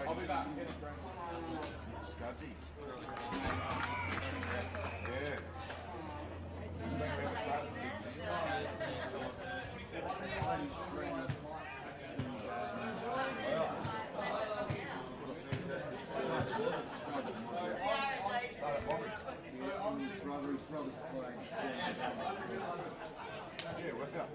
I'll be back. Scuddy. Yeah, what's up?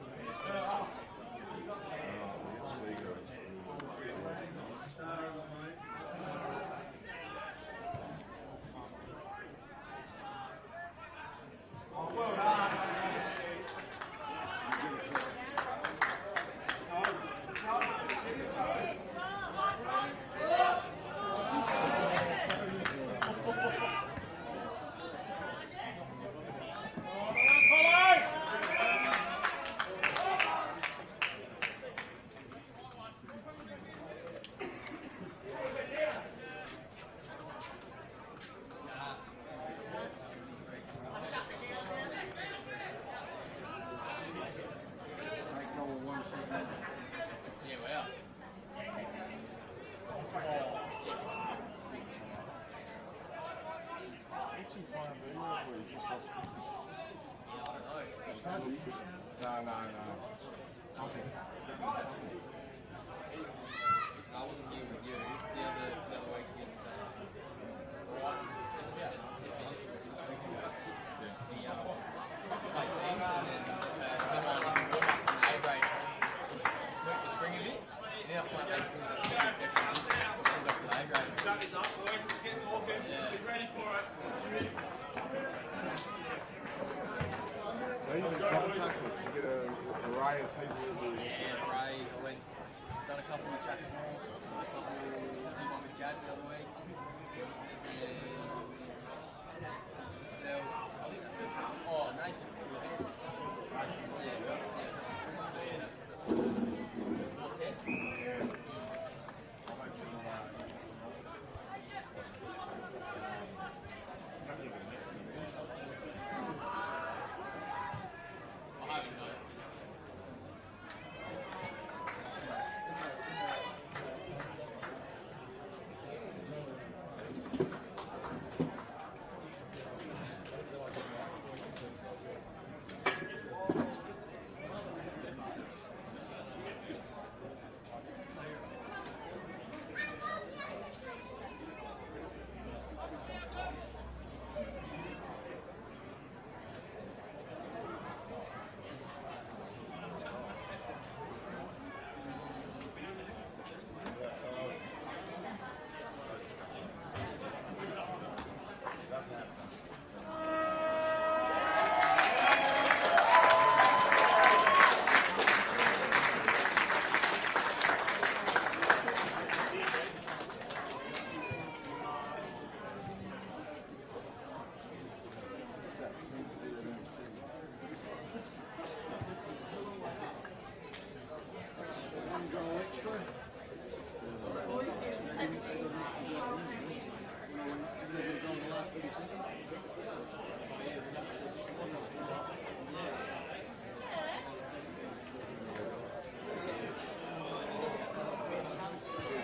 No. Okay. I wasn't here with you the other week against played things and then someone warm up from A grade broke the string a bit. Now playing A grade. That is up, boys. Let's get talking. Yeah. Be ready for it. So you get an array of people. Yeah, Ray. I went, done a couple with Jack and Moore, a couple did one with Jad the other week. And myself, I think that's Nathan. What's it? I haven't known.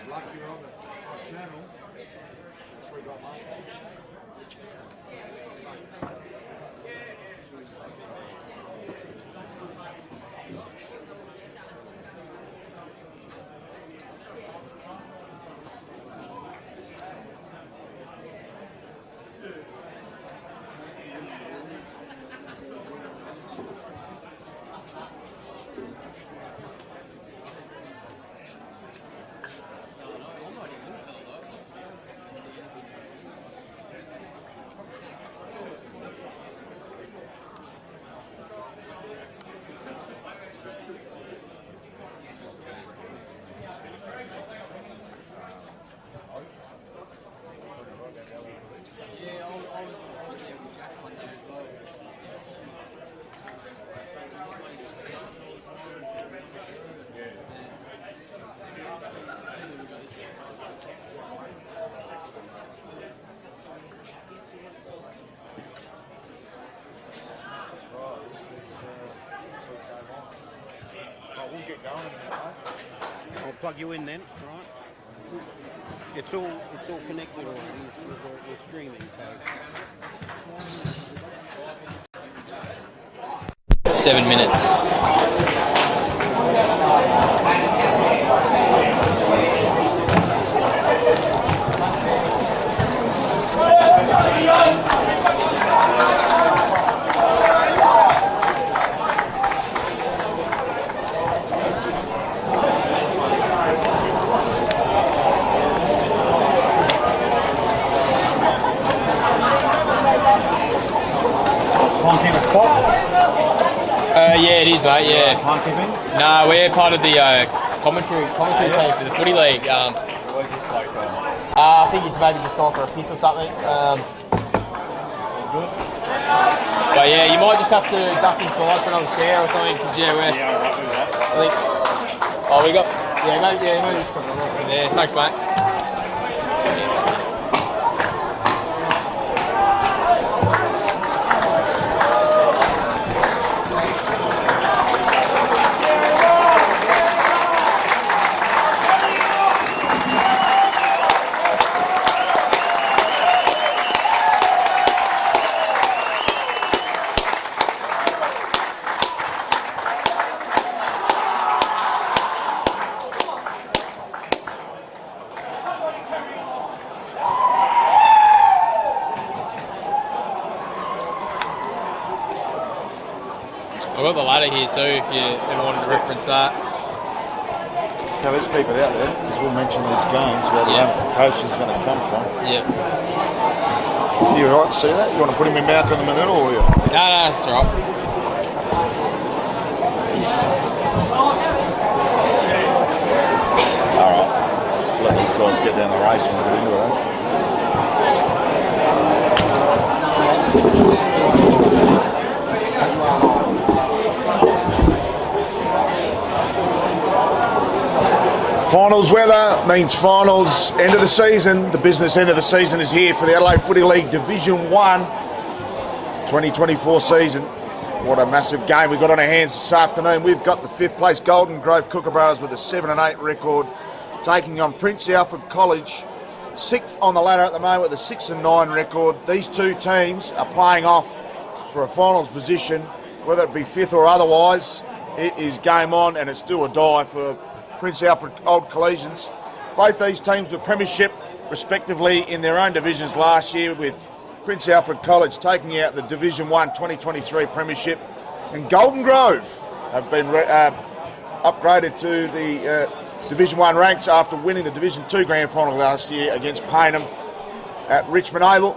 Like you're on the channel. That's where we got mine. We'll get going in a minute, mate. I'll plug you in then, all right? It's all connected already. We're streaming. So 7 minutes. Yeah, it is, mate. Yeah. Timekeeping? No, we're part of the commentary team for the Footy League. I think he's maybe just gone for a piss or something. But yeah, you might just have to duck inside for another chair or something, because we're. Yeah, I'll do that. I think. Oh, we got. Maybe just come over there. Thanks, mate. I've got the ladder here too, if you ever wanted to reference that. Okay, let's keep it out there, because we'll mention these games where the ramifications are going to come from. Yep. You alright to see that? You want to put him in Malcolm in the middle, or you? No, that's alright. Alright. Let these guys get down the race when we get into it, eh? Finals weather means finals, end of the season. The business end of the season is here for the Adelaide Footy League Division 1 2024 season. What a massive game we've got on our hands this afternoon. We've got the 5th place Golden Grove Kookaburras with a 7-8 record, taking on Prince Alfred College, 6th on the ladder at the moment with a 6-9 record. These two teams are playing off for a finals position, whether it be 5th or otherwise. It is game on, and it's do or die for Prince Alfred Old Collegians. Both these teams were premiership respectively in their own divisions last year, with Prince Alfred College taking out the Division 1 2023 premiership, and Golden Grove have been upgraded to the Division 1 ranks after winning the Division 2 grand final last year against Paynham at Richmond Oval.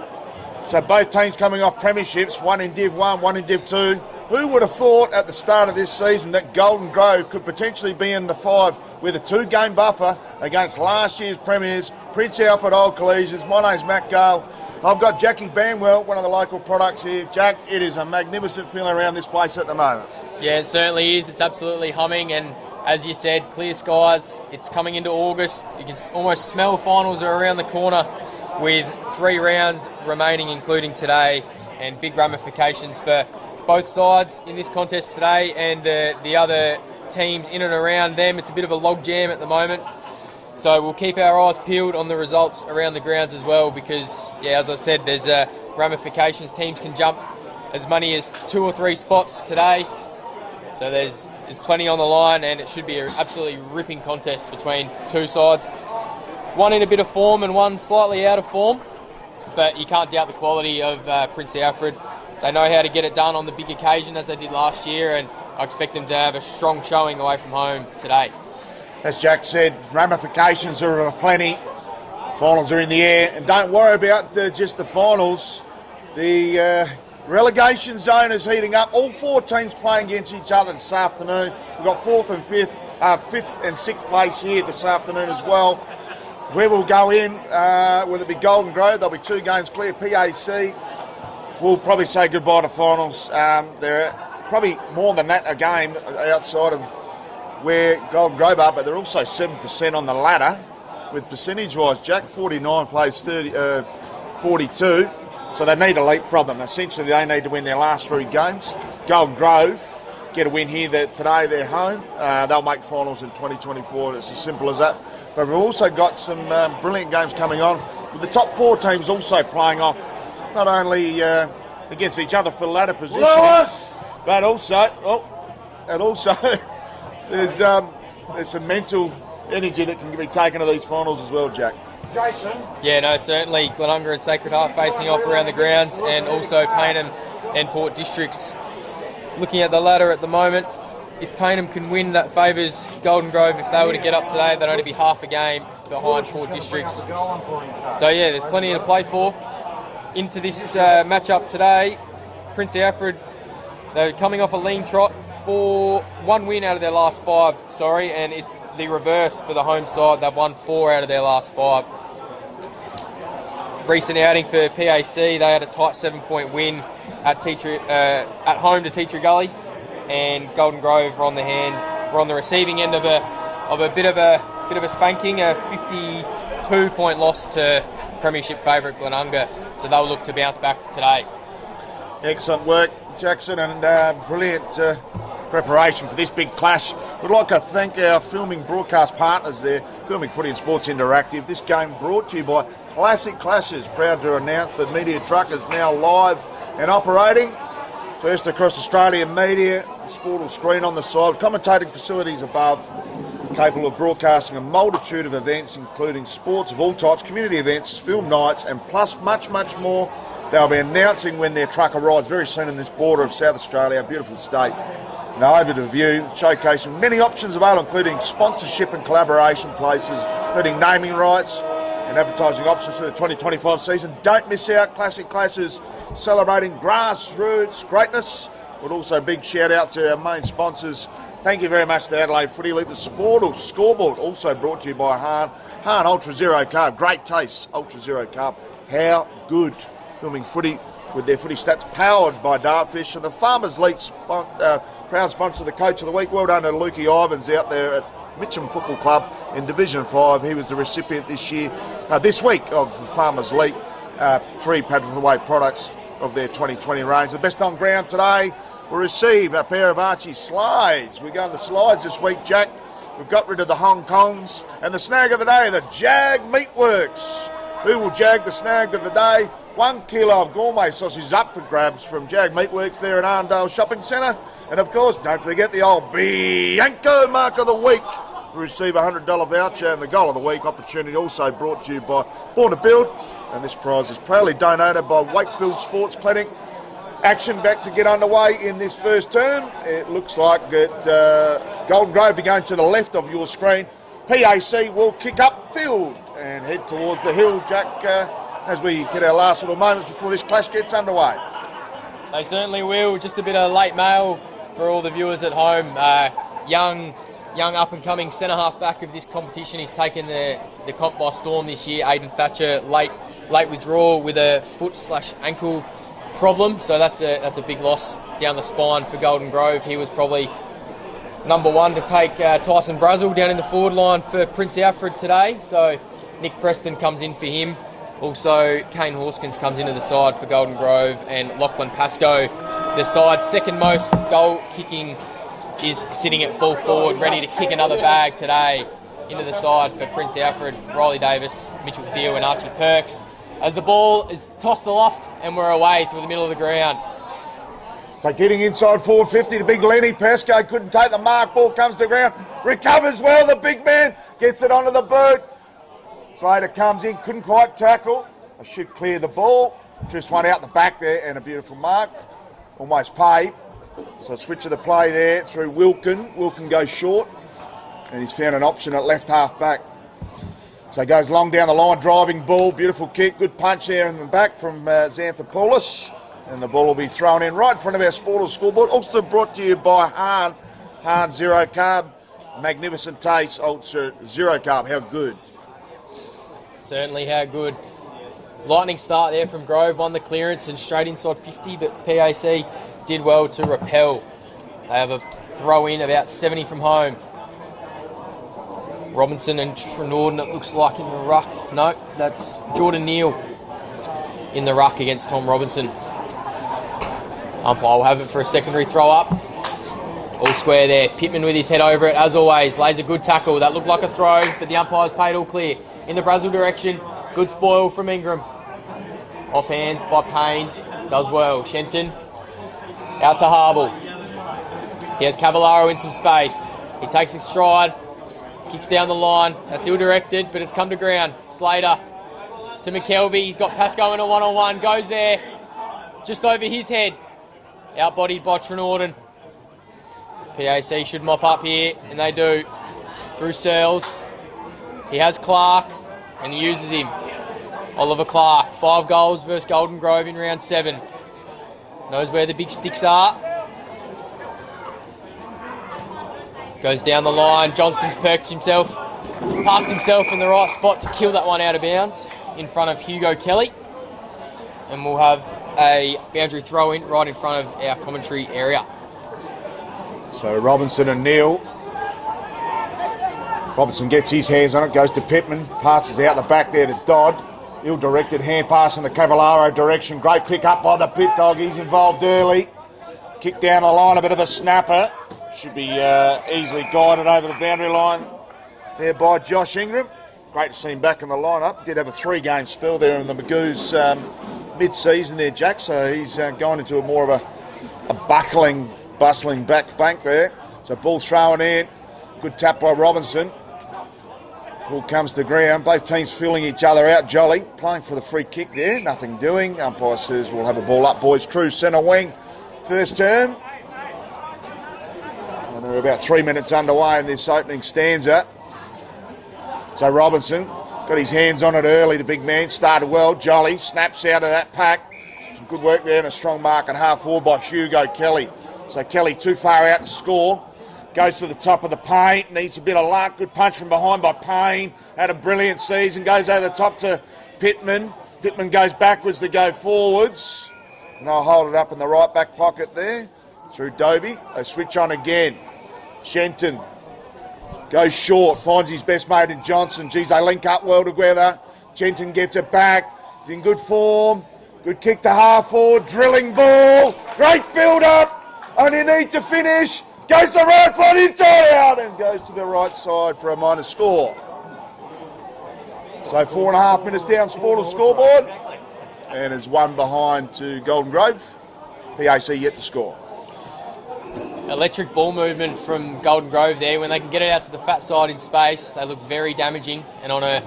So both teams coming off premierships, one in Div 1, one in Div 2. Who would have thought at the start of this season that Golden Grove could potentially be in the 5 with a 2-game buffer against last year's premiers, Prince Alfred Old Collegians? My name's Matt Gale. I've got Jackie Banwell, one of the local products here. Jack, it is a magnificent feeling around this place at the moment. Yeah, it certainly is. It's absolutely humming, and as you said, clear skies. It's coming into August. You can almost smell finals are around the corner, with 3 rounds remaining, including today, and big ramifications for both sides in this contest today and the other teams in and around them. It's a bit of a log jam at the moment, so we'll keep our eyes peeled on the results around the grounds as well, because as I said, there's ramifications. Teams can jump as many as 2 or 3 spots today, so there's plenty on the line, and it should be an absolutely ripping contest between two sides, one in a bit of form and one slightly out of form, but you can't doubt the quality of Prince Alfred. They know how to get it done on the big occasion, as they did last year, and I expect them to have a strong showing away from home today. As Jack said, ramifications are plenty. Finals are in the air, and don't worry about just the finals. The relegation zone is heating up. All 4 teams playing against each other this afternoon. We've got 4th and 5th and 6th place here this afternoon as well. Where we'll go in, whether it be Golden Grove, there'll be 2 games clear. PAC, we'll probably say goodbye to finals. There are probably more than that a game outside of where Golden Grove are, but they're also 7% on the ladder with percentage-wise. Jack 49 plays 42, so they need a leap from them. Essentially, they need to win their last 3 games. Golden Grove get a win here today, they're home. They'll make finals in 2024. It's as simple as that. But we've also got some brilliant games coming on, with the top 4 teams also playing off not only against each other for ladder position, but also there's some mental energy that can be taken to these finals as well, Jack. Jason? Yeah, no, certainly. Glenunga and Sacred Heart facing off around the grounds, and also Payneham and Port Districts. Looking at the ladder at the moment, if Payneham can win, that favours Golden Grove. If they were to get up today, they'd only be half a game behind Port Districts. So yeah, there's plenty to play for. Into this matchup today, Prince Alfred, they're coming off a lean trot for 1 win out of their last 5, and it's the reverse for the home side. They've won 4 out of their last 5. Recent outing for PAC, they had a tight 7-point win at home to Teacher Gully, and Golden Grove were on the receiving end of a bit of a spanking, a 52-point loss to Premiership favourite Glenunga. So they'll look to bounce back today. Excellent work, Jackson, and brilliant preparation for this big clash. We'd like to thank our filming broadcast partners there, Filming Footy and Sports Interactive. This game brought to you by Classic Clashes, proud to announce that Media Truck is now live and operating. First across Australia media, sport will screen on the side, commentating facilities above, capable of broadcasting a multitude of events, including sports of all types, community events, film nights, and plus much, much more. They'll be announcing when their truck arrives very soon in this border of South Australia, a beautiful state. Now over to view, showcasing many options available, including sponsorship and collaboration places, including naming rights and advertising options for the 2025 season. Don't miss out. Classic Clashes celebrating grassroots greatness. But also a big shout out to our main sponsors. Thank you very much to the Adelaide Footy League. The scoreboard also brought to you by Han Ultra Zero Carb. Great taste, Ultra Zero Carb. How good. Filming Footy with their footy stats powered by Dartfish, and the Farmers League proud sponsor of the Coach of the Week. Well done to Lukey Ivans out there at Mitcham Football Club in Division 5. He was the recipient this week of the Farmers League 3 Paddle of the Way products of their 2020 range. The best on ground today will receive a pair of Archie slides. We're going to slides this week, Jack. We've got rid of the Hong Kongs, and the snag of the day, the Jag Meatworks. Who will jag the snag of the day? 1 kilo of gourmet sausage up for grabs from Jag Meatworks there at Arndale Shopping Centre. And of course, don't forget the old Bianco Mark of the Week. We receive a $100 voucher, and the Goal of the Week opportunity also brought to you by Born to Build. And this prize is proudly donated by Wakefield Sports Clinic. Action back to get underway in this first term. It looks like that Golden Grove be going to the left of your screen. PAC will kick upfield and head towards the hill, Jack, as we get our last little moments before this clash gets underway. They certainly will. Just a bit of late mail for all the viewers at home. Young up-and-coming centre-half back of this competition. He's taken the comp by storm this year. Aidan Thatcher, late withdrawal with a foot/ankle problem. So that's a big loss down the spine for Golden Grove. He was probably number 1 to take Tyson Brazel down in the forward line for Prince Alfred today. So Nick Preston comes in for him. Also, Kane Horskins comes into the side for Golden Grove, and Lachlan Pascoe, the side's second most goal kicking, is sitting at full forward, ready to kick another bag today into the side for Prince Alfred. Riley Davis, Mitchell Theo and Archie Perks. As the ball is tossed aloft and we're away through the middle of the ground. So getting inside forward 50, the big Lenny Pascoe couldn't take the mark. Ball comes to the ground, recovers well, the big man gets it onto the boot. Slater comes in, couldn't quite tackle. I should clear the ball. Just one out the back there and a beautiful mark. Almost paid. So switch of the play there through Wilkin. Wilkin goes short and he's found an option at left half back. So goes long down the line, driving ball, beautiful kick, good punch there in the back from Xanthopoulos. And the ball will be thrown in right in front of our scoreboard. Also brought to you by Han Zero Carb. Magnificent taste, Ultra Zero Carb. How good. Certainly, how good. Lightning start there from Grove on the clearance and straight inside 50, but PAC did well to repel. They have a throw in about 70 from home. Robinson and Trenorden, it looks like, in the ruck. No, that's Jordan Neal in the ruck against Tom Robinson. Umpire will have it for a secondary throw up. square there. Pittman with his head over it, as always. Lays a good tackle. That looked like a throw, but the umpire's paid all clear. In the Brazil direction. Good spoil from Ingram. Off hands by Payne. Does well. Shenton. Out to Harble. He has Cavallaro in some space. He takes a stride. Kicks down the line. That's ill-directed, but it's come to ground. Slater to McKelvey. He's got Pascoe in a one-on-one. Goes there. Just over his head. Outbodied by Trenorden. PAC should mop up here, and they do. Through Searles. He has Clark, and he uses him. Oliver Clark, 5 goals versus Golden Grove in round 7. Knows where the big sticks are. Goes down the line. Johnston's parked himself in the right spot to kill that one out of bounds in front of Hugo Kelly. And we'll have a boundary throw in right in front of our commentary area. So Robinson and Neal. Robinson gets his hands on it, goes to Pittman, passes out the back there to Dodd. Ill-directed hand pass in the Cavallaro direction. Great pick up by the Pit Dog. He's involved early. Kick down the line, a bit of a snapper. Should be easily guided over the boundary line there by Josh Ingram. Great to see him back in the lineup. Did have a 3-game spell there in the Magoo's mid-season there, Jack. So he's gone into a more of a bustling back bank there. So ball thrown in. Good tap by Robinson. Ball comes to ground. Both teams feeling each other out. Jolly playing for the free kick there. Nothing doing. Umpire says we'll have a ball up, boys. True centre wing. First term. And we're about 3 minutes underway in this opening stanza. So Robinson got his hands on it early. The big man started well. Jolly snaps out of that pack. Some good work there and a strong mark at half forward by Hugo Kelly. So Kelly too far out to score. Goes to the top of the paint. Needs a bit of luck. Good punch from behind by Payne. Had a brilliant season. Goes over the top to Pittman. Pittman goes backwards to go forwards. And I'll hold it up in the right back pocket there. Through Dobie. They switch on again. Shenton goes short. Finds his best mate in Johnson. Geez, they link up well together. Shenton gets it back. He's in good form. Good kick to half forward. Drilling ball. Great build up. Only need to finish. Goes to the right foot, inside out, and goes to the right side for a minor score. So 4.5 minutes down Sportle's scoreboard, and is 1 behind to Golden Grove. PAC yet to score. Electric ball movement from Golden Grove there. When they can get it out to the fat side in space, they look very damaging. And on a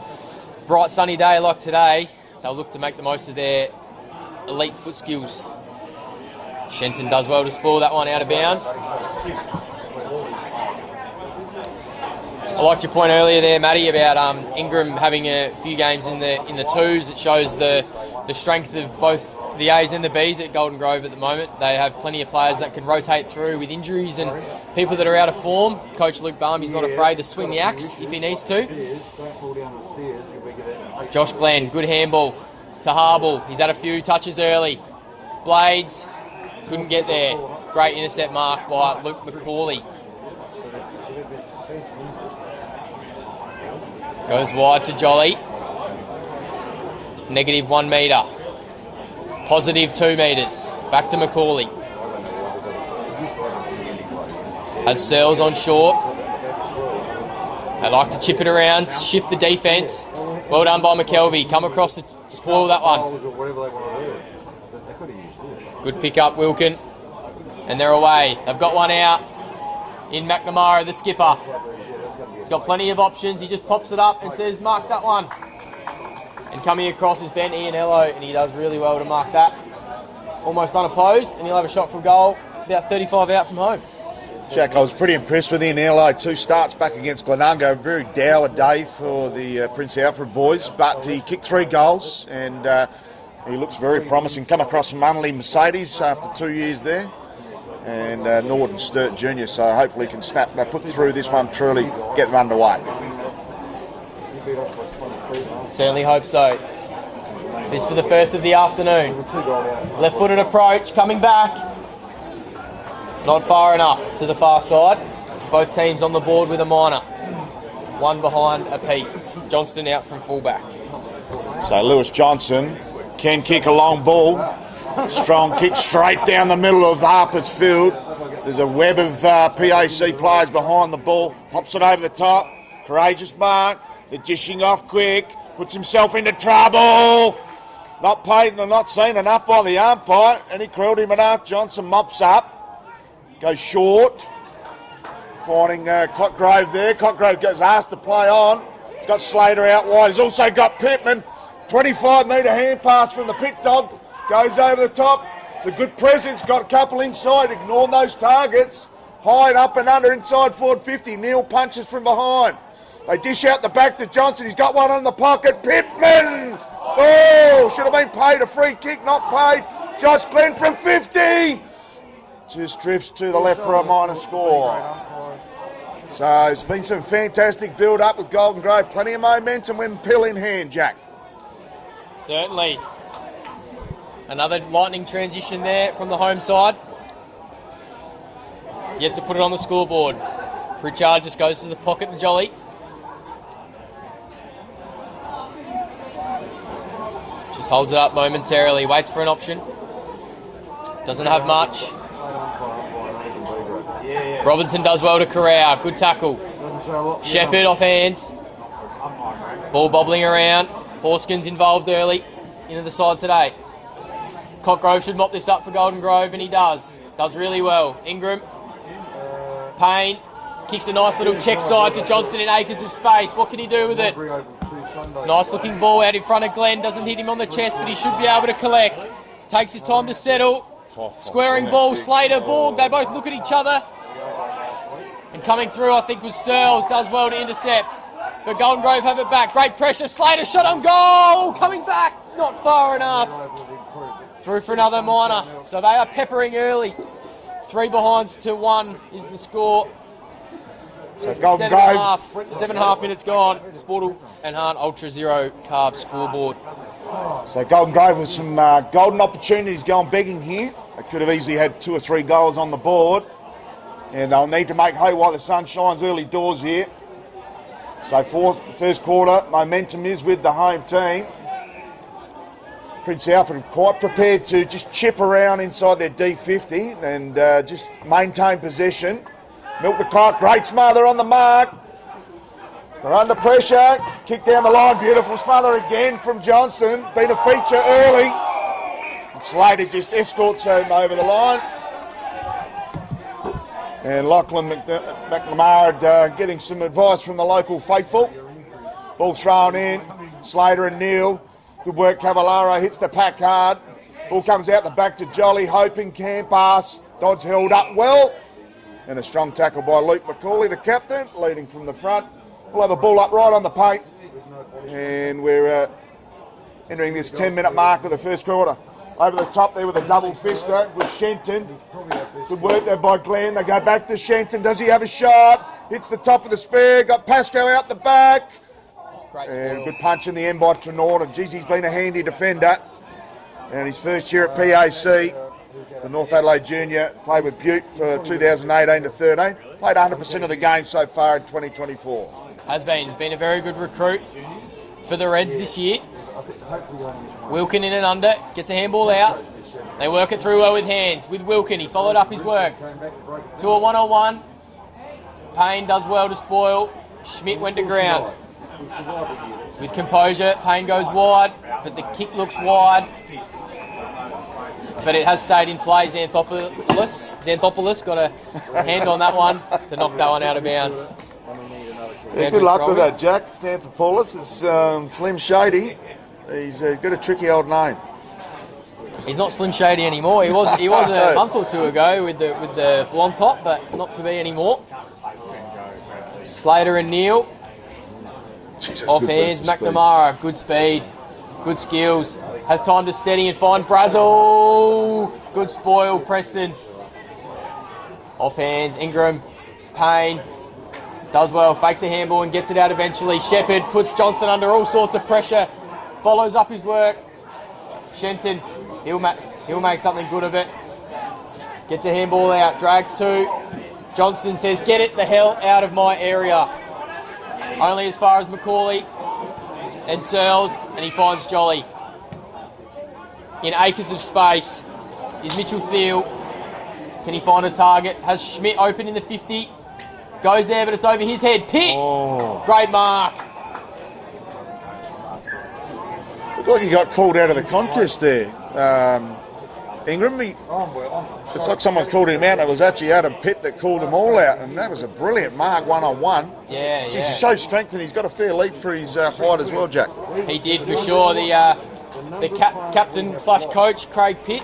bright sunny day like today, they'll look to make the most of their elite foot skills. Shenton does well to spoil that one out of bounds. I liked your point earlier there, Matty, about Ingram having a few games in the twos. It shows the strength of both the A's and the B's at Golden Grove at the moment. They have plenty of players that can rotate through with injuries and people that are out of form. Coach Luke Barmby's not afraid to swing the axe if he needs to. Josh Glenn, good handball to Harble. He's had a few touches early. Blades couldn't get there. Great intercept mark by Luke McCauley. Goes wide to Jolly. Negative 1 metre. Positive 2 metres. Back to McCauley. Has Searles on short. They like to chip it around, shift the defence. Well done by McKelvey. Come across to spoil that one. Good pick up, Wilkin. And they're away. They've got one out in McNamara, the skipper. He's got plenty of options. He just pops it up and says, mark that one. And coming across is Ben Ianello, and he does really well to mark that. Almost unopposed, and he'll have a shot from goal about 35 out from home. Jack, I was pretty impressed with Ianello. 2 starts back against Glenunga. Very dour day for the Prince Alfred boys, but he kicked 3 goals, and he looks very promising. Come across from Unley Mercedes after 2 years there. And Norton Sturt Jr. So hopefully he can put through this one truly, get them underway. Certainly hope so. This for the first of the afternoon. Left-footed approach, coming back. Not far enough to the far side. Both teams on the board with a minor. 1 behind apiece. Johnston out from fullback. So Lewis Johnson can kick a long ball. Strong kick straight down the middle of Harper's field. There's a web of PAC players behind the ball. Pops it over the top. Courageous mark. They're dishing off quick. Puts himself into trouble. Not paid and not seen enough by the umpire. Any cruelty enough. Johnson mops up. Goes short. Finding Cotgrove there. Cotgrove gets asked to play on. He's got Slater out wide. He's also got Pittman. 25-metre hand pass from the pit dog. Goes over the top. It's a good presence. Got a couple inside. Ignoring those targets. High up and under inside forward 50. Neil punches from behind. They dish out the back to Johnson. He's got one on the pocket. Pittman! Oh, should have been paid a free kick. Not paid. Josh Glenn from 50. Just drifts to the left for a minor score. So it's been some fantastic build-up with Golden Grove. Plenty of momentum when pill in hand, Jack. Certainly. Another lightning transition there from the home side. Yet to put it on the scoreboard. Pritchard just goes to the pocket and Jolly. Just holds it up momentarily, waits for an option. Doesn't have much. Robinson does well to Corral. Good tackle. Shepherd off hands. Ball bobbling around. Horskin's involved early into the side today. Cotgrove should mop this up for Golden Grove, and he does. Does really well. Ingram. Payne. Kicks a nice little check side to Johnston in acres of space. What can he do with it? Nice looking ball out in front of Glenn. Doesn't hit him on the chest, but he should be able to collect. Takes his time to settle. Squaring ball. Slater, Borg. They both look at each other. And coming through, I think, was Searles. Does well to intercept. But Golden Grove have it back. Great pressure. Slater shot on goal. Coming back. Not far enough. Through for another minor. So they are peppering early. 3 behinds to 1 is the score. So Golden Grove. 7.5 minutes gone. Sportle and Hahn Ultra Zero Carb scoreboard. So Golden Grove with some golden opportunities going begging here. They could have easily had 2 or 3 goals on the board. And they'll need to make hay while the sun shines early doors here. So first quarter, momentum is with the home team. Prince Alfred quite prepared to just chip around inside their D50 and just maintain possession. Milk the clock, great smother on the mark. They're under pressure, kick down the line, beautiful smother again from Johnston. Been a feature early. And Slater just escorts him over the line. And Lachlan McNamara getting some advice from the local faithful. Ball thrown in, Slater and Neil. Good work, Cavallaro hits the pack hard. Ball comes out the back to Jolly, hoping can pass. Dodds held up well. And a strong tackle by Luke McCauley, the captain, leading from the front. We'll have a ball up right on the paint. And we're entering this 10-minute mark of the first quarter. Over the top there with a double fister with Shenton. Good work there by Glenn. They go back to Shenton. Does he have a shot? Hits the top of the spare. Got Pascoe out the back. And good punch in the end by Trenorn. Geez, he's been a handy defender. And his first year at PAC, the North Adelaide Junior, played with Butte for 2018 to 13. Played 100% of the game so far in 2024. Has been a very good recruit for the Reds this year. Wilkin in and under, gets a handball out. They work it through well with hands. With Wilkin, he followed up his work. To a one-on-one. Payne does well to spoil. Schmidt went to ground. With composure, Payne goes wide, but the kick looks wide. But it has stayed in play. Xanthopoulos got a hand on that one to knock that one out of bounds. Yeah, good luck with that, Jack. Xanthopoulos is Slim Shady. He's got a tricky old name. He's not Slim Shady anymore. He was a month or 2 ago with the blonde top, but not to be anymore. Slater and Neil. Jesus, off hands, McNamara. Good speed, good skills. Has time to steady and find Brazel. Good spoil, Preston. Off hands, Ingram. Payne. Does well, fakes a handball and gets it out eventually. Shepherd puts Johnston under all sorts of pressure. Follows up his work. Shenton, he'll make something good of it. Gets a handball out, drags 2. Johnston says, get it the hell out of my area. Only as far as McCauley and Searles, and he finds Jolly. In acres of space is Mitchell Thiel. Can he find a target? Has Schmidt open in the 50. Goes there, but it's over his head. Pitt! Great mark. Looked like he got called out of the contest there. Ingram, it's like someone called him out. It was actually Adam Pitt that called them all out, and that was a brilliant mark, one-on-one. Yeah, Jeez, he showed strength, and he's got a fair leap for his height as well, Jack. He did for sure. The captain / coach, Craig Pitt,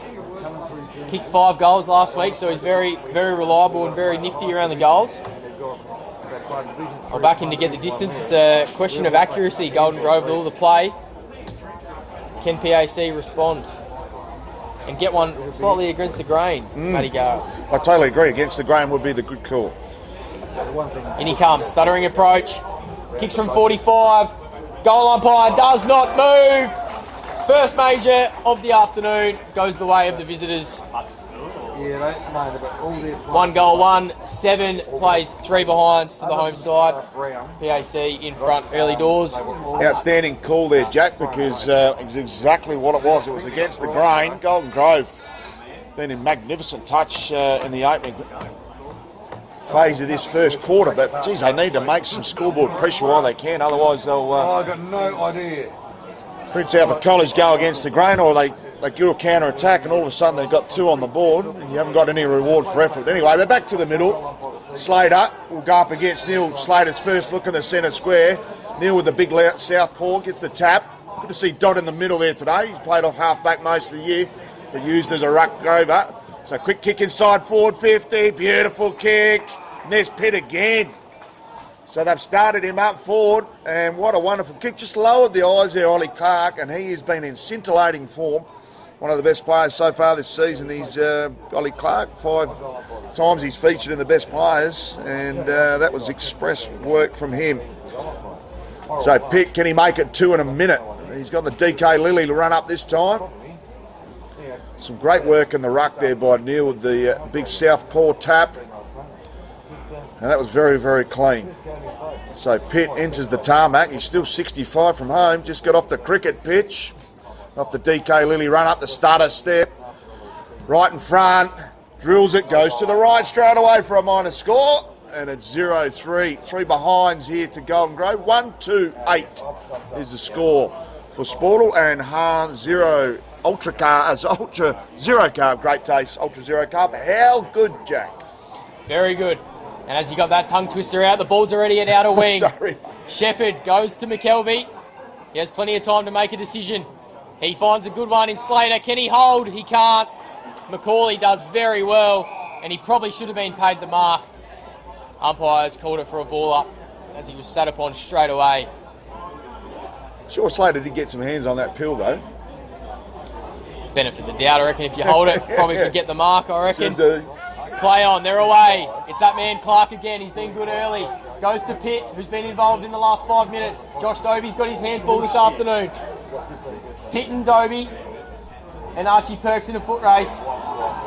kicked 5 goals last week, so he's very, very reliable and very nifty around the goals. I'll back him to get the distance. It's a question of accuracy. Golden Grove with all the play. Can PAC respond and get one slightly against the grain? Matty Gale. I totally agree. Against the grain would be the good call. In he comes, stuttering approach. Kicks from 45. Goal umpire does not move. First major of the afternoon goes the way of the visitors. 1 goal, 1-7 plays 3 behinds to the home side. PAC in front early doors. Outstanding call there, Jack, because it's exactly what it was. It was against the grain. Golden Grove been in magnificent touch in the opening phase of this first quarter, but geez, they need to make some scoreboard pressure while they can, otherwise they'll I've got no idea. Prince Alfred College go against the grain, or they do a counter attack and all of a sudden they've got 2 on the board and you haven't got any reward for effort. Anyway, they're back to the middle. Slater will go up against Neil. Slater's first look in the centre square. Neil with the big southpaw gets the tap. Good to see Dodd in the middle there today. He's played off half-back most of the year, but used as a ruck rover. So quick kick inside forward 50. Beautiful kick. And there's Pitt again. So they've started him up forward, and what a wonderful kick. Just lowered the eyes there, Ollie Clark, and he has been in scintillating form. One of the best players so far this season. He's Ollie Clark. 5 times he's featured in the best players, and that was express work from him. So Pitt, can he make it 2 in a minute? He's got the DK Lilly to run up this time. Some great work in the ruck there by Neil with the big southpaw tap. And that was very, very clean. So Pitt enters the tarmac. He's still 65 from home. Just got off the cricket pitch. Off the DK Lilly run up the starter step. Right in front. Drills it. Goes to the right straight away for a minor score. And it's 0-3. 3 behinds here to Golden Grove. 1-2-8 is the score for Sportle. And Han Zero Ultra Zero Carb. Great taste. Ultra Zero Carb. How good, Jack? Very good. And as you got that tongue twister out, the ball's already at outer wing. Sorry. Shepherd goes to McKelvey. He has plenty of time to make a decision. He finds a good one in Slater. Can he hold? He can't. Macaulay does very well, and he probably should have been paid the mark. Umpires called it for a ball up as he was sat upon straight away. Sure, Slater did get some hands on that pill, though. Benefit the doubt, I reckon. If you hold it, probably should get the mark, I reckon. Should do. Play on, they're away. It's that man Clark again. He's been good early. Goes to Pitt, who's been involved in the last 5 minutes. Josh Dobie's got his handful this afternoon. Pitt and Dobie and Archie Perks in a foot race.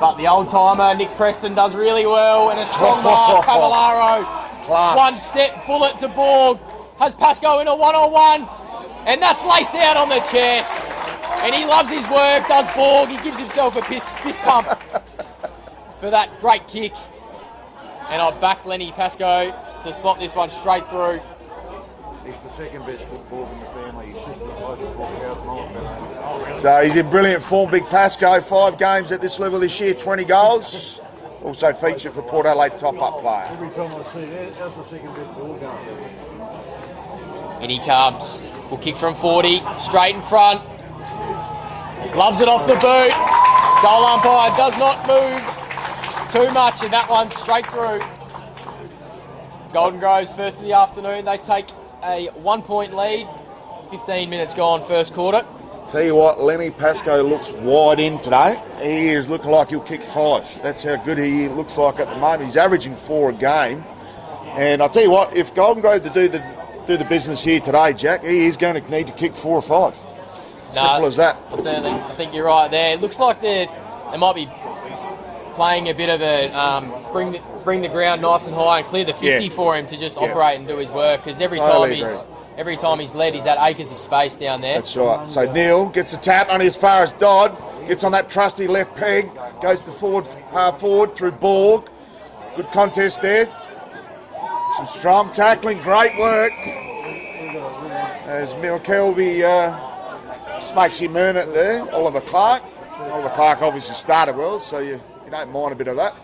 But the old-timer, Nick Preston, does really well. And a strong mark, Cavallaro. Class. 1 step, bullet to Borg. Has Pascoe in a 1-on-1. And that's lace out on the chest. And he loves his work, does Borg. He gives himself a fist pump for that great kick. And I'll back Lenny Pascoe to slot this one straight through. He's the second best footballer in the family. His sister plays football. So he's in brilliant form, Big Pascoe. 5 games at this level this year, 20 goals. Also featured for Port Adelaide top-up player. Every time I see that, that's the second best ball going. And he comes. Will kick from 40, straight in front. Gloves it off the boot. Goal umpire does not move too much, and that one straight through. Golden Grove's first of the afternoon. They take a 1-point lead. 15 minutes gone, first quarter. Tell you what, Lenny Pascoe looks wide in today. He is looking like he'll kick 5. That's how good he looks like at the moment. He's averaging 4 a game. And I'll tell you what, if Golden Grove to do the business here today, Jack, he is going to need to kick 4 or 5. Simple as that. Certainly, I think you're right there. It looks like they might be playing a bit of a bring the ground nice and high and clear the 50 for him to just operate and do his work, because every Totally time every time he's led, he's had acres of space down there. That's right. So Neil gets the tap only as far as Dodd. Gets on that trusty left peg. Goes to forward, half forward through Borg. Good contest there. Some strong tackling. Great work. As McKelvey just makes him earn it there. Oliver Clark. Oliver Clark obviously started well, so you don't mind a bit of that.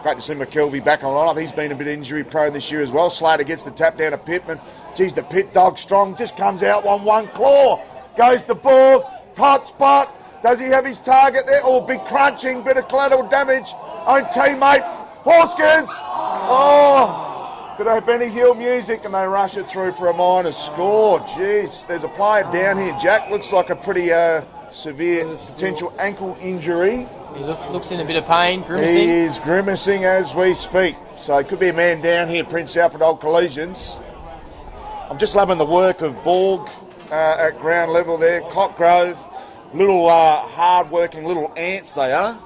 Great to see McKelvey back on line. He's been a bit injury prone this year as well. Slater gets the tap down to Pittman. Geez, the Pit dog strong. Just comes out on one claw. Goes to Borg. Hot spot. Does he have his target there? Oh, big crunching. Bit of collateral damage. Own teammate. Hoskins. Oh, bit of Benny Hill music, and they rush it through for a minor score. Jeez, there's a player down here, Jack. Looks like a pretty severe potential ankle injury. He looks in a bit of pain, grimacing. He is grimacing as we speak. So it could be a man down here, Prince Alfred Old Collegians. I'm just loving the work of Borg at ground level there. Cockgrove, little hard-working little ants they are.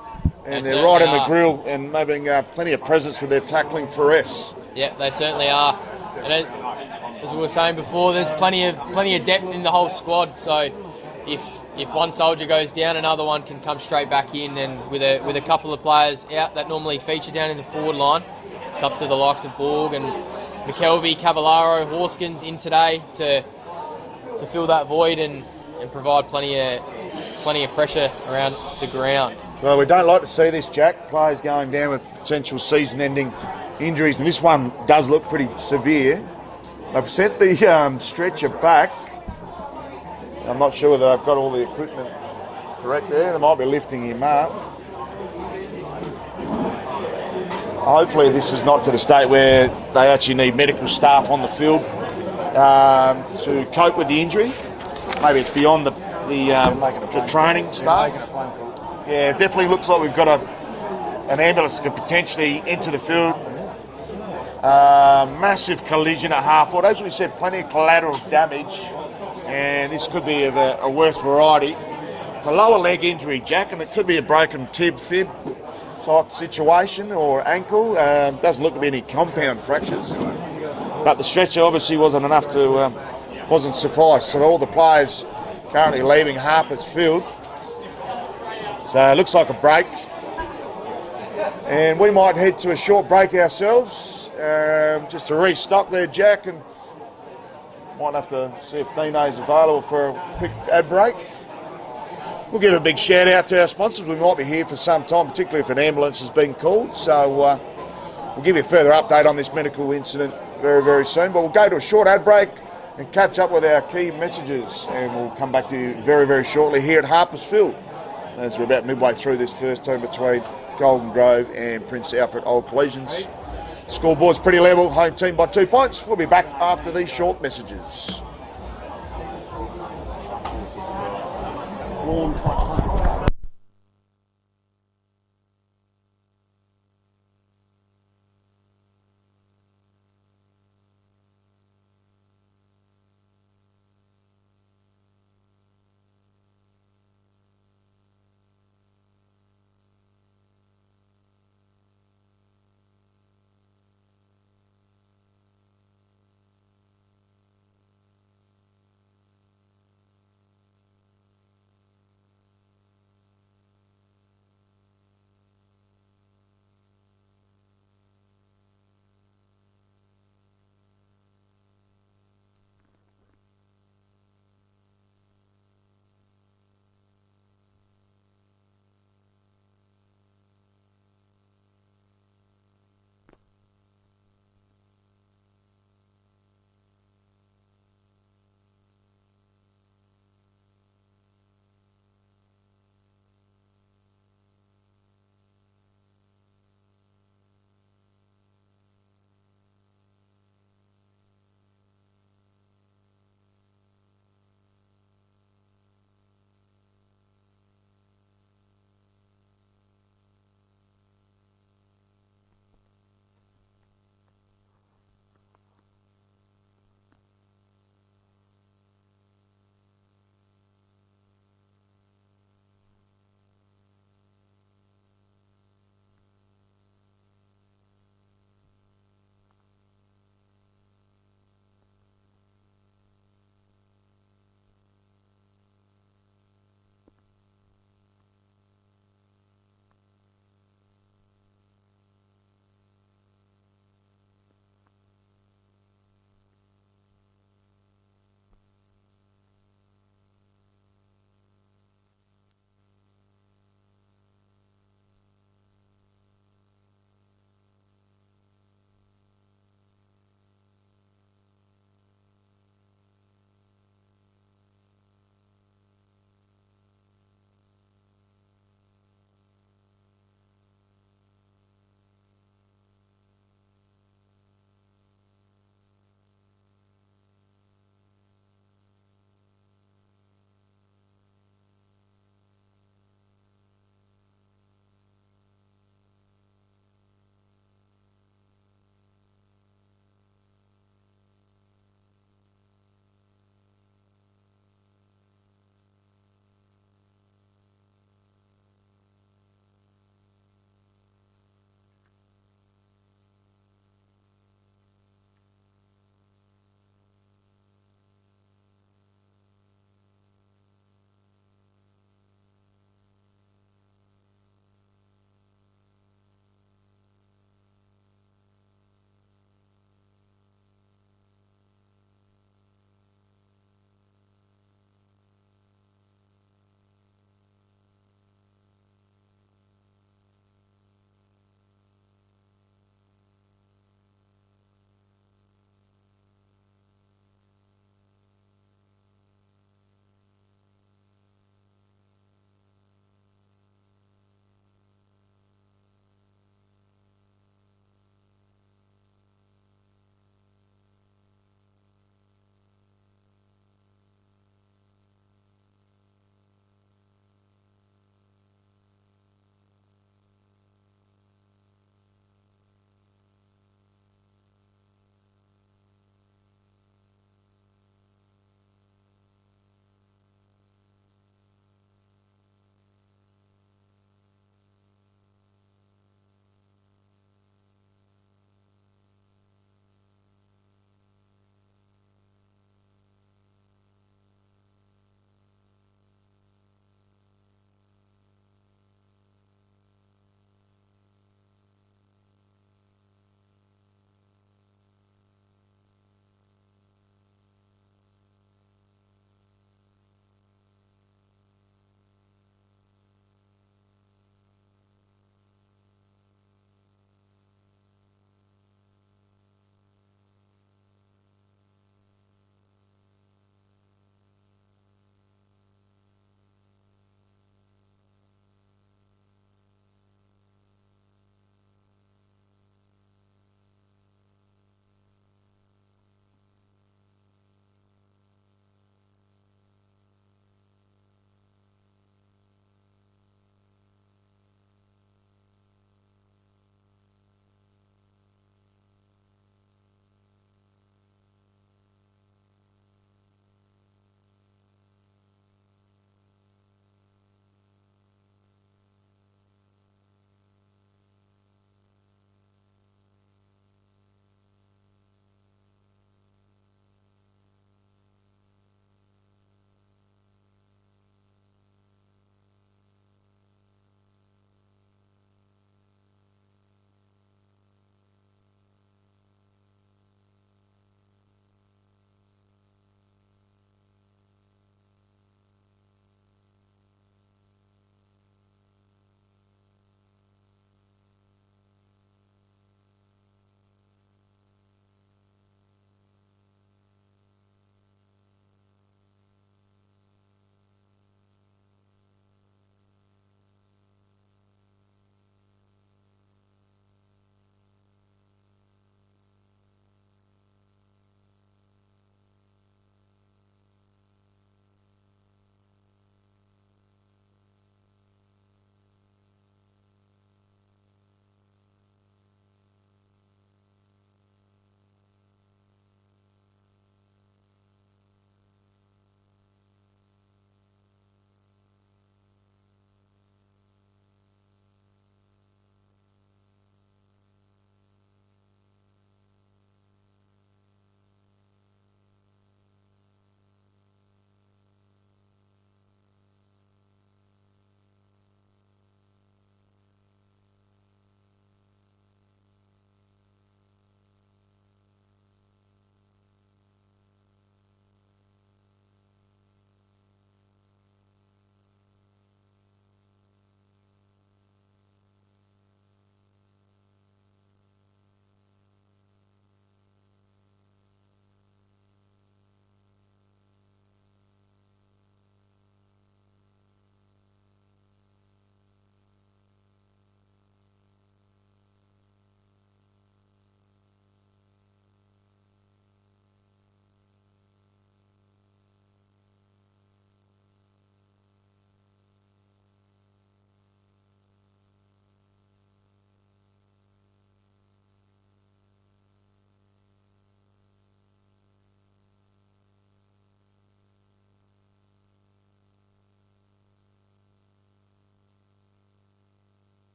And they're right in the grill and having plenty of presence with their tackling finesse. Yeah, they certainly are. And as we were saying before, there's plenty of depth in the whole squad. So if one soldier goes down, another one can come straight back in. And with a couple of players out that normally feature down in the forward line, it's up to the likes of Borg and McKelvey, Cavallaro, Horskins in today to fill that void and provide plenty of pressure around the ground. Well, we don't like to see this, Jack. Players going down with potential season-ending injuries, and this one does look pretty severe. They've sent the stretcher back. I'm not sure whether they've got all the equipment correct there. They might be lifting him up. Hopefully this is not to the state where they actually need medical staff on the field to cope with the injury. Maybe it's beyond the training staff. Yeah, it definitely looks like we've got an ambulance that could potentially enter the field. Massive collision at half forward. As we said, plenty of collateral damage, and this could be of a worse variety. It's a lower leg injury, Jack, and it could be a broken fib type situation or ankle. Doesn't look to be any compound fractures, but the stretcher obviously wasn't enough to wasn't suffice. So all the players currently leaving Harper's Field. So it looks like a break, and we might head to a short break ourselves, just to restock there, Jack, and might have to see if Dino's available for a quick ad break. We'll give a big shout out to our sponsors. We might be here for some time, particularly if an ambulance has been called. So we'll give you a further update on this medical incident very, very soon. But we'll go to a short ad break and catch up with our key messages, and we'll come back to you very, very shortly here at Harper's Field, as we're about midway through this first term between Golden Grove and Prince Alfred Old Collegians. Scoreboard's pretty level, home team by 2 points. We'll be back after these short messages.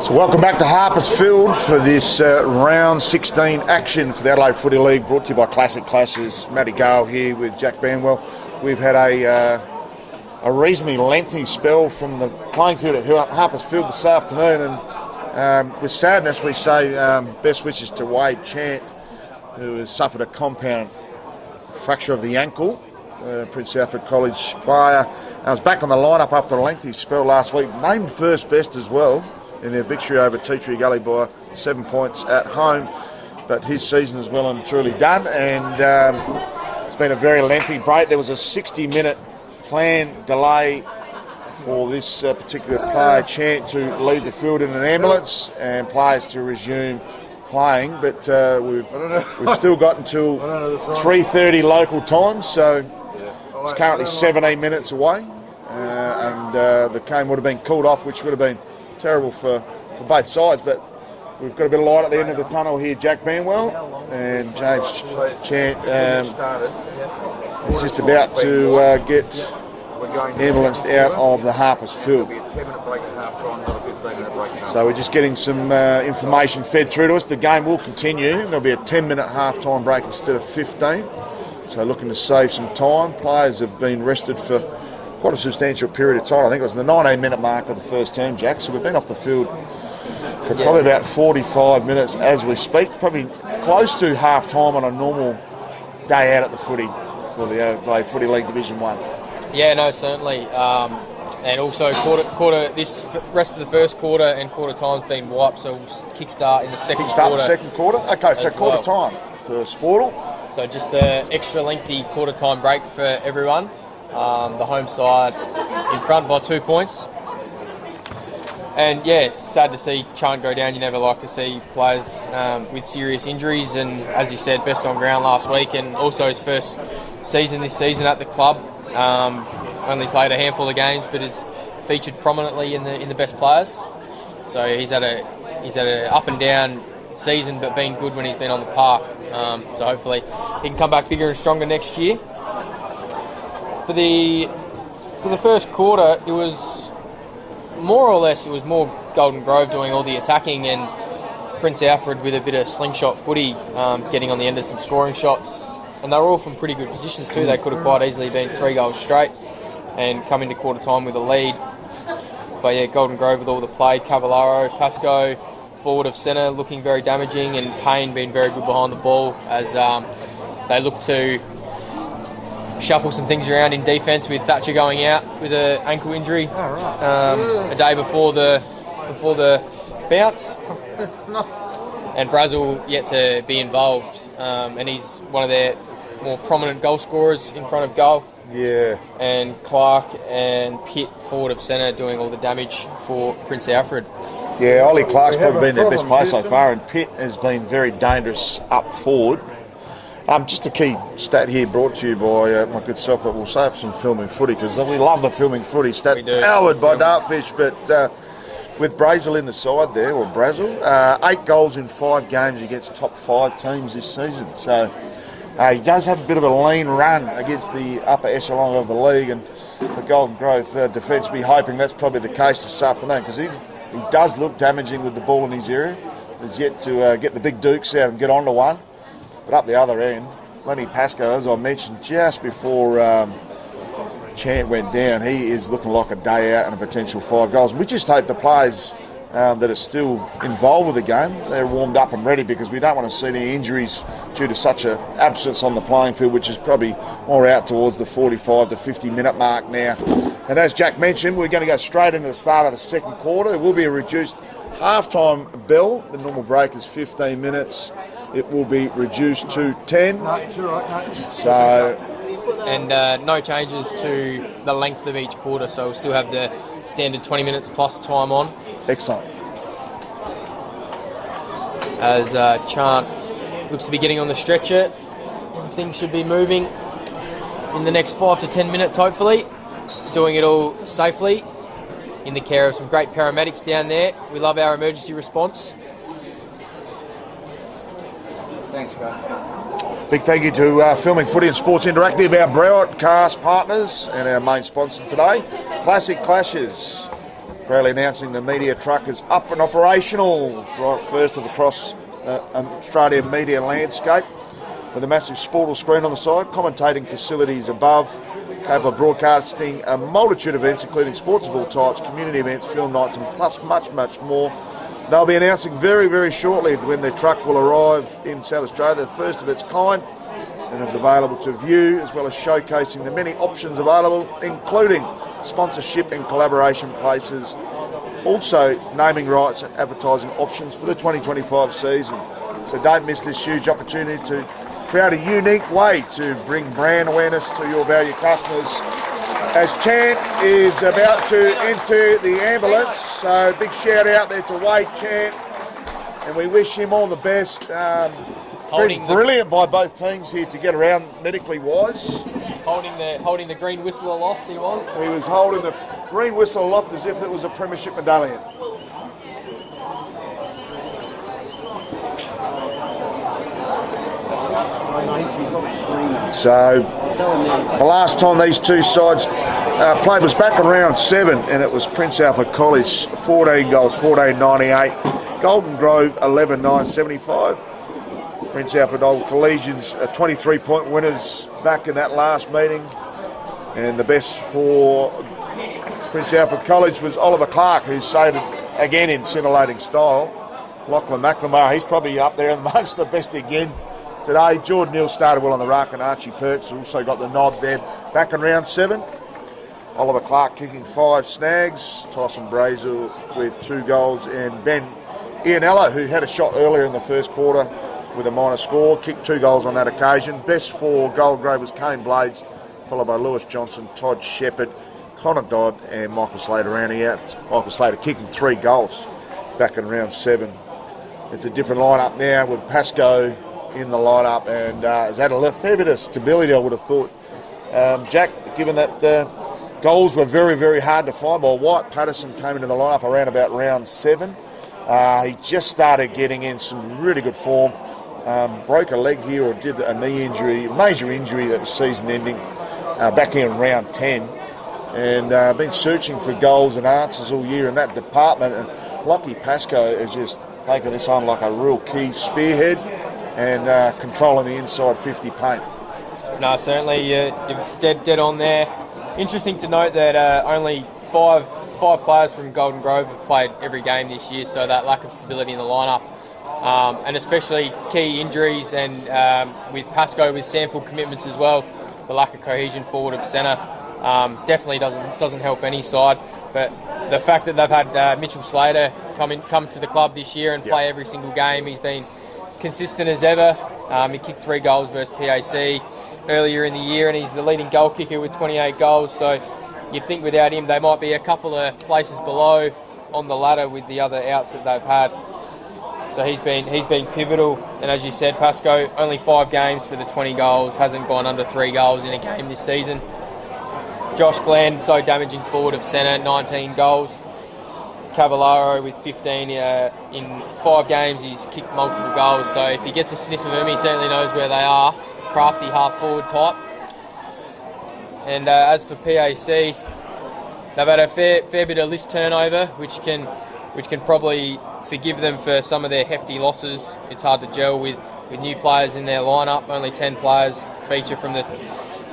So welcome back to Harpers Field for this round 16 action for the Adelaide Footy League, brought to you by Classic Clashes. Matty Gale here with Jack Banwell. We've had a reasonably lengthy spell from the playing field at Harpers Field this afternoon, and with sadness we say best wishes to Wade Chant, who has suffered a compound fracture of the ankle. Prince Alfred College player. I was back on the lineup after a lengthy spell last week, named first best as well in their victory over Tea Tree Gully by 7 points at home. But his season is well and truly done, and it's been a very lengthy break. There was a 60-minute planned delay for this particular player, Chant, to leave the field in an ambulance and players to resume playing. But we've still got until 3:30 local time, so it's currently 17 minutes away, and the game would have been called off, which would have been terrible for both sides. But we've got a bit of light at the end of the tunnel here, Jack Banwell, and James Chant is just about to get ambulanced out of the Harpers Field. So we're just getting some information fed through to us. The game will continue. There'll be a 10-minute half-time break instead of 15. So looking to save some time. Players have been rested for quite a substantial period of time. I think it was the 19-minute mark of the first term, Jack. So we've been off the field for probably about 45 minutes as we speak. Probably close to half-time on a normal day out at the footy for the Adelaide Footy League Division 1. Yeah, no, certainly. And also this rest of the first quarter and quarter time's been wiped, so we'll kickstart in the second quarter. The second quarter? Okay, so quarter time for Sportle. So just an extra lengthy quarter time break for everyone. The home side in front by 2 points. And yeah, it's sad to see Chant go down. You never like to see players with serious injuries, and as you said, best on ground last week, and also his first season this season at the club. Only played a handful of games, but has featured prominently in the best players. So he's had a up and down season, but been good when he's been on the park. So hopefully he can come back bigger and stronger next year. For the first quarter, it was more Golden Grove doing all the attacking, and Prince Alfred with a bit of slingshot footy, getting on the end of some scoring shots. And they were all from pretty good positions too. They could have quite easily been 3 goals straight and come into quarter time with a lead. But yeah, Golden Grove with all the play. Cavallaro, Pascoe, forward of centre, looking very damaging, and Payne being very good behind the ball as they look to shuffle some things around in defence, with Thatcher going out with an ankle injury a day before the bounce. And Brazel yet to be involved, and he's one of their more prominent goal scorers in front of goal. Yeah. And Clark and Pitt, forward of centre, doing all the damage for Prince Alfred. Yeah, Ollie Clark's probably been their best player so far, and Pitt has been very dangerous up forward. Just a key stat here brought to you by my good self, but we'll save some filming footy because we love the filming footy stats powered by Dartfish. But with Brazel in the side there, or Brazel, 8 goals in 5 games against top 5 teams this season. So he does have a bit of a lean run against the upper echelon of the league, and the Golden Growth defence be hoping that's probably the case this afternoon, because he does look damaging with the ball in his area. He's yet to get the big dukes out and get onto one. But up the other end, Lenny Pascoe, as I mentioned just before Chant went down, he is looking like a day out and a potential 5 goals. We just hope the players that are still involved with the game, they're warmed up and ready, because we don't want to see any injuries due to such an absence on the playing field, which is probably more out towards the 45 to 50 minute mark now. And as Jack mentioned, we're going to go straight into the start of the second quarter. There will be a reduced half-time bell. The normal break is 15 minutes. It will be reduced to 10. And no changes to the length of each quarter, so we'll still have the standard 20 minutes plus time on. Excellent. As Chant looks to be getting on the stretcher, things should be moving in the next 5 to 10 minutes, hopefully. Doing it all safely in the care of some great paramedics down there. We love our emergency response. Thanks, guys. Big thank you to Filming Footy and Sports Interactive, our broadcast partners, and our main sponsor today, Classic Clashes. Proudly announcing the media truck is up and operational. Right first of the cross Australian media landscape, with a massive sportal screen on the side, commentating facilities above, capable of broadcasting a multitude of events, including sports of all types, community events, film nights, and plus much, much more. They'll be announcing very, very shortly when their truck will arrive in South Australia, the first of its kind, and is available to view, as well as showcasing the many options available, including sponsorship and collaboration places, also naming rights and advertising options for the 2025 season. So don't miss this huge opportunity to create a unique way to bring brand awareness to your valued customers. As Chant is about to enter the ambulance, so big shout out there to Wade Chant, and we wish him all the best. Brilliant by both teams here to get around medically wise. Holding the green whistle aloft, he was. He was holding the green whistle aloft as if it was a premiership medallion. So the last time these two sides played was back in round 7, and it was Prince Alfred College 14 goals, 14.98. Golden Grove 11.975. Prince Alfred Old Collegians 23-point winners back in that last meeting, and the best for Prince Alfred College was Oliver Clark, who saved it again in scintillating style. Lachlan McNamara, he's probably up there amongst the best again today. Jordan Neal started well on the ruck, and Archie Perks also got the nod there back in round 7. Oliver Clark kicking 5 snags. Tyson Brazel with 2 goals, and Ben Ianella, who had a shot earlier in the first quarter with a minor score, kicked 2 goals on that occasion. Best for Gold Grove was Kane Blades, followed by Lewis Johnson, Todd Shepherd, Connor Dodd, and Michael Slater rounding out. Michael Slater kicking 3 goals back in round 7. It's a different lineup now with Pascoe in the lineup, and has had a fair bit of stability, I would have thought. Jack, given that goals were very, very hard to find by White, Patterson came into the lineup around about round 7. He just started getting in some really good form. Broke a leg here, or did a knee injury, major injury that was season ending back in round 10, and been searching for goals and answers all year in that department, and Lockie Pascoe has just taken this on like a real key spearhead and controlling the inside 50 paint. No, certainly you're dead on there. Interesting to note that only five players from Golden Grove have played every game this year, so that lack of stability in the lineup, and especially key injuries, and with Pascoe with sample commitments as well, the lack of cohesion forward of centre definitely doesn't help any side. But the fact that they've had Mitchell Slater come to the club this year and play every single game, he's been consistent as ever. He kicked 3 goals versus PAC earlier in the year, and he's the leading goal kicker with 28 goals. So you'd think without him they might be a couple of places below on the ladder with the other outs that they've had. So he's been pivotal, and as you said, Pascoe only 5 games for the 20 goals, hasn't gone under 3 goals in a game this season. Josh Glenn, so damaging forward of centre, 19 goals. Cavallaro with 15 in 5 games, he's kicked multiple goals, so if he gets a sniff of them, he certainly knows where they are. Crafty half-forward type. And as for PAC, they've had a fair bit of list turnover, which can probably forgive them for some of their hefty losses. It's hard to gel with new players in their lineup. Only 10 players feature from the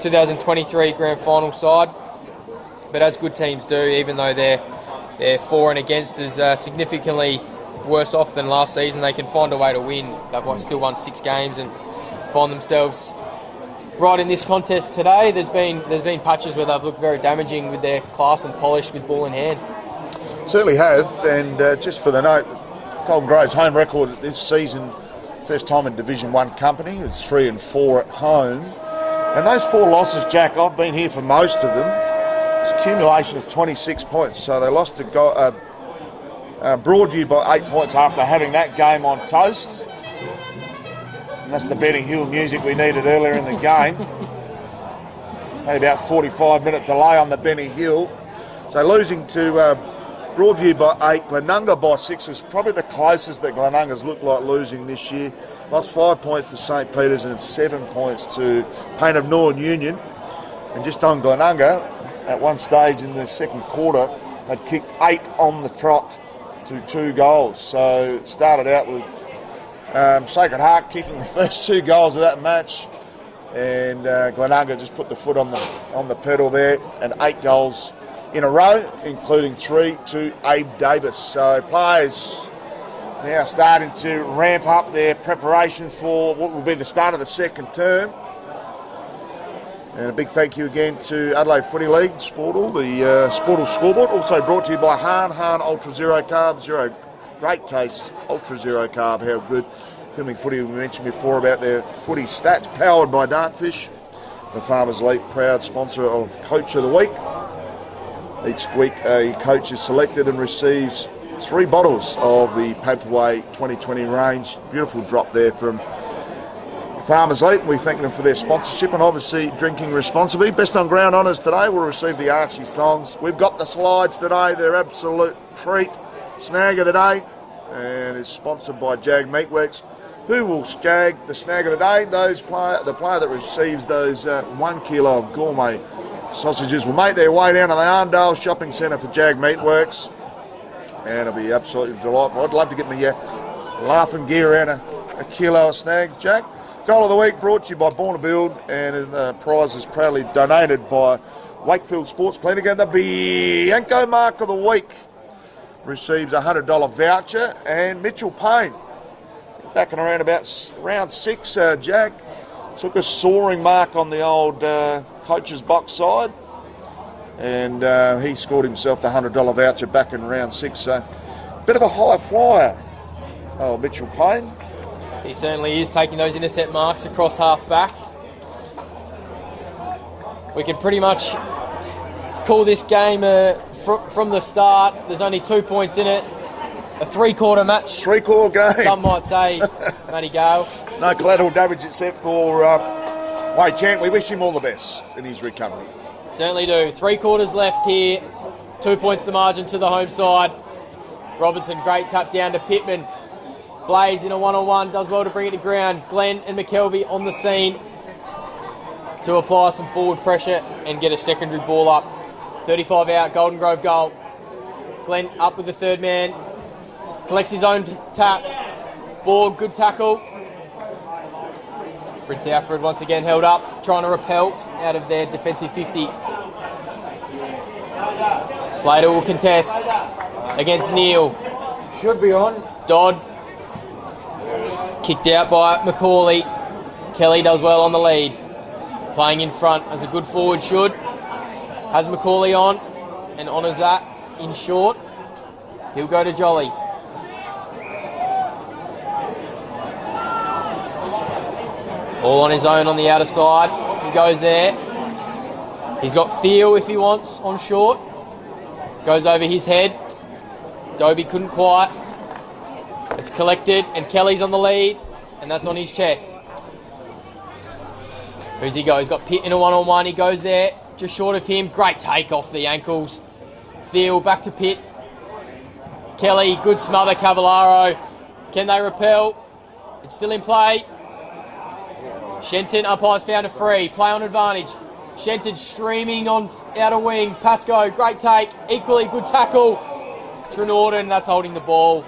2023 Grand Final side. But as good teams do, even though their for and against is significantly worse off than last season, they can find a way to win. They've still won 6 games and find themselves right in this contest today. There's been patches where they've looked very damaging with their class and polish with ball in hand. Certainly have, and just for the note, Golden Grove's home record this season, first time in Division 1 company, it's 3-4 at home. And those 4 losses, Jack, I've been here for most of them. It's an accumulation of 26 points. So they lost to Broadview by 8 points after having that game on toast. And that's the Benny Hill music we needed earlier in the game. Had about 45-minute delay on the Benny Hill. So losing to Broadview by 8, Glenunga by 6 was probably the closest that Glenunga's looked like losing this year. Lost 5 points to St. Peter's and 7 points to Paint of Northern Union. And just on Glenunga, at one stage in the second quarter, They'd kicked 8 on the trot to 2 goals. So it started out with Sacred Heart kicking the first 2 goals of that match, and Glenunga just put the foot on the pedal there, and 8 goals in a row, including 3 to Abe Davis. So players now starting to ramp up their preparation for what will be the start of the second term. And a big thank you again to Adelaide Footy League, Sportal, the Sportal scoreboard. Also brought to you by Han Ultra Zero Carb, zero great taste, Ultra Zero Carb, how good. Filming Footy, we mentioned before about their footy stats, powered by Dartfish. The Farmers League, proud sponsor of Coach of the Week. Each week a coach is selected and receives 3 bottles of the Pathway 2020 range. Beautiful drop there from Farmers League. We thank them for their sponsorship and obviously drinking responsibly. Best on ground honours today will receive the Archie songs. We've got the slides today. They're absolute treat. Snag of the day, and is sponsored by Jag Meatworks. Who will snag the snag of the day? The player that receives those 1 kilo of gourmet sausages will make their way down to the Arndale Shopping Centre for Jag Meatworks, and it'll be absolutely delightful. I'd love to get me laughing gear around a kilo of snag, Jack. Goal of the week brought to you by Born to Build, and the prize is proudly donated by Wakefield Sports Clinic. And the Bianco Mark of the week receives a $100 voucher, and Mitchell Payne, back and around about round 6, Jack, took a soaring mark on the old coach's box side, and he scored himself the $100 voucher back in round 6. So bit of a high flyer, Mitchell Payne. He certainly is taking those intercept marks across half back. We can pretty much call this game from the start. There's only 2 points in it. A 3-quarter match. 3-quarter game. Some might say, Matty Gale. No collateral damage except for Wade Chant. We wish him all the best in his recovery. Certainly do. 3 quarters left here. 2 points the margin to the home side. Robinson, great tap down to Pittman. Blades in a 1-on-1, does well to bring it to ground. Glenn and McKelvey on the scene to apply some forward pressure and get a secondary ball up. 35 out, Golden Grove goal. Glenn up with the third man. Collects his own tap. Borg, good tackle. Prince Alfred once again held up, trying to repel out of their defensive 50. Slater will contest against Neil. Should be on. Dodd kicked out by Macaulay. Kelly does well on the lead. Playing in front as a good forward should. Has Macaulay on and honours that in short. He'll go to Jolly. All on his own on the outer side. He goes there. He's got Theo if he wants on short. Goes over his head. Dobie couldn't quite. It's collected and Kelly's on the lead, and that's on his chest. Who's he go? He's got Pitt in a 1-on-1. He goes there, just short of him. Great take off the ankles. Theo back to Pitt. Kelly, good smother, Cavallaro. Can they repel? It's still in play. Shenton, umpires found a free. Play on advantage. Shenton streaming on outer wing. Pascoe, great take. Equally good tackle. Trenorden, that's holding the ball.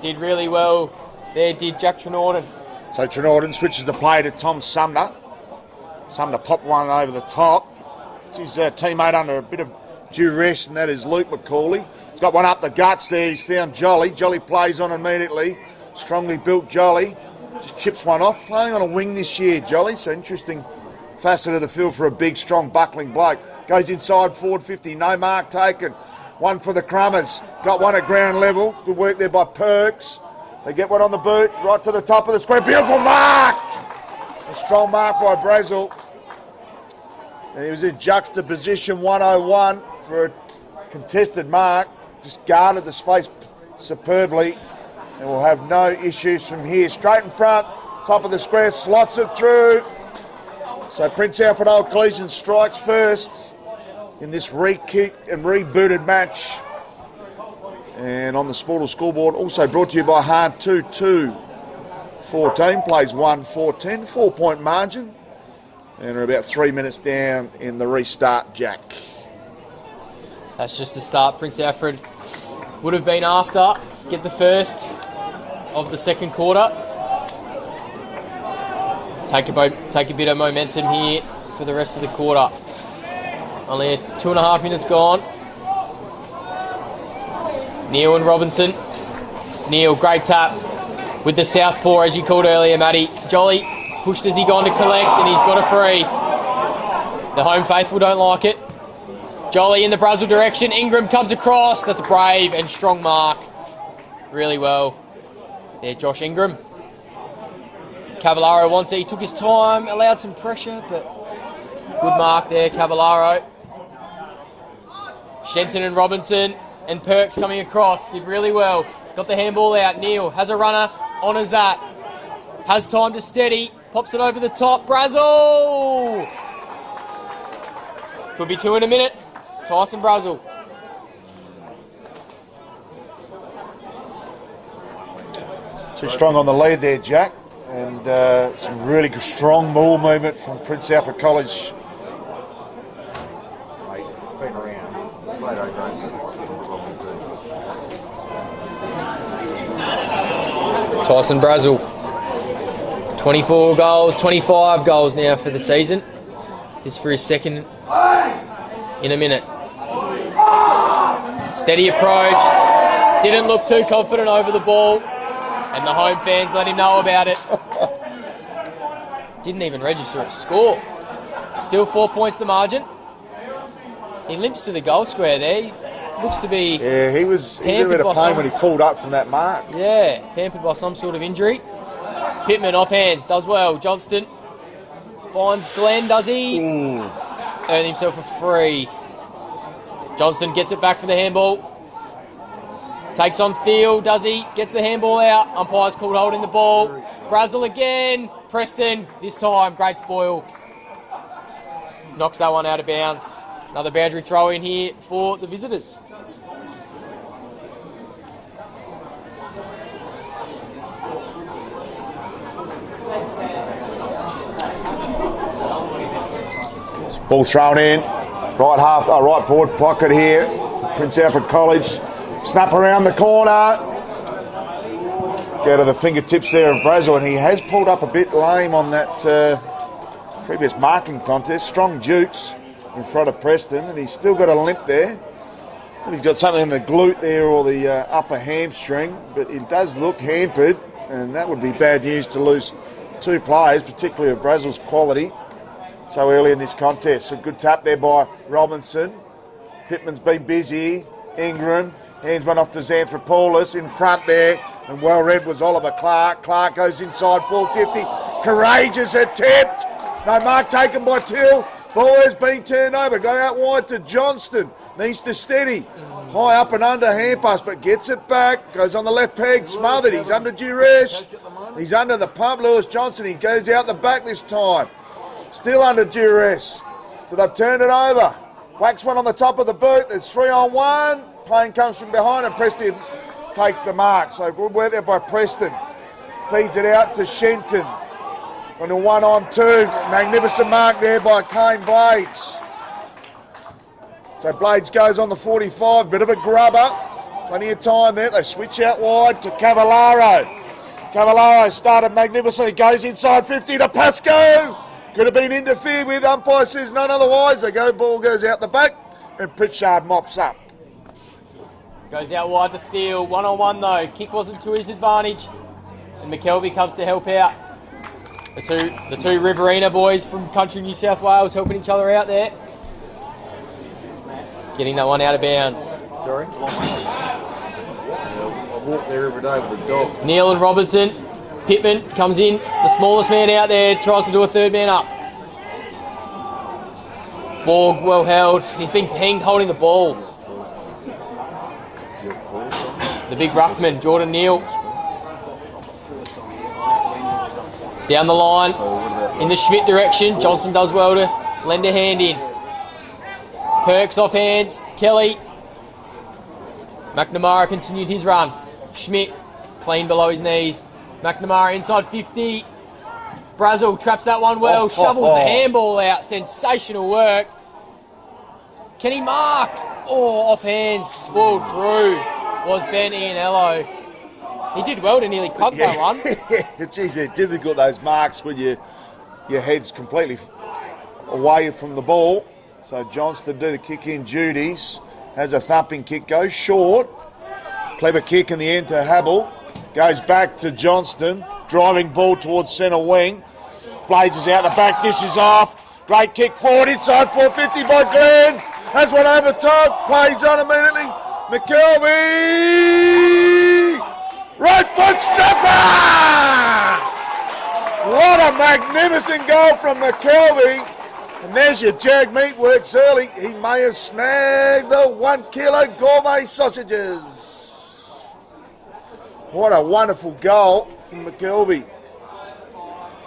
Did really well there, did Jack Trenorden. So Trenorden switches the play to Tom Sumner. Sumner popped one over the top. It's his teammate under a bit of duress, and that is Luke Macaulay. He's got one up the guts there. He's found Jolly. Jolly plays on immediately. Strongly built Jolly. Just chips one off. Playing on a wing this year, Jolly. So interesting facet of the field for a big, strong, buckling bloke. Goes inside, forward 50. No mark taken. One for the Crummers. Got one at ground level. Good work there by Perks. They get one on the boot. Right to the top of the square. Beautiful mark! A strong mark by Brazel. And he was in juxtaposition 101 for a contested mark. Just guarded the space superbly. And we'll have no issues from here. Straight in front. Top of the square. Slots it through. So Prince Alfred Old Collegian strikes first in this re-kicked and rebooted match. And on the Sportal scoreboard, also brought to you by Hard 2-2-14, plays 1-4-10, 4-point margin. And we're about 3 minutes down in the restart, Jack. That's just the start. Prince Alfred would have been after. Get the first of the second quarter. Take a bit of momentum here for the rest of the quarter. Only 2.5 minutes gone. Neil and Robinson. Neil, great tap with the southpaw, as you called earlier, Matty. Jolly pushed as he gone to collect, and he's got a free. The home faithful don't like it. Jolly in the Brazil direction. Ingram comes across. That's a brave and strong mark. Really well there, Josh Ingram. Cavallaro wants it. He took his time, allowed some pressure, but good mark there, Cavallaro. Shenton and Robinson and Perks coming across. Did really well. Got the handball out. Neil has a runner. Honours that. Has time to steady. Pops it over the top. Brazil! Could be 2 in a minute. Tyson Brazil. Too strong on the lead there, Jack. And some really strong ball movement from Prince Alfred College. Been around. Tyson Brazil. 24 goals, 25 goals now for the season. This for his second in a minute. Steady approach. Didn't look too confident over the ball. And the home fans let him know about it. Didn't even register a score. Still 4 points the margin. He limps to the goal square there. He looks to be... Yeah, he was in a bit of pain when he pulled up from that mark. Yeah, hampered by some sort of injury. Pittman off hands, does well. Johnston finds Glenn, does he? Earned himself a free. Johnston gets it back for the handball. Takes on Thiel, does he? Gets the handball out. Umpire's called holding the ball. Brazil again. Preston, this time, great spoil. Knocks that one out of bounds. Another boundary throw in here for the visitors. Ball thrown in. Right forward pocket here. Prince Alfred College. Snap around the corner. Go to the fingertips there of Brazil, and he has pulled up a bit lame on that previous marking contest. Strong jukes in front of Preston, and he's still got a limp there. He's got something in the glute there or the upper hamstring, but he does look hampered, and that would be bad news to lose 2 players, particularly of Brazil's quality, so early in this contest. So good tap there by Robinson. Pittman's been busy. Ingram. Hands one off to Xanthropoulos in front there, and well read was Oliver Clark. Clark goes inside 450. Courageous attempt. No mark taken by Till. Ball has been turned over. Got out wide to Johnston. Needs to steady. High up and under hand pass, but gets it back. Goes on the left peg. Smothered. He's under duress. He's under the pump. Lewis Johnson. He goes out the back this time. Still under duress. So they've turned it over. Whacks one on the top of the boot. There's 3-on-1. Payne comes from behind and Preston takes the mark. So good work there by Preston. Feeds it out to Shenton. On a 1-on-2. Magnificent mark there by Kane Blades. So Blades goes on the 45. Bit of a grubber. Plenty of time there. They switch out wide to Cavallaro. Cavallaro started magnificently. Goes inside 50 to Pascoe. Could have been interfered with. Umpire says none otherwise. They go. Ball goes out the back. And Pritchard mops up. Goes out wide the field. 1-on-1 though. Kick wasn't to his advantage. And McKelvey comes to help out. The two Riverina boys from country New South Wales helping each other out there. Getting that one out of bounds. Sorry? I walk there every day with a dog. Neil and Robinson. Pittman comes in. The smallest man out there. Tries to do a third man up. Ball well held. He's been pinged holding the ball. The big ruckman, Jordan Neal. Down the line, in the Schmidt direction. Johnson does well to lend a hand in. Perks off hands. Kelly. McNamara continued his run. Schmidt clean below his knees. McNamara inside 50. Brazil traps that one well. Shovels the handball out. Sensational work. Can he mark? Oh, off hands, spoiled through. Was Ben Ianello. He did well to nearly club that one. It's easy, difficult, those marks when your head's completely away from the ball. So Johnston do the kick in duties. Has a thumping kick, goes short. Clever kick in the end to Habel. Goes back to Johnston. Driving ball towards centre wing. Blades is out the back, dishes off. Great kick forward inside 450 by Glenn. Has one over the top. Plays on immediately. McKelvey. Right foot snapper. What a magnificent goal from McKelvey. And there's your jag meat, works early. He may have snagged the 1 kilo gourmet sausages. What a wonderful goal from McKelvey.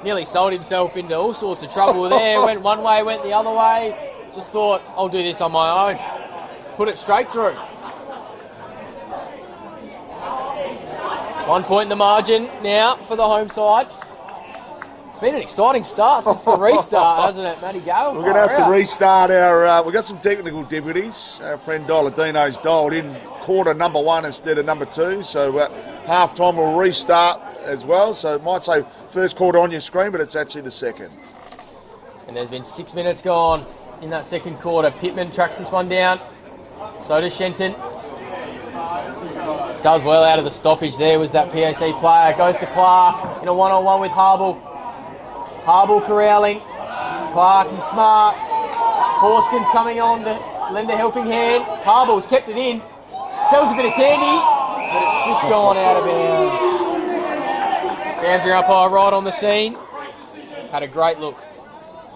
Nearly sold himself into all sorts of trouble there. Went one way, went the other way. Just thought, I'll do this on my own. Put it straight through. 1 point in the margin now for the home side. It's been an exciting start since the restart, hasn't it, Matty Gale? We're going to have to restart our... we've got some technical difficulties. Our friend Doladino's dialed in quarter number 1 instead of number 2. So half-time will restart as well. So it might say first quarter on your screen, but it's actually the second. And there's been 6 minutes gone in that second quarter. Pittman tracks this one down. So does Shenton. Does well out of the stoppage there was that PAC player. Goes to Clark in a one-on-one with Harble. Harble corralling. Clark, he's smart. Horskin's coming on to lend a helping hand. Harble's kept it in. Sells a bit of candy, but it's just gone out of bounds. Boundary umpire right on the scene. Had a great look.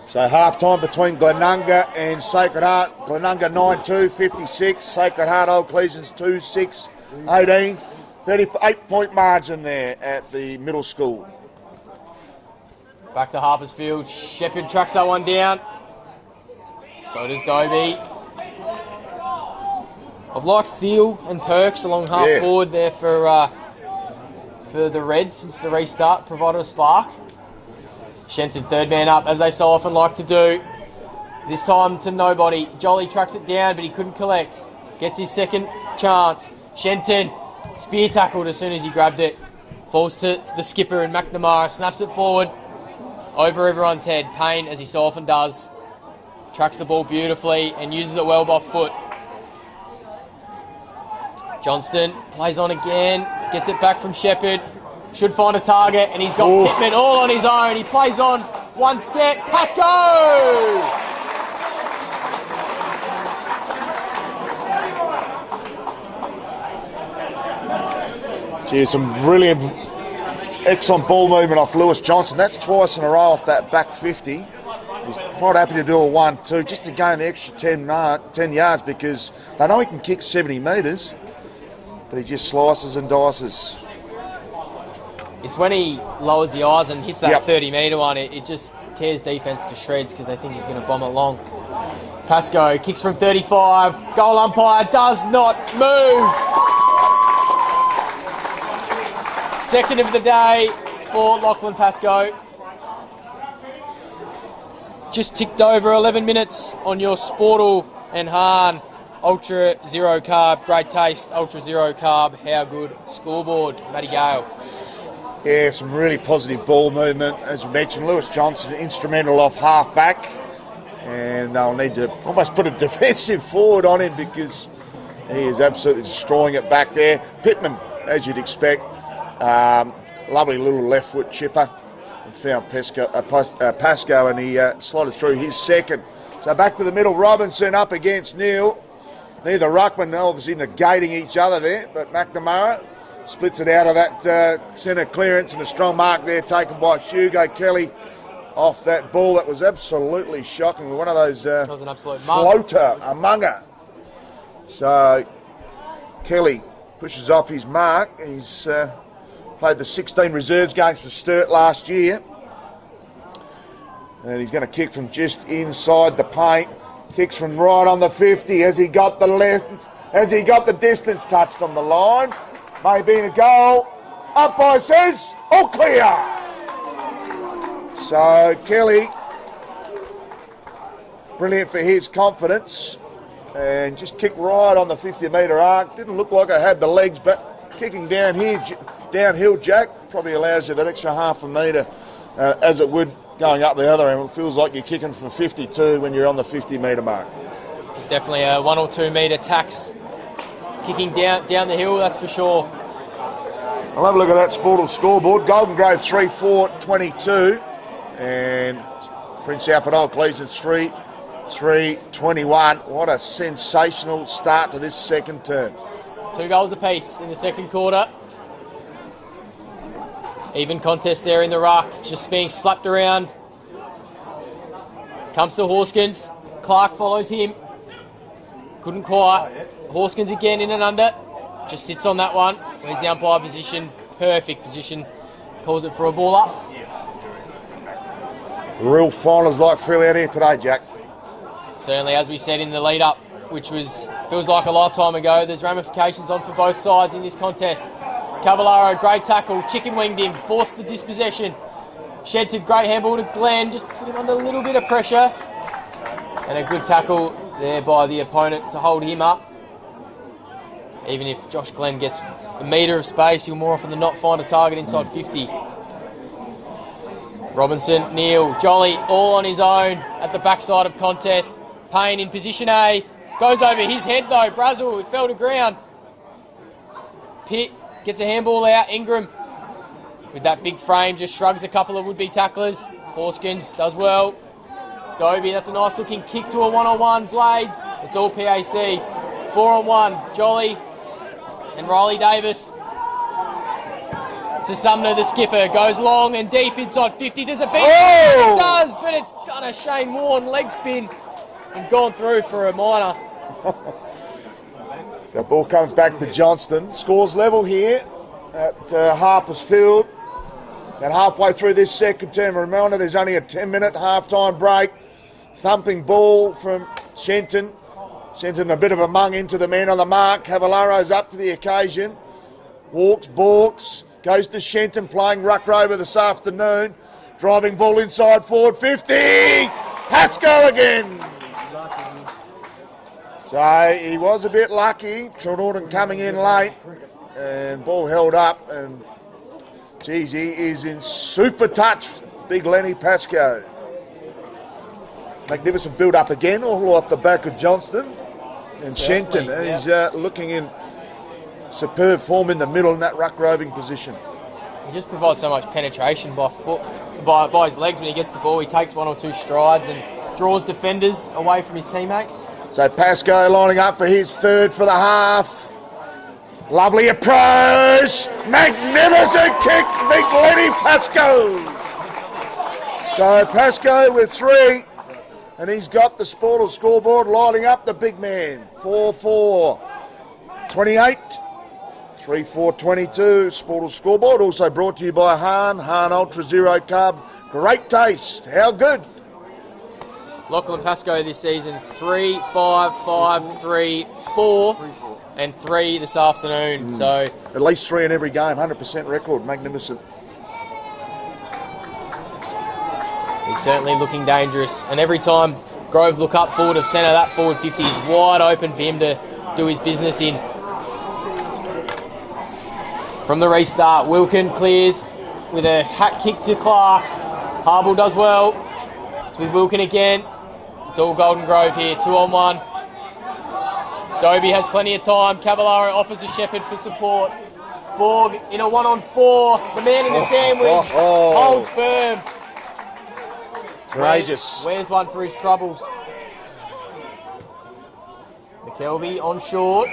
So half-time between Glenunga and Sacred Heart. Glenunga 9-2, 56. Sacred Heart Old Clesions 2-6, 18. 38-point margin there at the middle school. Back to Harpersfield. Shepherd tracks that one down. So does Dobie. I've liked Thiel and Perks along half forward there for the Reds since the restart. Provided a spark. Shenton third man up, as they so often like to do. This time to nobody. Jolly tracks it down, but he couldn't collect. Gets his second chance. Shenton spear tackled as soon as he grabbed it. Falls to the skipper and McNamara. Snaps it forward. Over everyone's head. Payne, as he so often does. Tracks the ball beautifully and uses it well by foot. Johnston plays on again. Gets it back from Shepherd. Should find a target, and he's got Pittman all on his own. He plays on one step. Pascoe! Gee, some brilliant, excellent ball movement off Lewis Johnson. That's twice in a row off that back 50. He's quite happy to do a 1-2 just to gain the extra 10 yards because they know he can kick 70 metres, but he just slices and dices. It's when he lowers the eyes and hits that 30-metre one, it just tears defence to shreds because they think he's going to bomb it long. Pascoe kicks from 35. Goal umpire does not move. Second of the day for Lachlan Pascoe. Just ticked over 11 minutes on your Sportal and Hahn Ultra Zero Carb. Great taste, Ultra Zero Carb. How good scoreboard, Matty Gale. Yeah, some really positive ball movement. As we mentioned, Lewis Johnson instrumental off half back. And they'll need to almost put a defensive forward on him because he is absolutely destroying it back there. Pittman, as you'd expect, lovely little left foot chipper. And found Pascoe and he slotted through his second. So back to the middle, Robinson up against Neil. Neither ruckman obviously negating each other there, but McNamara splits it out of that centre clearance and a strong mark there taken by Hugo Kelly off that ball. That was absolutely shocking. One of those that was an absolute floater, a munger. So Kelly pushes off his mark. He's played the 16 reserves games for Sturt last year. And he's going to kick from just inside the paint. Kicks from right on the 50. Has he got the length? Has he got the distance touched on the line? Maybe in a goal. Umpire says, all clear. So Kelly, brilliant for his confidence. and just kicked right on the 50-metre arc. Didn't look like I had the legs, but kicking down here, downhill, Jack, probably allows you that extra half a metre as it would going up the other end. It feels like you're kicking for 52 when you're on the 50-metre mark. There's definitely a 1 or 2 metre tax kicking down the hill, that's for sure. I'll have a look at that Sportal scoreboard. Golden Grove 3-4-22 and Prince Alfred Old Cleveland's 3-3-21. What a sensational start to this second term. 2 goals apiece in the second quarter. Even contest there in the ruck, just being slapped around. Comes to Horskins. Clark follows him. Couldn't quite. Horskins again in and under. Just sits on that one. Where's the umpire position? Perfect position. Calls it for a ball up. Real finals like feel out here today, Jack. Certainly, as we said in the lead up, which feels like a lifetime ago, there's ramifications on for both sides in this contest. Cavallaro, great tackle, chicken winged him, forced the dispossession. Shenton, great handball to Glenn, just put him under a little bit of pressure. And a good tackle there by the opponent to hold him up. Even if Josh Glenn gets a metre of space, he'll more often than not find a target inside 50. Robinson, Neal, Jolly, all on his own at the backside of contest. Payne in position A, goes over his head though, Brazel, it fell to ground. Pitt gets a handball out, Ingram with that big frame just shrugs a couple of would-be tacklers. Horskins does well. Dobie, that's a nice looking kick to a one-on-one. Blades, it's all PAC. 4-on-1, Jolly and Riley Davis. To Sumner, the skipper, goes long and deep inside 50. Does it beat? Oh! It does, but it's done a Shane Warne leg spin and gone through for a minor. So ball comes back to Johnston. Scores level here at Harper's Field. And halfway through this second term, remember there's only a 10-minute half-time break. Thumping ball from Shenton. Shenton a bit of a mung into the man on the mark. Cavallaro's up to the occasion. Walks, balks. Goes to Shenton playing ruck rover this afternoon. Driving ball inside forward 50. Pasco again. So he was a bit lucky. Trelawney coming in late and ball held up. And geez, he is in super touch. Big Lenny Pasco. Magnificent build up again, all off the back of Johnston. And Shenton is looking in superb form in the middle in that ruck roving position. He just provides so much penetration by his legs when he gets the ball. He takes 1 or 2 strides and draws defenders away from his teammates. So Pasco lining up for his third for the half. Lovely approach. Magnificent kick, big Lenny Pasco. So Pasco with 3. And he's got the Sportal scoreboard lining up the big man. 4-4. 28. 3-4-22. Sportal scoreboard also brought to you by Hahn Ultra Zero Carb. Great taste. How good? Lachlan Pasco this season 3, 5, 5, 3, 4 and 3 this afternoon. So at least 3 in every game. 100% record. Magnificent. He's certainly looking dangerous. And every time Grove look up forward of centre, that forward 50 is wide open for him to do his business in. From the restart, Wilkin clears with a hat kick to Clark. Harble does well. It's with Wilkin again. It's all Golden Grove here, 2-on-1. Dobie has plenty of time. Cavallaro offers a Shepherd for support. Borg in a 1-on-4. The man in the sandwich holds firm. Courageous. Where's one for his troubles? McKelvey on short.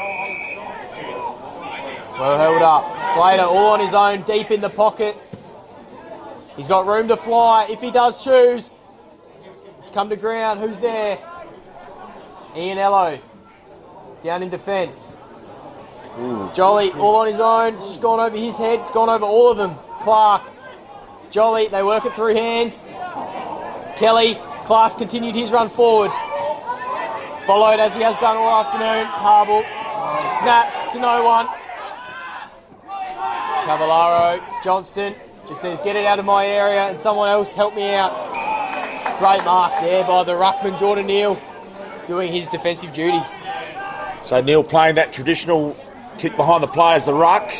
Well held up. Slater all on his own, deep in the pocket. He's got room to fly if he does choose. It's come to ground. Who's there? Ian Ello. Down in defence. Jolly all on his own. It's just gone over his head. It's gone over all of them. Clark. Jolly. They work it through hands. Kelly. Clark's continued his run forward. Followed as he has done all afternoon. Harble. Snaps to no one. Cavallaro. Johnston. Just says, get it out of my area and someone else help me out. Great mark there by the ruckman Jordan Neal doing his defensive duties. So Neil playing that traditional kick behind the players, the ruck.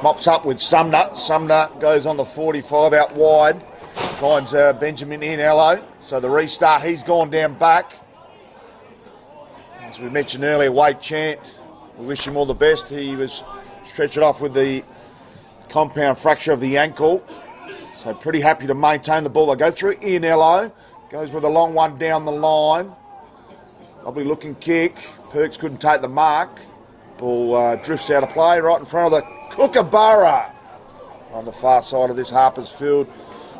Mops up with Sumner. Sumner goes on the 45 out wide. Finds Benjamin Inello. So the restart, he's gone down back. As we mentioned earlier, Wade Chant, we wish him all the best. He was stretched off with the compound fracture of the ankle. So pretty happy to maintain the ball. They go through Inello. Goes with a long one down the line. Lovely looking kick. Perks couldn't take the mark. Ball drifts out of play right in front of the Kookaburra on the far side of this Harper's Field.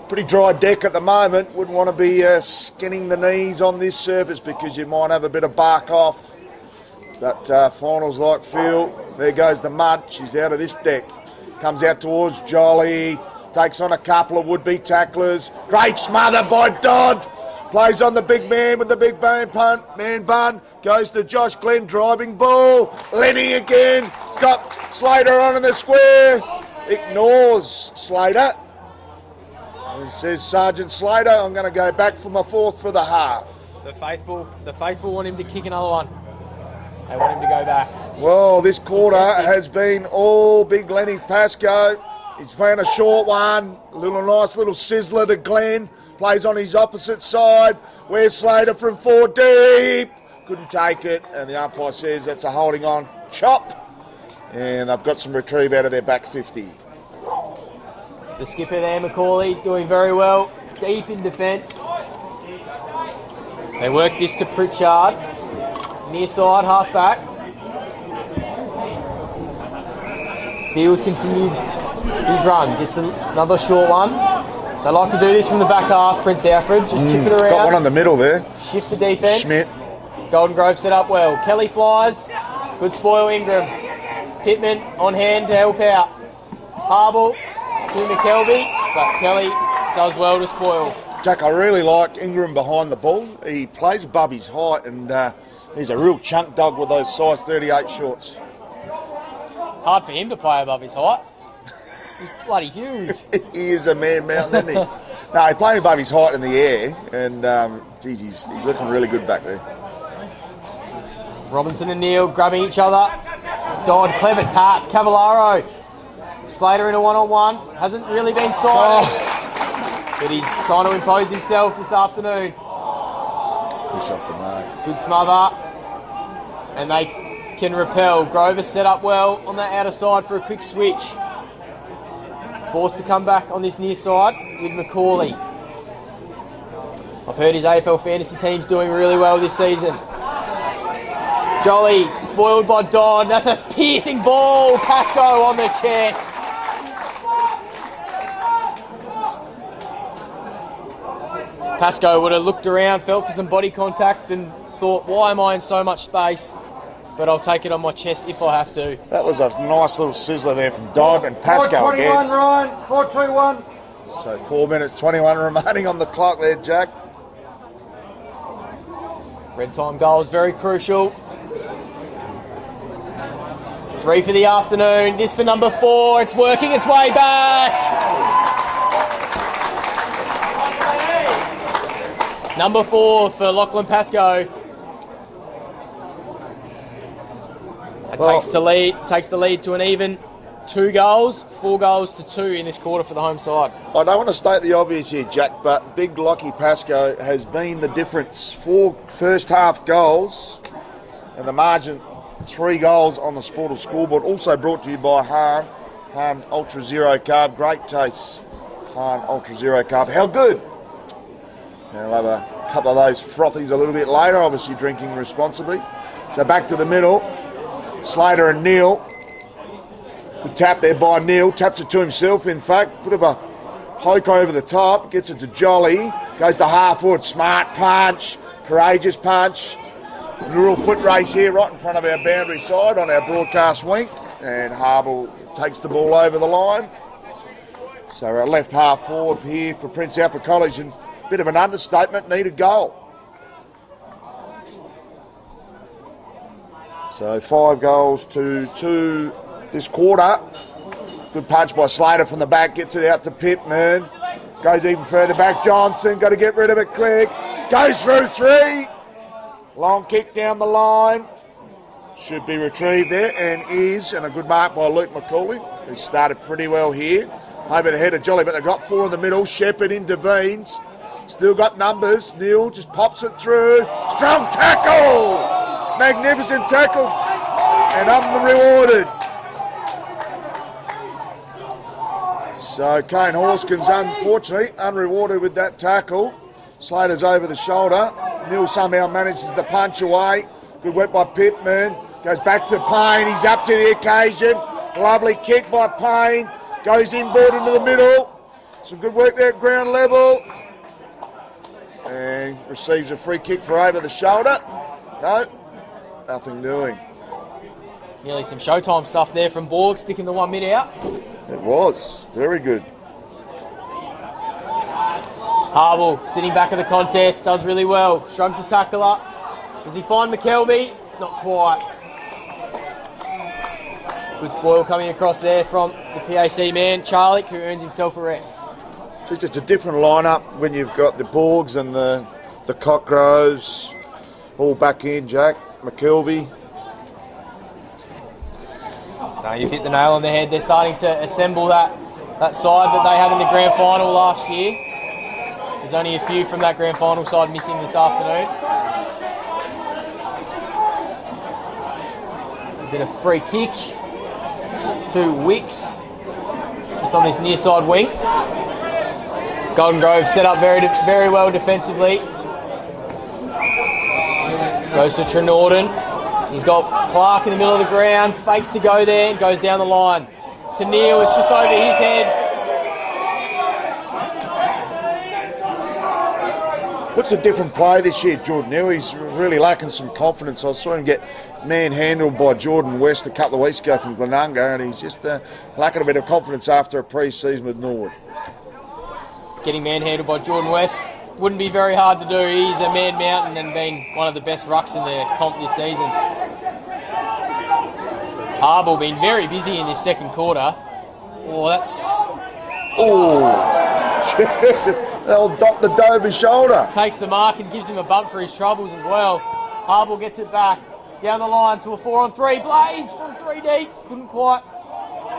Pretty dry deck at the moment. Wouldn't want to be skinning the knees on this surface because you might have a bit of bark off. But finals like Phil, there goes the mud. She's out of this deck. Comes out towards Jolly. Takes on a couple of would-be tacklers. Great smother by Dodd. Plays on the big man with the big man bun. Goes to Josh Glenn, driving ball. Lenny again. He's got Slater on in the square. Ignores Slater. He says, Sergeant Slater, I'm going to go back for my fourth for the half. The faithful want him to kick another one. They want him to go back. Well, this quarter has been all big Lenny Pascoe. He's found a short one. Nice little sizzler to Glenn. Plays on his opposite side. Where's Slater from 4 deep? Couldn't take it. And the umpire says that's a holding on chop. And I've got some retrieve out of their back 50. The skipper there, Macaulay, doing very well. Deep in defence. They work this to Pritchard. Near side, half back. Seals continued his run. Gets another short one. They like to do this from the back half, Prince Alfred. Just chip it around. Got one on the middle there. Shift the defence. Schmidt. Golden Grove set up well. Kelly flies. Good spoil, Ingram. Pittman on hand to help out. Harble to McKelvey, but Kelly does well to spoil. Jack, I really like Ingram behind the ball. He plays above his height and he's a real chunk dog with those size 38 shorts. Hard for him to play above his height. He's bloody huge. He is a man mountain, isn't he? No, he's playing above his height in the air and geez, he's looking really good back there. Robinson and Neal grabbing each other. Dodd, clever tap. Cavallaro. Slater in a one-on-one. Hasn't really been sighted. But he's trying to impose himself this afternoon. Push off the mark. Good smother. And they can repel. Grover set up well on that outer side for a quick switch. Forced to come back on this near side with Macaulay. I've heard his AFL fantasy team's doing really well this season. Jolly, spoiled by Dodd. That's a piercing ball. Pascoe on the chest. Pascoe would have looked around, felt for some body contact and thought, why am I in so much space? But I'll take it on my chest if I have to. That was a nice little sizzler there from Dodd and Pascoe again. 4:21, Ryan. 4:21. So 4 minutes 21 remaining on the clock there, Jack. Red time goal is very crucial. 3 for the afternoon. This for number 4. It's working its way back. Number 4 for Lachlan Pascoe. It takes the lead to an even 2 goals, 4 goals to 2 in this quarter for the home side. I don't want to state the obvious here, Jack, but big Lockie Pascoe has been the difference. 4 first half goals and the margin 3 goals on the Sportal scoreboard. Also brought to you by Han Ultra Zero Carb. Great taste, Han Ultra Zero Carb. How good? Now we'll have a couple of those frothies a little bit later, obviously drinking responsibly. So back to the middle. Slater and Neal. Good tap there by Neal. Taps it to himself, in fact. Bit of a poke over the top. Gets it to Jolly. Goes to half forward. Smart punch. Courageous punch. A real foot race here right in front of our boundary side on our broadcast wing. And Harble takes the ball over the line. So our left half forward here for Prince Alfred College. And a bit of an understatement. Need a goal. So 5 goals to 2 this quarter. Good punch by Slater from the back. Gets it out to Pittman. Goes even further back. Johnson. Got to get rid of it quick. Goes through 3. Long kick down the line. should be retrieved there, and is, and a good mark by Luke McCauley, who started pretty well here. Over the head of Jolly, but they've got 4 in the middle. Shepherd intervenes. Still got numbers. Neil just pops it through. Strong tackle! Magnificent tackle. And unrewarded. So Kane Horskin's unfortunately unrewarded with that tackle. Slater's over the shoulder. Neil somehow manages to punch away. Good work by Pittman. Goes back to Payne. He's up to the occasion. Lovely kick by Payne. Goes inboard into the middle. Some good work there at ground level. And receives a free kick for over the shoulder. No, nothing doing. Nearly some showtime stuff there from Borg, sticking the 1 mid out. It was. Very good. Harwell sitting back of the contest, does really well. Shrugs the tackle up. Does he find McKelvey? Not quite. Good spoil coming across there from the PAC man, Charlick, who earns himself a rest. It's just a different lineup when you've got the Borgs and the Cockgroves all back in, Jack. McKelvey. No, you've hit the nail on the head. They're starting to assemble that side that they had in the grand final last year. There's only a few from that grand final side missing this afternoon. A bit of free kick to Wicks, just on this near side wing. Golden Grove set up very well defensively. Goes to Trenorden. He's got Clark in the middle of the ground, fakes to go there, and goes down the line. To Neil, it's just over his head. Looks a different play this year, Jordan Neil. He's really lacking some confidence. I saw him get manhandled by Jordan West a couple of weeks ago from Glenunga, and he's just lacking a bit of confidence after a pre-season with Norwood. Getting manhandled by Jordan West wouldn't be very hard to do. He's a man mountain and been one of the best rucks in the comp this season. Harble been very busy in this second quarter. Oh, that's... Oh, they'll dot the Dover shoulder. Takes the mark and gives him a bump for his troubles as well. Harble gets it back. Down the line to a 4-on-3. Blaze from 3 deep. Couldn't quite.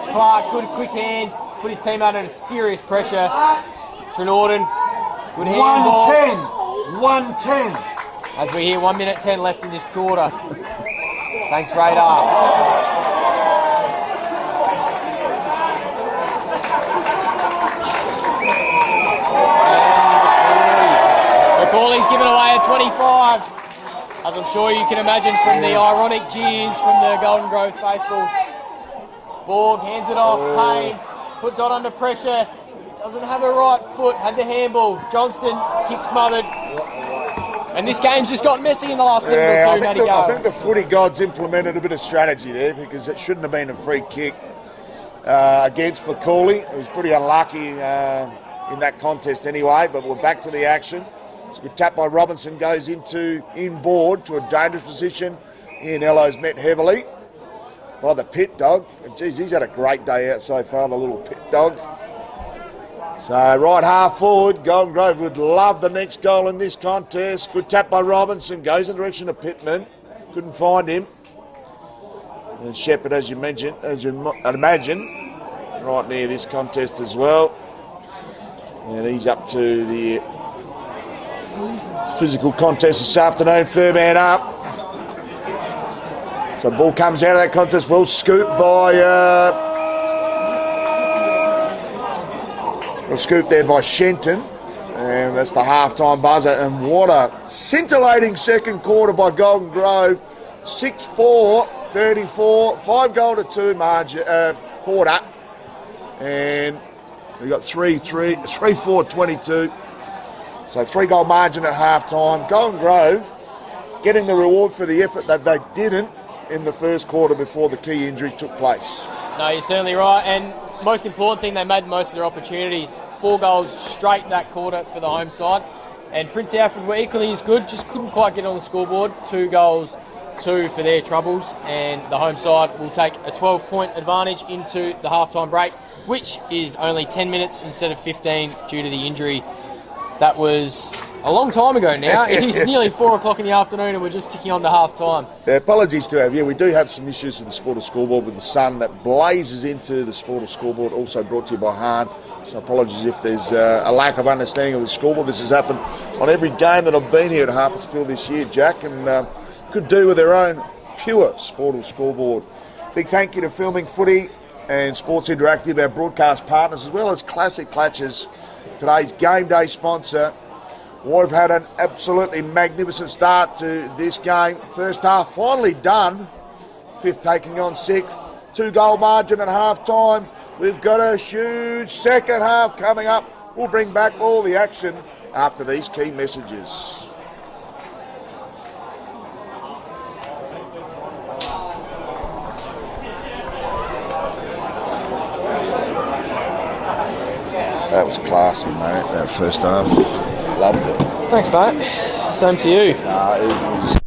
Clark, good quick hands. Put his team under serious pressure. Trenorden, good handball. 110. As we hear 1 minute 10 left in this quarter. Thanks, Radar. McCauley's given away a 25. As I'm sure you can imagine from the ironic jeers from the Golden Grove faithful. Borg hands it off. Payne put Dot under pressure. Doesn't have a right foot. Had the handball. Johnston kick smothered. And this game's just got messy in the last minute or two. I think the footy gods implemented a bit of strategy there because it shouldn't have been a free kick against McCauley. It was pretty unlucky in that contest anyway, but we're back to the action. It's a good tap by Robinson, goes inboard to a dangerous position. Ian Ello's met heavily by the pit dog. And geez, he's had a great day out so far, the little pit dog. So right half forward, Golden Grove would love the next goal in this contest. Good tap by Robinson, goes in the direction of Pittman. Couldn't find him. And Shepherd, as you mentioned, as you imagine, right near this contest as well. And he's up to the physical contest this afternoon, third man up. So the ball comes out of that contest, well scooped by scooped there by Shenton, and that's the half-time buzzer. And what a scintillating second quarter by Golden Grove. 6-4, 34, 5-goal-to-2 margin quarter, and we got 3-4, 22. So 3-goal margin at half-time. Golden Grove getting the reward for the effort that they didn't in the first quarter before the key injuries took place. No, you're certainly right. And most important thing, they made the most of their opportunities. 4 goals straight that quarter for the home side. And Prince Alfred were equally as good, just couldn't quite get on the scoreboard. 2 goals, 2 for their troubles. And the home side will take a 12-point advantage into the halftime break, which is only 10 minutes instead of 15 due to the injury That was a long time ago now. It is nearly 4 o'clock in the afternoon and we're just ticking on to half time. Yeah, apologies to have. Yeah, we do have some issues with the Sport of Scoreboard with the sun that blazes into the Sport of Scoreboard, also brought to you by Hahn. So apologies if there's a lack of understanding of the scoreboard. This has happened on every game that I've been here at Harpersfield this year, Jack, and could do with their own pure Sport of Scoreboard. Big thank you to Filming Footy and Sports Interactive, our broadcast partners, as well as Classic Clutches, today's game day sponsor. We've had an absolutely magnificent start to this game. First half finally done. Fifth taking on sixth. 2-goal margin at half time. We've got a huge second half coming up. We'll bring back all the action after these key messages. That was classy, mate, that first half. Loved it. Thanks, mate. Same to you. It was...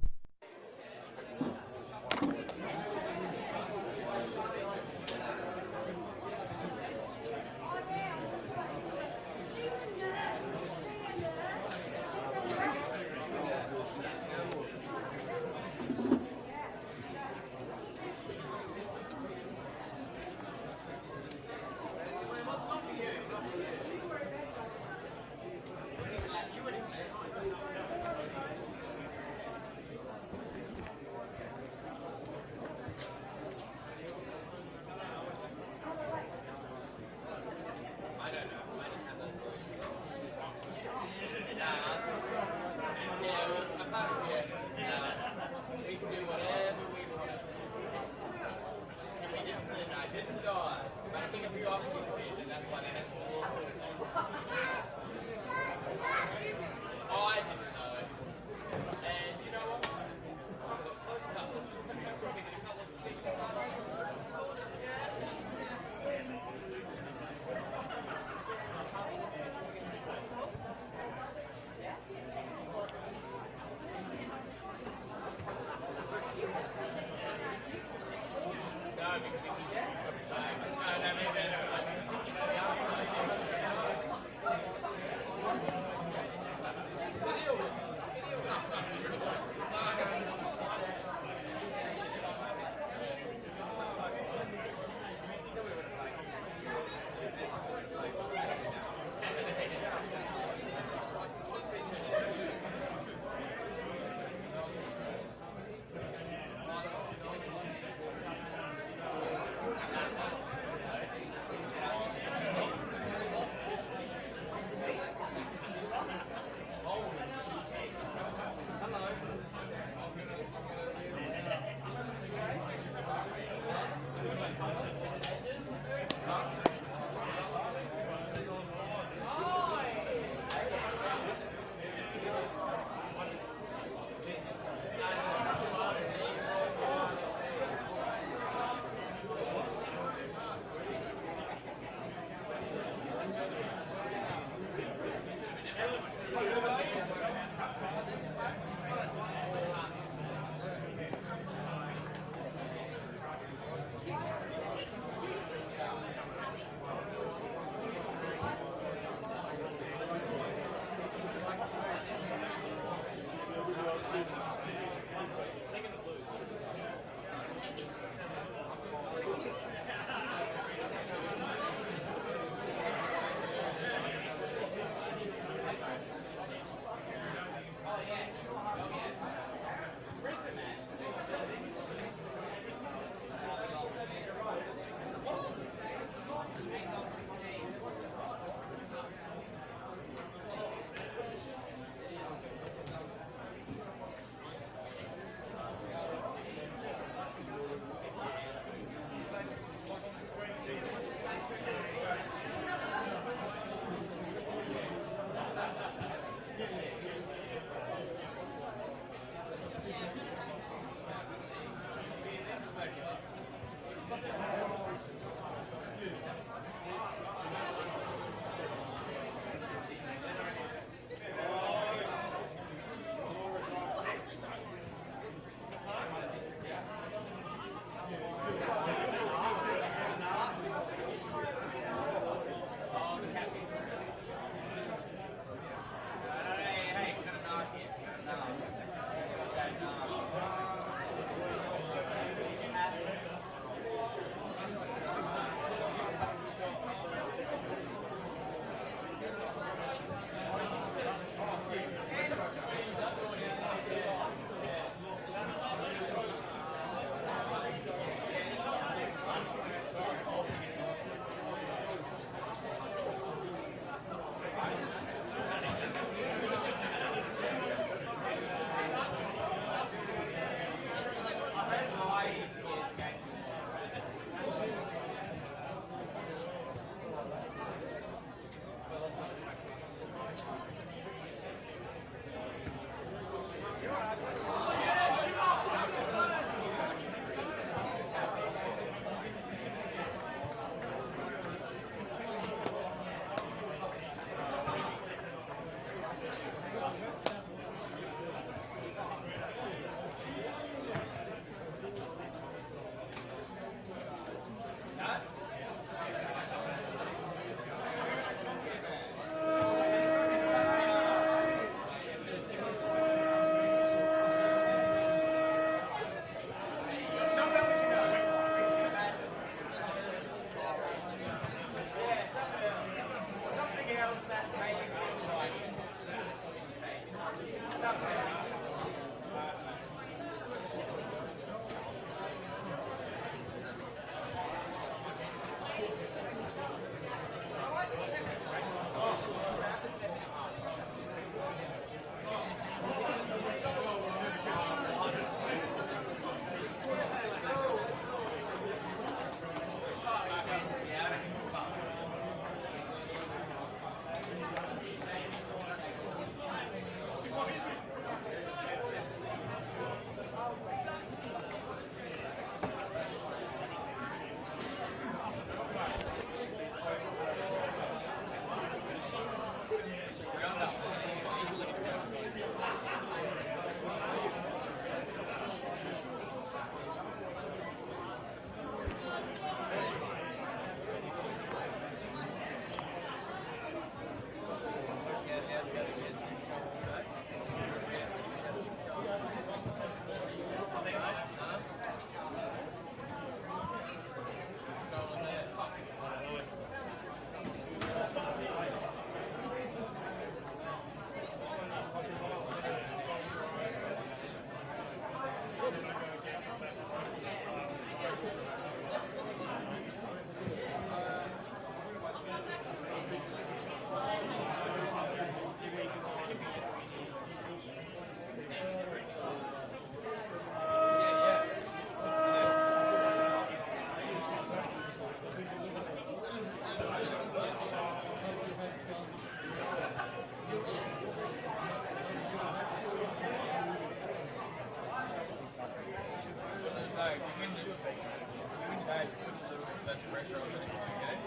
less pressure on the game.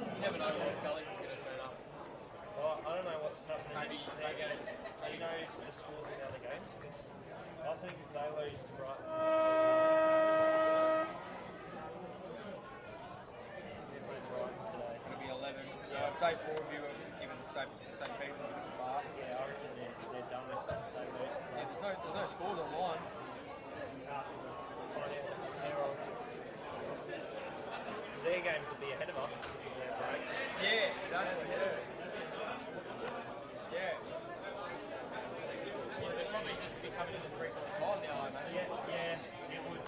You never know what Gully's going to turn up. Well, I don't know what's happening. Maybe Do you know the scores in the other games? Because I think if they lose to Brighton, they're playing Brighton today. it'll be 11. Yeah, I'd say 4 of you are given the same people. Yeah, I reckon they're done with stuff if they lose. Yeah, there's no scores online. Their games will be ahead of us because of their break. Yeah, exactly. Yeah. They'd probably just be coming in the 3/4 time now, I imagine. Yeah, it would,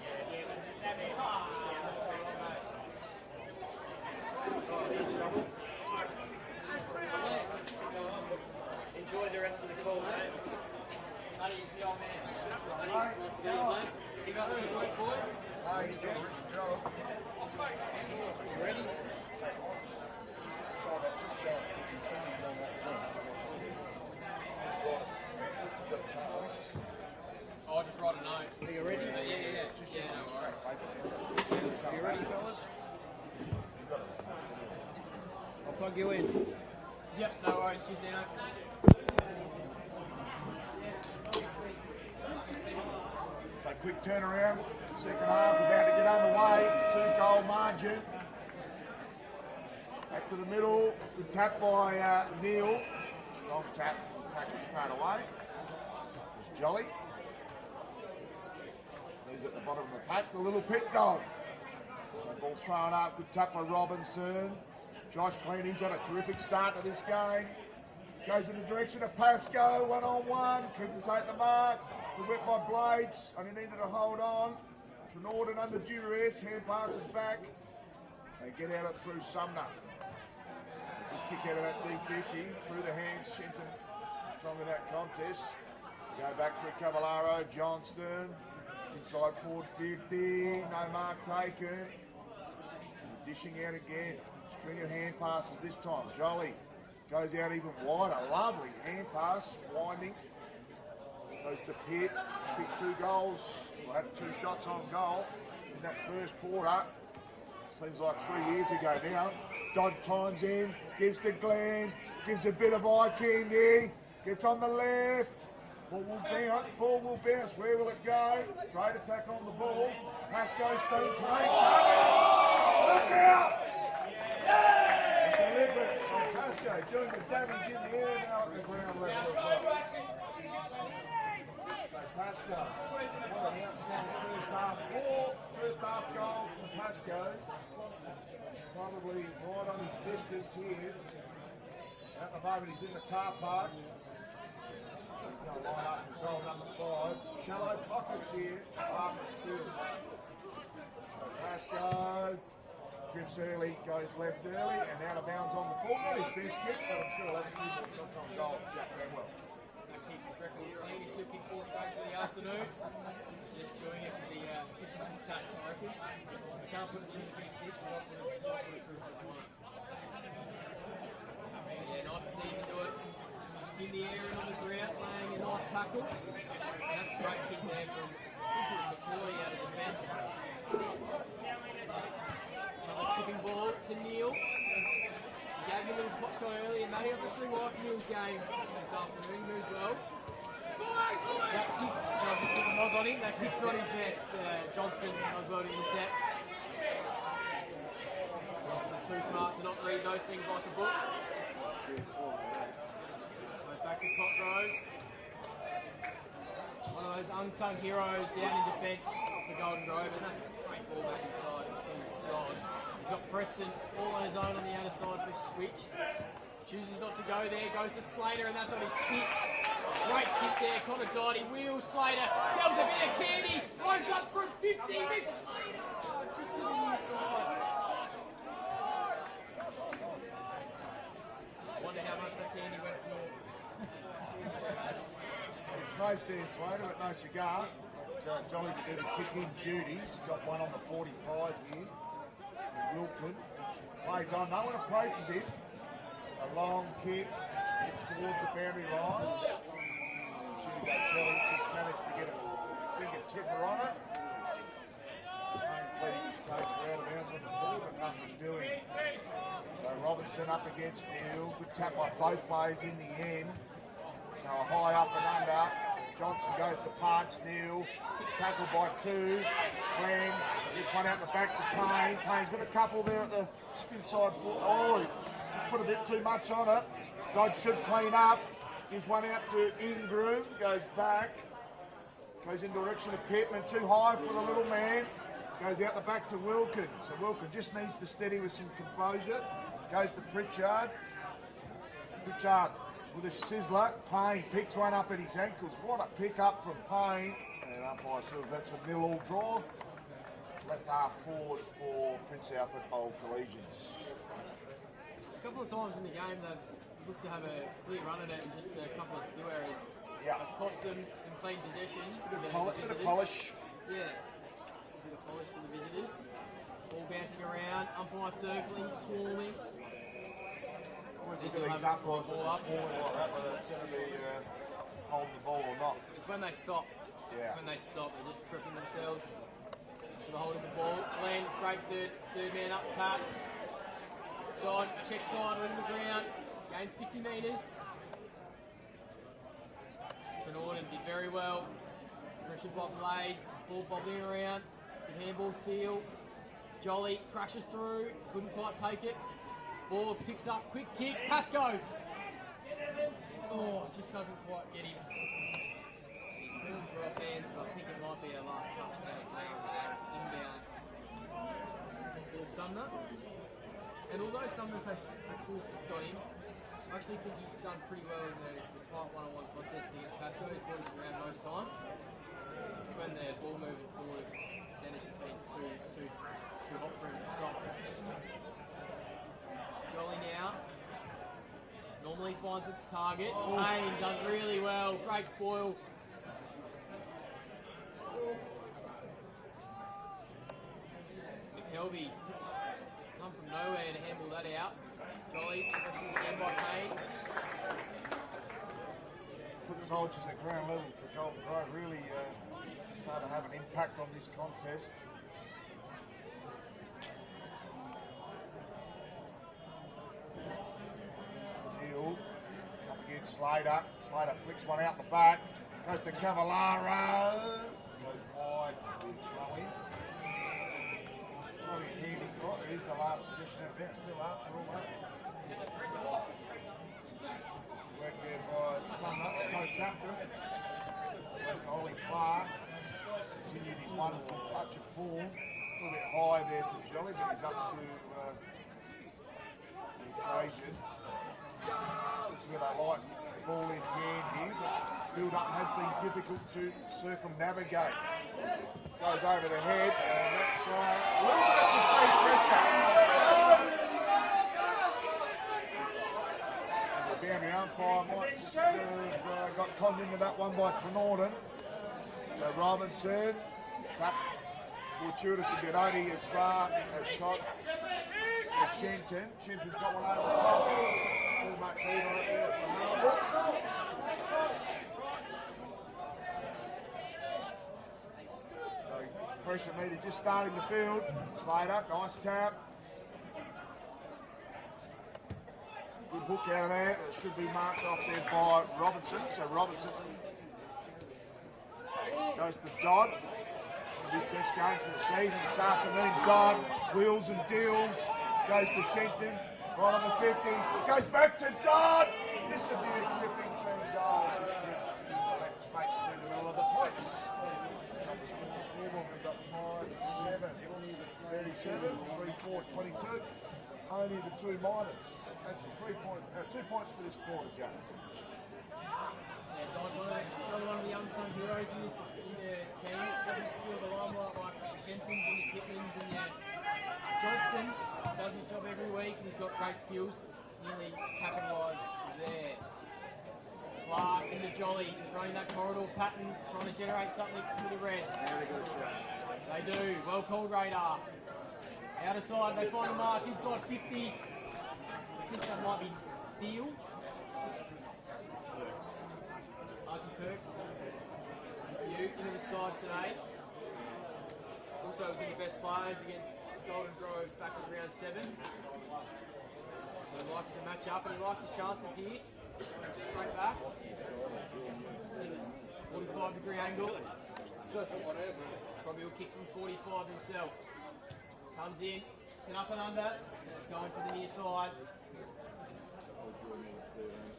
Enjoy the rest of the call, mate. Honey, the old man. Nice to meet you, mate. You got the good boys? Ready? I'll just write a note. Are you ready? Yeah, no worries. Are you ready, fellas? I'll plug you in. Yep, no worries. Cheers, Dino. So quick turnaround. Second half about to get underway. 2-goal margin. Back to the middle. Good tap by Neil. Long tap. Tackle straight away. There's Jolly. He's at the bottom of the pack. The little pit dog. So ball thrown up. Good tap by Robinson. Josh Planning's had a terrific start to this game. Goes in the direction of Pasco. 1-on-1. Couldn't take the mark. The whip by Blades. Only needed to hold on. Trenorden under duress. Hand passes back. They get out it through Sumner. Good kick out of that D50. Through the hands. Shenton strong in that contest. Go back through Cavallaro. Johnston. Inside forward 50. No mark taken. Dishing out again. String of hand passes this time. Jolly goes out even wider. Lovely hand pass. Winding. Goes to Pitt. Picked 2 goals. Well, had 2 shots on goal in that first quarter. Seems like 3 years ago now. Dodd times in. Gives to Glenn. Gives a bit of eye candy. Gets on the left. Ball will bounce. Ball will bounce. Where will it go? Great attack on the ball. Pasco stones right. Look out! Deliberate. So Pasco doing the damage in the air now at the ground level as well. So Pasco, what an outstanding first half. 4 first half goals from Pasco. Probably right on his distance here. At the moment he's in the car park. He's going to line up for goal number 5. Shallow pockets here. Parker's field. So Pasco drifts early, goes left early, and out of bounds on the full. Not his best kick, but I'm sure he'll have a few more shots on goal. Jack Benwell. That keeps the record clean. He's still kicked 4 straight for the afternoon. Just doing it for the efficiency stats, I reckon. We can't put a chin to his sticks. We'll put it through for the mark. Yeah, nice to see him do it in the air and on the ground, laying a nice tackle. And that's a great kick there from McCoy out of defence. Another chipping ball to Neil. He gave him a little pot shot earlier, Matty. Obviously, like Neil's game this afternoon, moves well. That kick, just put the nose on him. That kick's not his best. Johnston does well to intercept. Johnston's too smart to not read those things like a book. Goes back to Cotgrove. One of those unsung heroes down in defence for Golden Grove, and that's a great ball back inside. He's got Preston all on his own on the outer side for a switch. Chooses not to go there, goes to Slater, and that's on his tip. Great kick there, Connor Dottie, wheels Slater, sells a bit of candy, runs up from 50, big Slater, just to the near side. Wonder how much that candy went for. It's close there, Slater, but no cigar. Jolly to do the kick-in duties. Got one on the 45 here. Wilton plays on. No one approaches him. A long kick. Gets towards the boundary line. Kelly just managed to get a finger tipper on it. Playing his coach Robinson up against Neil. Good tap by both players in the end. So a high up and under. Johnson goes to punch. Neil tackled by two. Glenn gets one out the back to Payne. Payne's got a couple there at the spin side foot. Oh, he just put a bit too much on it. Dodge should clean up. Gives one out to Ingram. Goes back. Goes in direction of Pittman. Too high for the little man. Goes out the back to Wilkins. So Wilkins just needs to steady with some composure. Goes to Pritchard. Pritchard with a sizzler. Payne picks one up at his ankles. What a pick up from Payne. And umpire says that's a nil-all draw. Left half forward for Prince Alfred Old Collegians. A couple of times in the game they've looked to have a clear run at it and just a couple of skill areas. Yeah. It's cost them some clean possession. Bit of polish. Yeah. A bit of polish for the visitors. Ball bouncing around, umpire circling, swarming. Look at these umpires with a swarm like that, whether it's going to be holding the ball or not. It's when they stop. Yeah. It's when they stop, they're just tripping themselves. So they're holding the ball. Glenn, great third man up tap. Dodd, check side, win the ground. Gains 50 metres. Trenorden did very well. Pressure by Blades, ball bobbling around. Good handball feel. Jolly crashes through, couldn't quite take it. Ball picks up, quick kick, Pasco. Oh, just doesn't quite get him. He's moving for our fans, but I think it might be our last touch of that game. Inbound. For Sumner. And although Sumner's has full got him, I actually think he's done pretty well in the tight one-on-one contest against Pasco. He's brought it around most times. It's when the ball moving forward, the percentage has been too hot for him to stop. Jolly now. Normally finds a target. Payne does really well. Great spoil. McKelvey come from nowhere to handle that out. Jolly, pressing again by Payne. Foot soldiers at ground level for Golden Grove really started to have an impact on this contest. Neil up against Slater. Slater flicks one out the back. Goes to Cavallaro. Goes wide with throwing. Probably a handy thought. It is the last position of it. Still up for all that. Work there by Sumner, co-captain. Goes to Ollie Clark. Continued his wonderful touch of form. A little bit high there for Jolly, but he's up to the occasion. This is where they like ball in hand here. Build up has been difficult to circumnavigate. Goes over the head, and that's a little bit of the same pressure. And the boundary umpire might just have got conned into that one by Trenorden. So Robinson, tap fortuitous a bit only as far as Todd as Shenton. Shenton's got one over the top. Too much heat on it there for Harbour. So pressure meter just starting to build. Slater, nice tap. Good hook out of there. It should be marked off there by Robinson. So Robinson goes to Dodd. His best game for the season this afternoon. Dodd wheels and deals. Goes to Shenton. Right on the 50. Goes back to Dodd. This would be a gripping team goal. Just rips to the left straight through the middle of the place. Scoreboard goes up 5-7. 37. 3-4, 22. Only the two minors. That's 2 points for this quarter, Joe. Yeah, Dodd, one of the unsung heroes in the team. Doesn't steal the limelight like the Shentons and the Kiplings and the Johnsons. Does his job every week and he's got great skills. Nearly capitalised there. Clark in the Jolly, just running that corridor pattern, trying to generate something for the Reds. They do. Well called, Radar. Outer side, they find a mark inside 50. I think that might be Thiel. Archie Perks. You into the side today. Also was in the best players against Golden Grove back in round 7. So He likes to match up and he likes his chances here. Straight back. 45-degree angle. Probably will kick from 45 himself. Comes in. It's an up and under. It's going to the near side.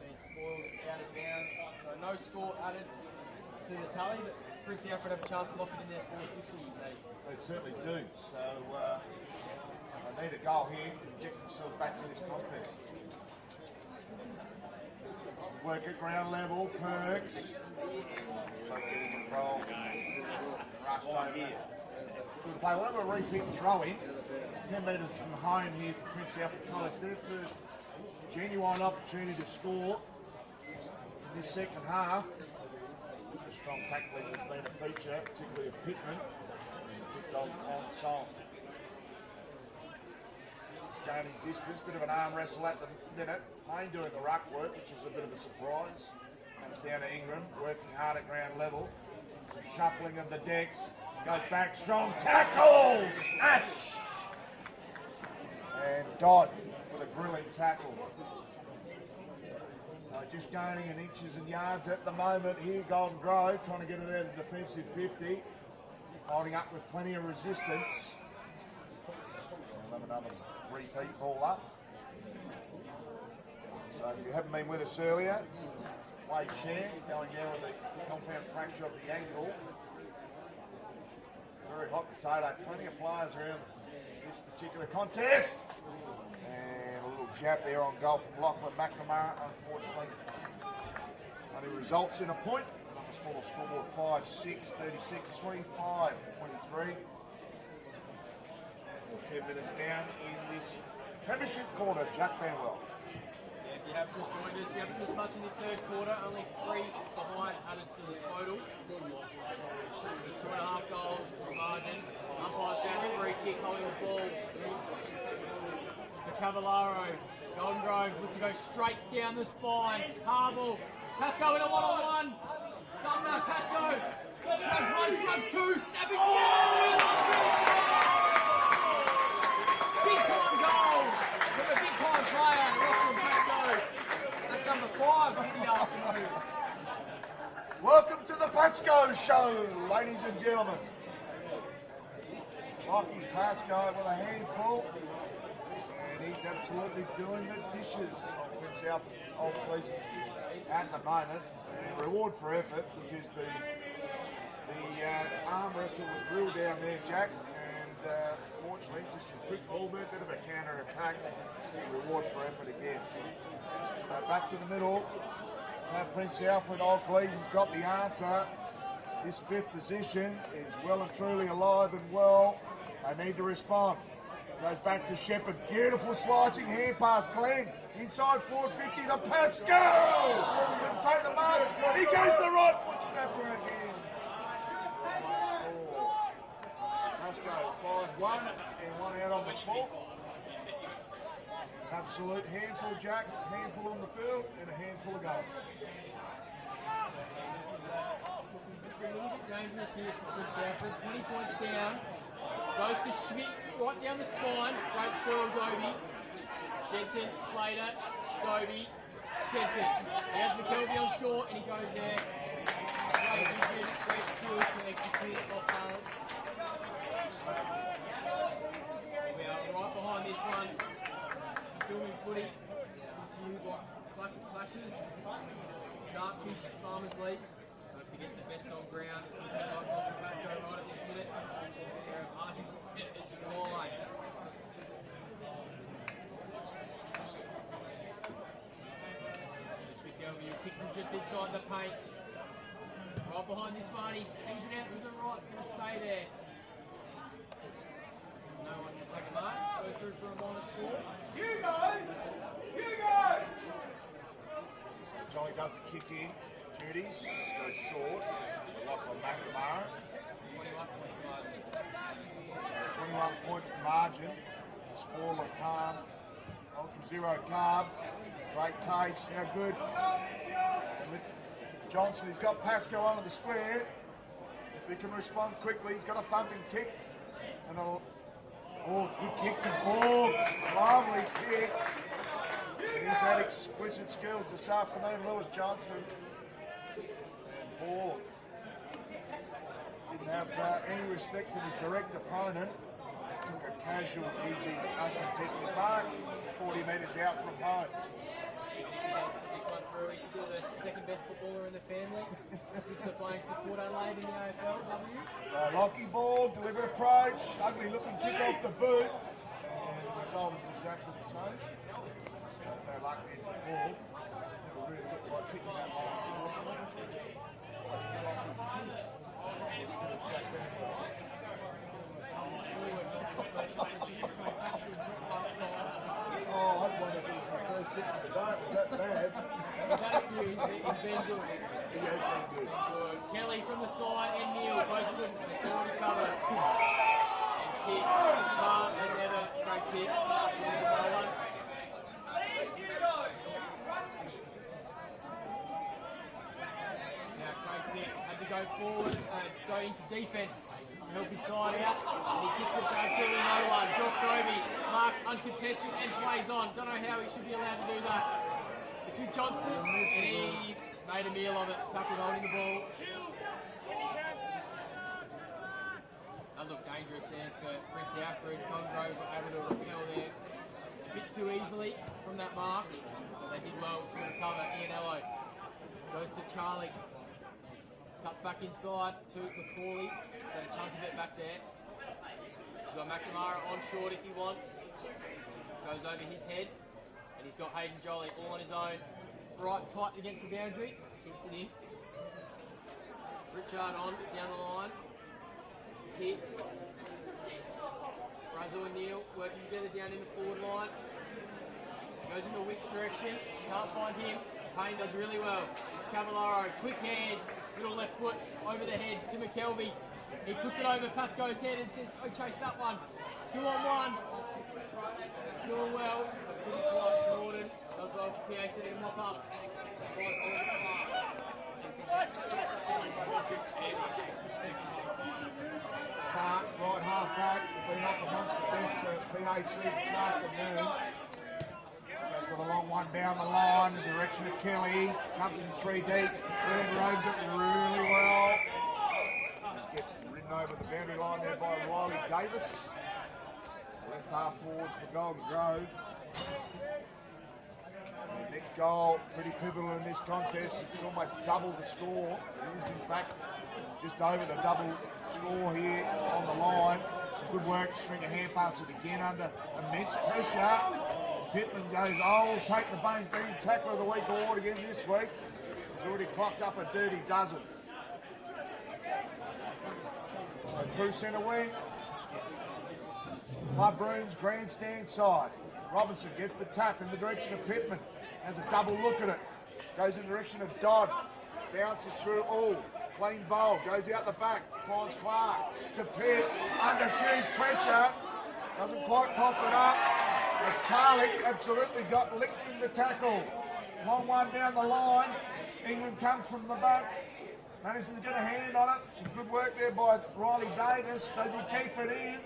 Been spoiled out of bounds. So no score added to the tally, but Prince Alfred have a chance to lock it in there 450. They certainly do. So they need a goal here to inject themselves back into this contest. Work at ground level, Perks. So getting involved. Rushed over. Good play. We'll have a repeat throw in. 10 metres from home here for Prince Alfred College. Their first genuine opportunity to score in this second half. A strong tackling has been a feature, particularly of Pittman. Kicked on song. Gaining distance, bit of an arm wrestle at the minute. Payne doing the ruck work, which is a bit of a surprise. Comes down to Ingram, working hard at ground level. Some shuffling of the decks. Goes back, strong tackle! Smash! And Dodd with a brilliant tackle. So just gaining in inches and yards at the moment here. Golden Grove trying to get it out of defensive 50. Holding up with plenty of resistance. We'll have another repeat ball up. So if you haven't been with us earlier, Wade Chair going down with the compound fracture of the ankle. Very hot potato, plenty of players around this particular contest. And a little jab there on goal from Lachlan McNamara, unfortunately. Only results in a point. Number scoreboard 5-6, 36, 3-5, 23. 10 minutes down in this premiership quarter. Jack Banwell. Yeah, if you have just joined us, you haven't missed much in this third quarter. Only 3 behind added to the total. So 2.5 goals margin. Umpire's down a free kick, holding the ball. The Cavallaro. Golden Grove look to go straight down the spine. Harville. Pascoe in a one-on-one. Sumner, Pascoe. Shrugs one, shrugs two. Snapping down. Big time goal from a big time player, Lachlan Pascoe. That's number 5 of the afternoon. Welcome to the Pascoe Show, ladies and gentlemen. Lockie Pascoe with a handful, and he's absolutely doing the dishes on Prince Alfred's old police at the moment. And reward for effort, because the arm wrestle was real down there, Jack, and fortunately just a quick ball there, bit of a counter attack. Reward for effort again. So back to the middle. Now Prince Alfred Old Cleveland's got the answer. This 5th position is well and truly alive and well. They need to respond. Goes back to Shepherd. Beautiful slicing hand pass, Glenn. Inside 450 to Pascoe. Couldn't take the mark. He goes the right foot snapper again. Pascoe 5-1 and 1 out on the 4th. Absolute handful, Jack. Handful on the field and a handful of goals. A little bit dangerous here for Prince Alfred. 20 points down. Goes to Schmidt right down the spine. Great spoil, Dobie. Shenton, Slater, Dobie, Shenton. He has McKelvey on short and he goes there. Great vision, great skills to execute off balance. We are right behind this one. Filming footy. Continue by classic flashes. Dartfish, Farmers League. Don't forget the best on ground. Pascoe right at this minute. Pair of arching slides. You kick from just inside the paint. Right behind this one, he's it out to the right, it's going to stay there. No one can take a mark. Goes through for a minor score. You go! Johnny does the kick in. Duties goes short. Lachlan McNamara. 21 points margin. Spoiler calm. Ultra Zero carb. Great taste. Now good. Johnson, he's got Pascoe under the square. If he can respond quickly, he's got a thumping kick. And good kick to ball. Lovely kick. He's had exquisite skills this afternoon, Lewis Johnson. And Ball didn't have any respect for his direct opponent. Took a casual, easy, uncontested mark, 40 metres out from home. This one through, he's still the second best footballer in the family. Sister playing for Port Adelaide in the AFLW. So Lockie Ball, deliberate approach, ugly looking kick off the boot. And the result is exactly the same. No luck there for Ball. Never really looked like kicking that line. Oh, I'd wonder if it was the first hit of the night. Was that bad? He's had a few, he's been good. He has been good. Good. Kelly from the side and Neil, both of them still each other. Kick, smart and never, great kick. Now Craig Pitt had to go forward and go into defence to help his side out. And he kicks it to absolutely no one. Josh Grovey marks uncontested and plays on. Don't know how he should be allowed to do that. It's with Johnston and he made a meal of it. Tucker holding the ball. That looked dangerous there for Prince Alfred. Congrove were able to repel there a bit too easily from that mark. They did well to recover. Ian Ello goes to Charlie. Cuts back inside to McCauley. So a chunk of it back there. He's got McNamara on short if he wants. Goes over his head. And he's got Hayden Jolly all on his own. Right tight against the boundary. Keeps it in. Richard on down the line. Hit. Razzle and Neil working together down in the forward line. Goes in the Wicks direction. Can't find him. Payne does really well. Cavallaro, quick hands. Little left foot over the head to McKelvey. He puts it over Pascoe's head and says, "Oh, chase that one." 2 on 1. Doing well. Pretty quiet Jordan. Does well for PAC to mop up. Flies all over the park. Right half back, been up amongst the best for PAC this afternoon. Goes with a long one down the line, in the direction of Kelly. Comes in 3 deep. Red rows it really well. Gets ridden over the boundary line there by Riley Davis. Left half forward for Golden Grove. And the next goal, pretty pivotal in this contest. It's almost double the score. It is in fact just over the double score here on the line. Some good work to string a hand pass it again under immense pressure. Pittman goes, "Oh, take the Baines Bean tackler of the week award again this week." He's already clocked up a dirty dozen. So true centre wing. Mudbroom's grandstand side. Robinson gets the tap in the direction of Pittman. Has a double look at it. Goes in the direction of Dodd. Bounces through all. Clean bowl. Goes out the back. Finds Clark. To Pitt. Undershoots pressure. Doesn't quite pop it up. But Charlie absolutely got licked in the tackle. Long one down the line. England comes from the back. Manages to get a hand on it. Some good work there by Riley Davis. Does he keep it in?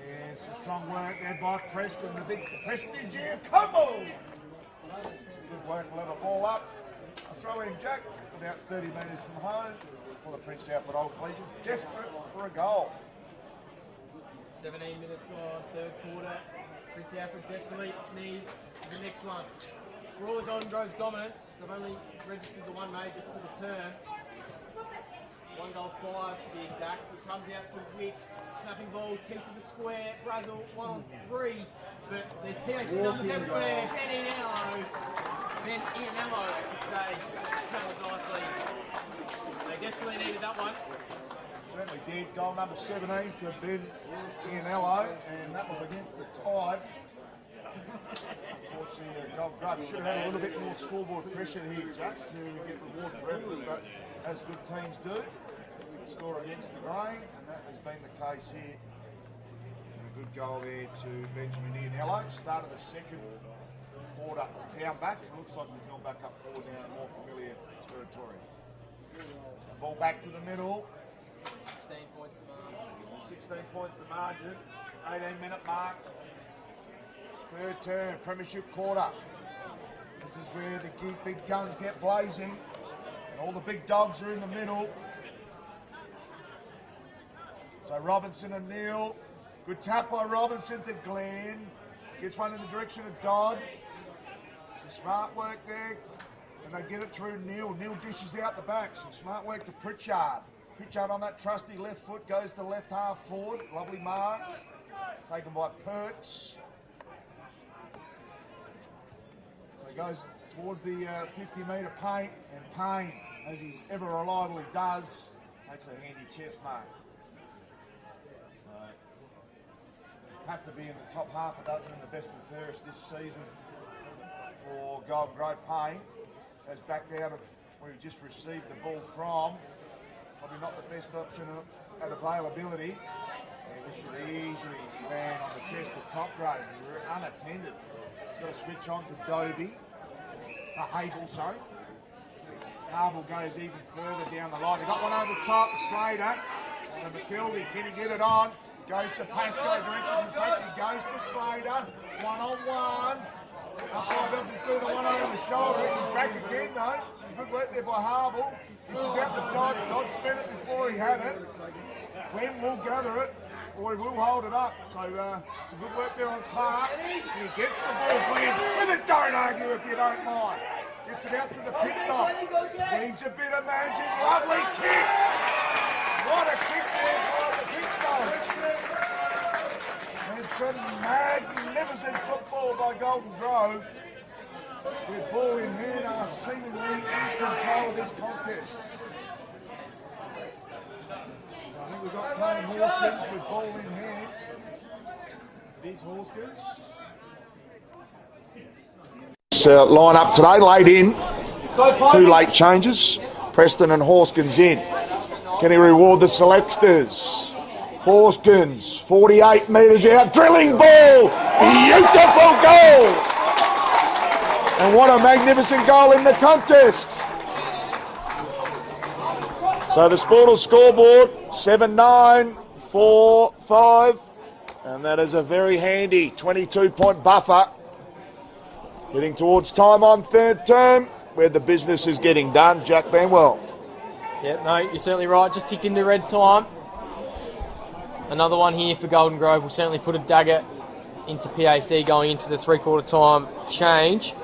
Yeah, some strong work there by Preston. The big Prestige here. Come on! Some good work. We'll have a ball up. A throw in Jack. About 30 metres from home. For the Prince Alfred Old Legion. Desperate for a goal. 17 minutes gone, third quarter. Prince Alfred desperately need the next one. For all the Golden Grove's dominance, they've only registered the one major for the term. 1 goal 5 to be exact. It comes out to Wicks, snapping ball, teeth of the square, Brazel 1 on 3. But there's PAC numbers everywhere. Ben Ianello, I should say, smells nicely. They desperately needed that one. Certainly did. Goal number 17 to Ben Ianello, and that was against the Tide. Unfortunately, Golden Grove should have had a little bit more scoreboard pressure here, Jack, to get rewarded for effort, but as good teams do, score against the grain, and that has been the case here. And a good goal there to Benjamin Ianello. Start of the second quarter down back. It looks like he's gone back up forward now in more familiar territory. So ball back to the middle. 16 points to mark. 16 points the margin. 18-minute mark. Third term, premiership quarter. This is where the big guns get blazing. And all the big dogs are in the middle. So Robinson and Neil. Good tap by Robinson to Glenn. Gets one in the direction of Dodd. Some smart work there. And they get it through Neil. Neil dishes out the back. Some smart work to Pritchard. Pritchard on that trusty left foot goes to left half forward. Lovely mark. Taken by Perks. So he goes towards the 50-metre paint. And Payne, as he ever reliably does, makes a handy chest mark. Have to be in the top half a dozen in the best and fairest this season for Golden Grove. Payne has backed out of where he just received the ball from. Probably not the best option at availability. And this should easily land on the chest of Copgrove. Unattended. He's got to switch on to Dobie. Hable, sorry. Hable goes even further down the line. He got one over the top, Slater. So McKelvey, can he get it on? Goes to Pasco direction. In fact, he goes to Slater. One-on-one. Umpire doesn't see the one over the shoulder. He's back again, though. Some good work there by Harville. This is out the Dodd. Dodd spent it before he had it. Glenn will gather it, or he will hold it up. So, some good work there on Clark. And he gets the ball, Glenn. With it, don't argue if you don't mind. Gets it out to the pit dog. Leaves a bit of magic. Lovely kick. What a kick there by the pit dog. And some magnificent football by Golden Grove. With ball in hand are seemingly in control of this contest. I think we've got playing Horskins with ball in hand. It is Horskins. Line up today, late in. 2 late changes. Preston and Horskins in. Can he reward the selectors? Horskins, 48 metres out, drilling ball! Beautiful goal! And what a magnificent goal in the contest. So the Sportal scoreboard, 7-9, 4-5. And that is a very handy 22-point buffer. Heading towards time on third term, where the business is getting done. Jack Banwell. Yeah, no, you're certainly right. Just ticked into red time. Another one here for Golden Grove will certainly put a dagger into PAC going into the three-quarter time change.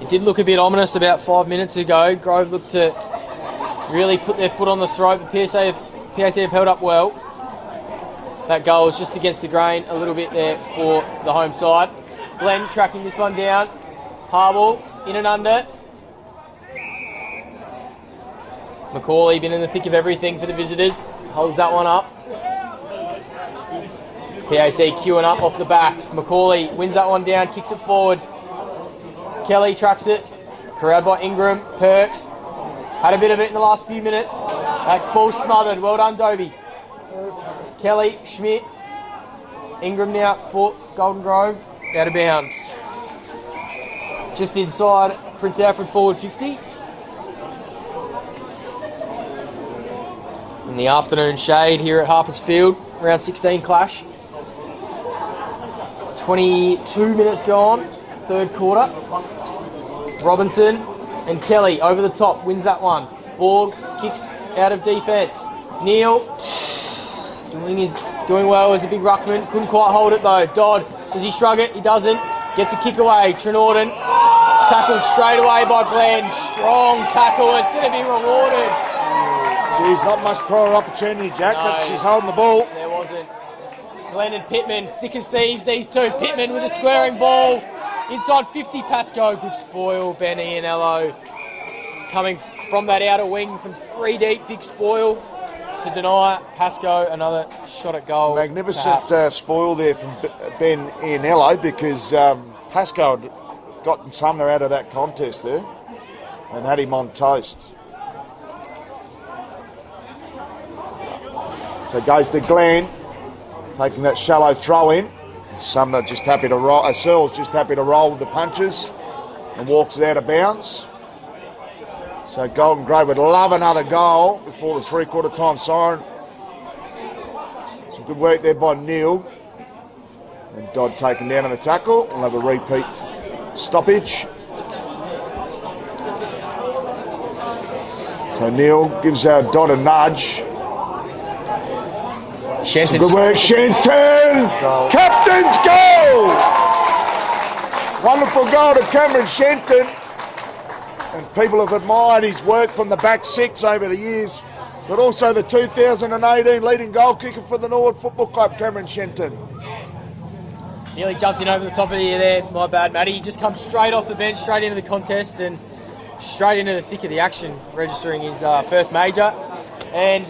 It did look a bit ominous about 5 minutes ago. Grove looked to really put their foot on the throat, but PAC have held up well. That goal was just against the grain a little bit there for the home side. Glenn tracking this one down. Harwell in and under. Macaulay been in the thick of everything for the visitors. Holds that one up. PAC queuing up off the back. Macaulay wins that one down, kicks it forward. Kelly tracks it. Corralled by Ingram. Perks. Had a bit of it in the last few minutes. That ball smothered. Well done, Dobie. Kelly, Schmidt. Ingram now for Golden Grove. Out of bounds. Just inside Prince Alfred forward 50. In the afternoon shade here at Harpers Field. Round 16 clash. 22 minutes gone. Third quarter. Robinson and Kelly over the top. Wins that one. Borg kicks out of defence. Neil doing well as a big ruckman. Couldn't quite hold it though. Dodd, does he shrug it? He doesn't. Gets a kick away. Trenorden tackled straight away by Glenn. Strong tackle. It's going to be rewarded. Geez, not much prior opportunity, Jack, but she's holding the ball. There wasn't. Glenn and Pittman, thick as thieves, these two. Pittman with a squaring ball. Inside 50, Pascoe. Good spoil, Benny and Ello. Coming from that outer wing from 3 deep, big spoil to deny Pascoe another shot at goal. Magnificent spoil there from Ben Ianello, because Pascoe had gotten Sumner out of that contest there and had him on toast. So goes to Glenn, taking that shallow throw in. Sumner just happy to roll. Searle's just happy to roll with the punches and walks it out of bounds. So Golden Grove would love another goal before the three-quarter time siren. Some Good work there by Neil. And Dodd taken down on the tackle. We'll have a repeat stoppage. So Neil gives Dodd a nudge. Shenton. Good work, Shenton! Captain's goal! Wonderful goal to Cameron Shenton. And people have admired his work from the back six over the years, but also the 2018 leading goal kicker for the Norwood Football Club, Cameron Shenton. Nearly jumped in over the top of you there. My bad, Matty. He just comes straight off the bench, straight into the contest, and straight into the thick of the action, registering his first major. And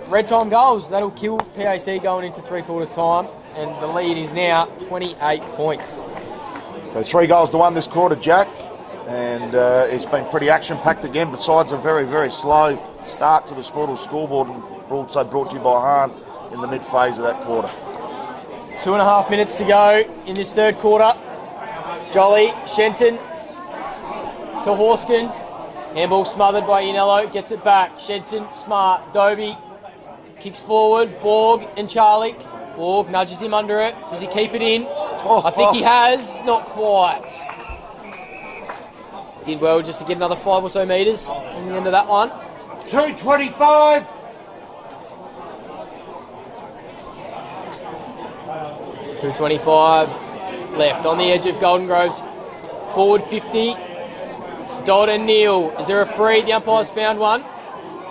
red time goals. That'll kill PAC going into three-quarter time, and the lead is now 28 points. So 3 goals to 1 this quarter, Jack. And it's been pretty action-packed again, besides a very, very slow start to the Sportal scoreboard, and also brought to you by Hahn in the mid-phase of that quarter. 2.5 minutes to go in this third quarter. Jolly, Shenton to Horskins. Handball smothered by Ianello, gets it back. Shenton, smart. Dobie kicks forward. Borg and Charlie. Borg nudges him under it. Does he keep it in? I think he has. Not quite. Did well just to get another 5 or so metres on the end of that one. 2:25. 2:25 left on the edge of Golden Grove's forward 50. Dodd and Neal. Is there a free? The umpire's found one,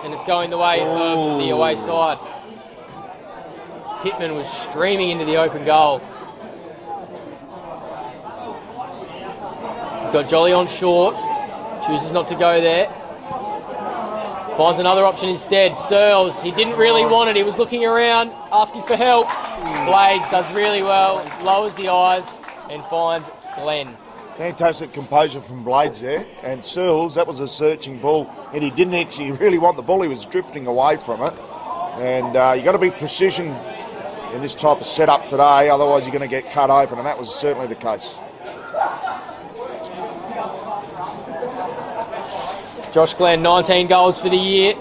and it's going the way of the away side. Pittman was streaming into the open goal. He's got Jolly on short. Chooses not to go there. Finds another option instead. Searles, he didn't really want it. He was looking around, asking for help. Blades does really well, lowers the eyes, and finds Glenn. Fantastic composure from Blades there. And Searles, that was a searching ball, and he didn't actually really want the ball. He was drifting away from it. And you got to be precision in this type of setup today, otherwise you're going to get cut open, and that was certainly the case. Josh Glenn, 19 goals for the year.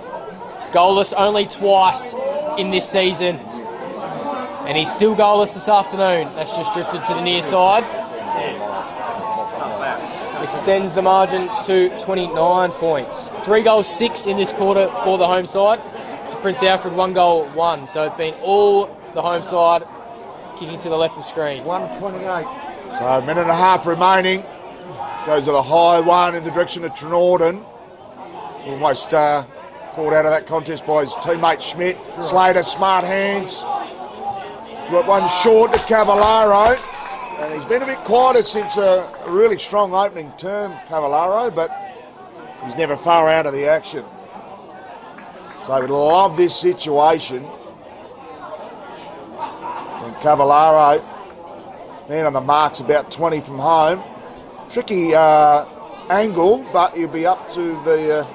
Goalless only twice in this season. And he's still goalless this afternoon. That's just drifted to the near side. Extends the margin to 29 points. 3 goals, 6 in this quarter for the home side. To Prince Alfred, 1 goal, 1. So it's been all the home side kicking to the left of screen. 1:28. So a minute and a half remaining. Goes to the high one in the direction of Trenorden. Almost caught out of that contest by his teammate Schmidt. Slater, smart hands. Got one short to Cavallaro. And he's been a bit quieter since a really strong opening term, Cavallaro, but he's never far out of the action. So we love this situation. And Cavallaro, man on the mark's about 20 from home. Tricky angle, but he'll be up to the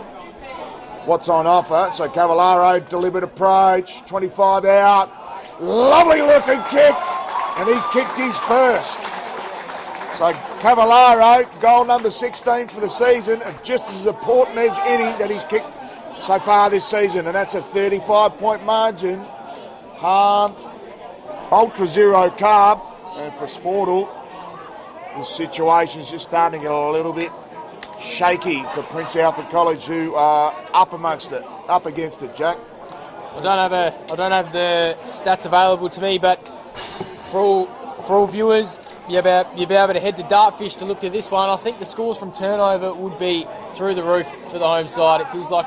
what's on offer. So Cavallaro, deliberate approach, 25 out. Lovely looking kick, and he's kicked his first. So Cavallaro, goal number 16 for the season, and just as important as any that he's kicked so far this season, and that's a 35-point margin. Hahn, ultra zero carb, and for Sportal, this situation's just starting to get a little bit shaky for Prince Alfred College, who are up against it, Jack. I don't have the stats available to me, but for all viewers, you'll be able to head to Dartfish to look at this one. I think the scores from turnover would be through the roof for the home side. It feels like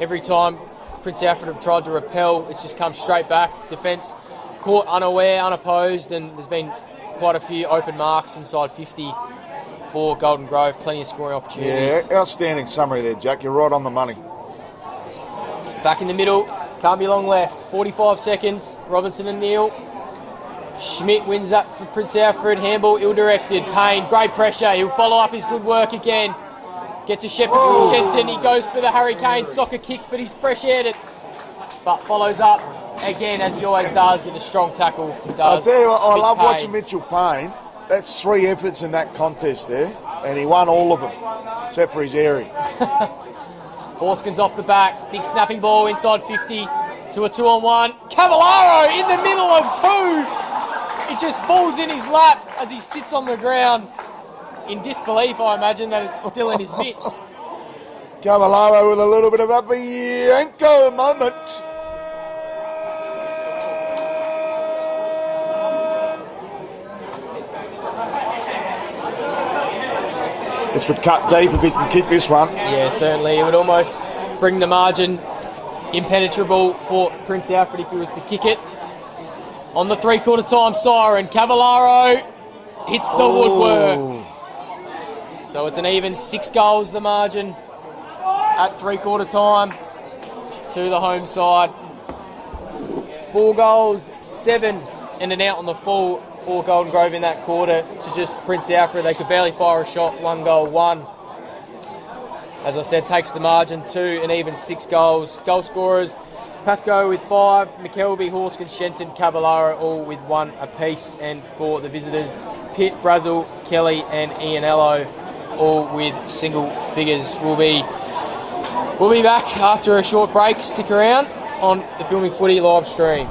every time Prince Alfred have tried to repel, it's just come straight back. Defence caught unaware, unopposed, and there's been quite a few open marks inside 50 for Golden Grove. Plenty of scoring opportunities. Yeah, outstanding summary there, Jack. You're right on the money. Back in the middle, can't be long left. 45 seconds, Robinson and Neal. Schmidt wins that for Prince Alfred. Handball ill-directed. Payne, great pressure. He'll follow up his good work again. Gets a shepherd from Shenton. He goes for the Hurricane soccer kick, but he's fresh-aired it. But follows up again, as he always does, with a strong tackle. I'll tell you what, I love watching Mitchell Payne. That's 3 efforts in that contest there, and he won all of them, except for his airing. Horskins off the back. Big snapping ball inside 50. to a 2-on-1. Cavallaro in the middle of two. It just falls in his lap as he sits on the ground in disbelief, I imagine, that it's still in his mitts. Cavallaro with a little bit of a Bianco moment. This would cut deep if he can kick this one. Yeah, certainly. It would almost bring the margin impenetrable for Prince Alfred if he was to kick it. On the three-quarter time siren, Cavallaro hits the woodwork. So it's an even 6 goals the margin at three-quarter time to the home side. 4 goals, 7 in and out on the full for Golden Grove in that quarter to just Prince Alfred. They could barely fire a shot. 1 goal, 1. As I said, takes the margin to an even 6 goals. Goal scorers, Pascoe with 5, McKelvey, Horskin, Shenton, Cavallaro all with 1 apiece. And for the visitors, Pitt, Brazel, Kelly and Ianello all with single figures. We'll be back after a short break. Stick around on the Filming Footy live stream.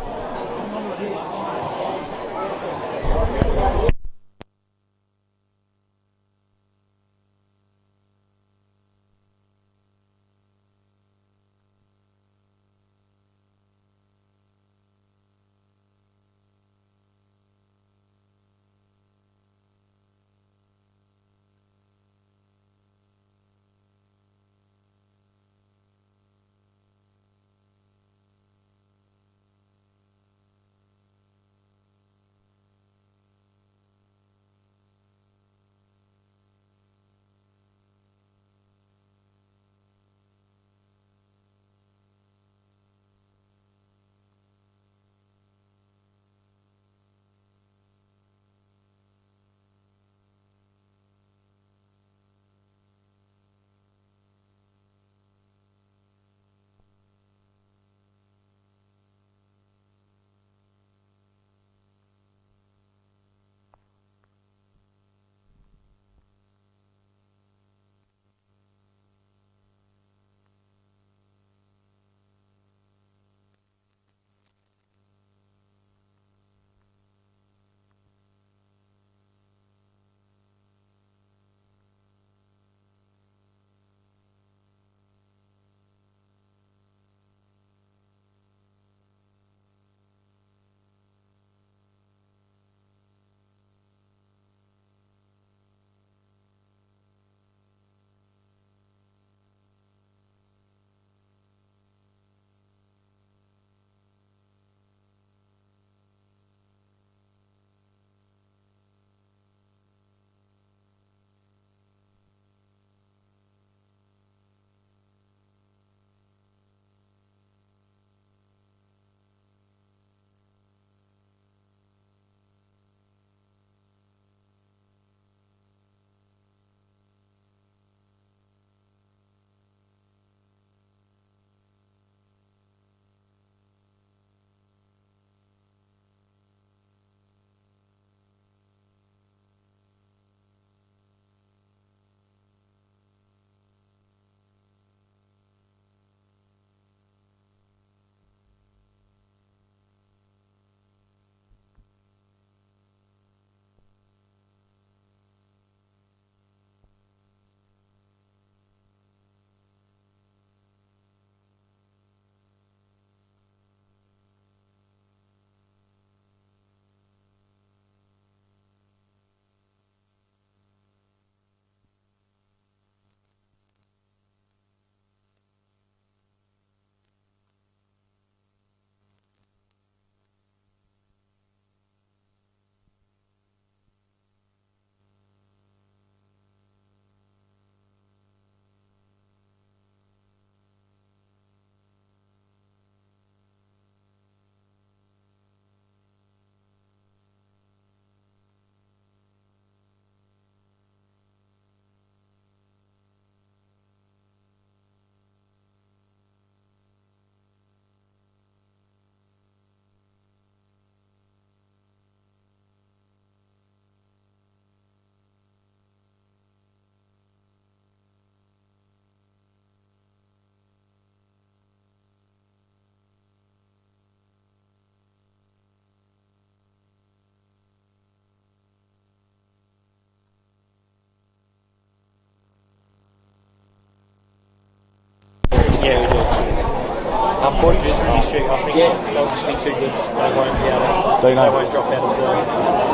Unfortunately, pretty strict. I think they'll just be too good. They won't be able to. They won't drop out of the play.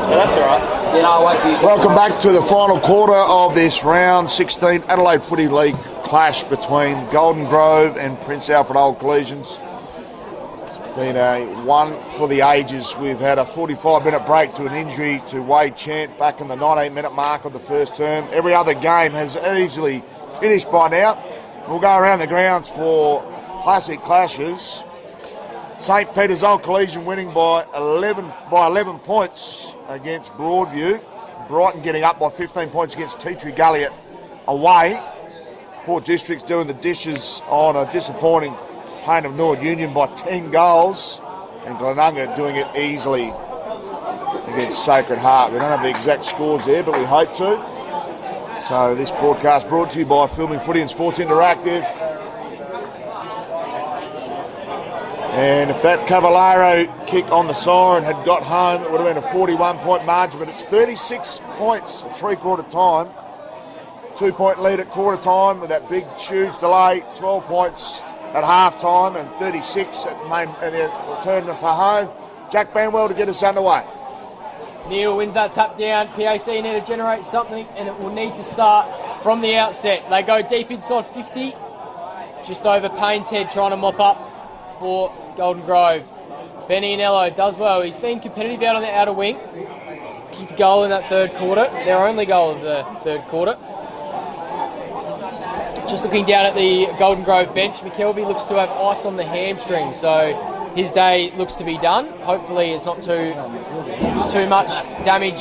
But that's all right. Yeah, no, I wait for you. Welcome back to the final quarter of this round 16 Adelaide Footy League clash between Golden Grove and Prince Alfred Old Collegians. It's been a one for the ages. We've had a 45-minute break to an injury to Wade Chant back in the 19-minute mark of the first term. Every other game has easily finished by now. We'll go around the grounds for classic clashes. St. Peter's Old Collegian winning by 11 points against Broadview. Brighton getting up by 15 points against Tea Tree Gully away. Port District's doing the dishes on a disappointing Pain of Norwood Union by 10 goals. And Glenunga doing it easily against Sacred Heart. We don't have the exact scores there, but we hope to. So this broadcast brought to you by Filming Footy and Sports Interactive. And if that Cavallaro kick on the siren had got home, it would have been a 41-point margin, but it's 36 points at three-quarter time. 2-point lead at quarter time with that big, huge delay. 12 points at half-time and 36 at the turn for home. Jack Banwell to get us underway. Neil wins that tap down. PAC need to generate something, and it will need to start from the outset. They go deep inside 50, just over Payne's head, trying to mop up for Golden Grove. Benny Anello does well. He's been competitive out on the outer wing. Kicked a goal in that third quarter. Their only goal of the third quarter. Just looking down at the Golden Grove bench, McKelvey looks to have ice on the hamstring, so his day looks to be done. Hopefully it's not too much damage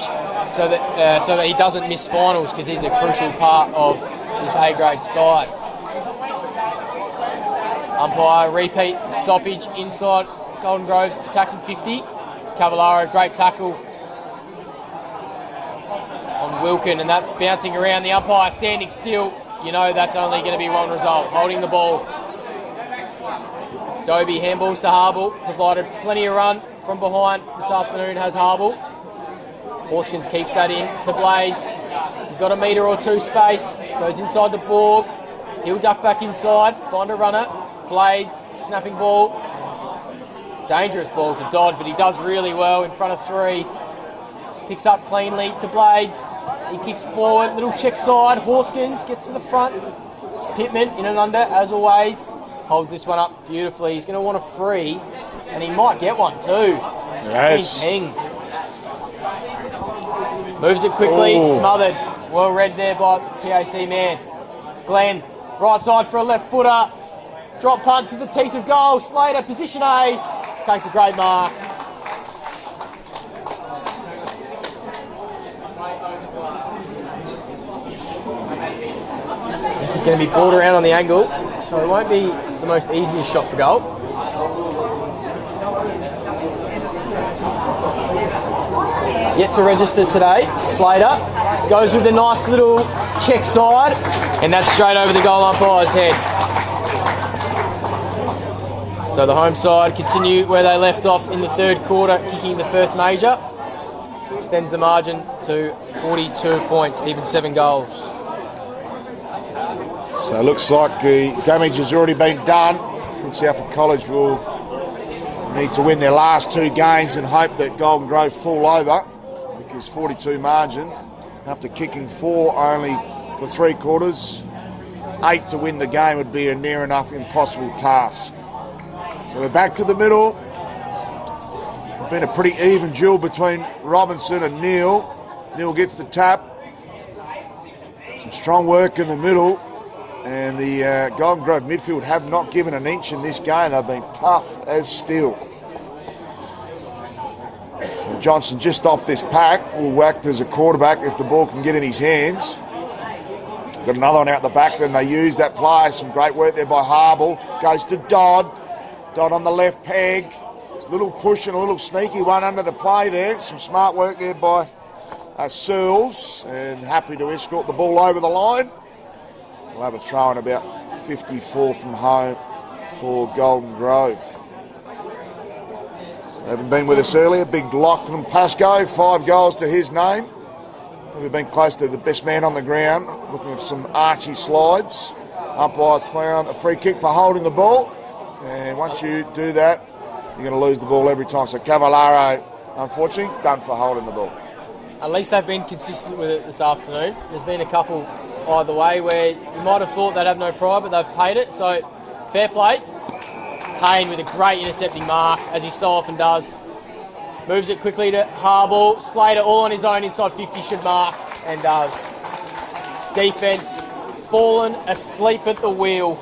so that he doesn't miss finals, because he's a crucial part of this A-grade side. Umpire, repeat stoppage inside Golden Grove's attacking 50. Cavallaro, great tackle on Wilkin, and that's bouncing around. The umpire standing still. You know that's only going to be one result. Holding the ball. Dobie handballs to Harble. Provided plenty of run from behind this afternoon, has Harble. Horskins keeps that in to Blades. He's got a metre or two space. Goes inside the Borg. He'll duck back inside. Find a runner. Blades, snapping ball. Dangerous ball to Dodd, but he does really well in front of three. Picks up cleanly to Blades. He kicks forward, little check side. Horskins gets to the front. Pittman in and under, as always. Holds this one up beautifully. He's going to want a free, and he might get one too. Yes. Heng. Moves it quickly, smothered. Well read there by PAC man. Glenn, right side for a left footer. Drop punt to the teeth of goal. Slater, position A. Takes a great mark. He's going to be brought around on the angle, so it won't be the most easiest shot for goal. Yet to register today. Slater goes with a nice little check side, and that's straight over the goal umpire's head. So the home side continue where they left off in the third quarter, kicking the first major. Extends the margin to 42 points, even 7 goals. So it looks like the damage has already been done. Prince Alfred College will need to win their last 2 games and hope that Golden Grove fall over, because 42 margin, after kicking 4 only for 3 quarters, 8 to win the game would be a near enough impossible task. So we're back to the middle. It's been a pretty even duel between Robinson and Neil. Neil gets the tap. Some strong work in the middle. And the Golden Grove midfield have not given an inch in this game. They've been tough as steel. So Johnson just off this pack will act as a quarterback if the ball can get in his hands. Got another one out the back. Then they use that play. Some great work there by Harble. Goes to Dodd. Dodd on the left peg. A little push and a little sneaky one under the play there. Some smart work there by Searles. And happy to escort the ball over the line. We'll have a throw in about 54 from home for Golden Grove. They haven't been with us earlier. Big Lachlan Pascoe, 5 goals to his name. We've been close to the best man on the ground, looking at some Archie slides. Umpires found a free kick for holding the ball. And once you do that, you're going to lose the ball every time. So Cavallaro, unfortunately, done for holding the ball. At least they've been consistent with it this afternoon. There's been a couple either way where you might have thought they'd have no pride, but they've paid it. So fair play. Payne with a great intercepting mark, as he so often does. Moves it quickly to Harbaugh. Slater all on his own inside 50 should mark, and does. Defence fallen asleep at the wheel.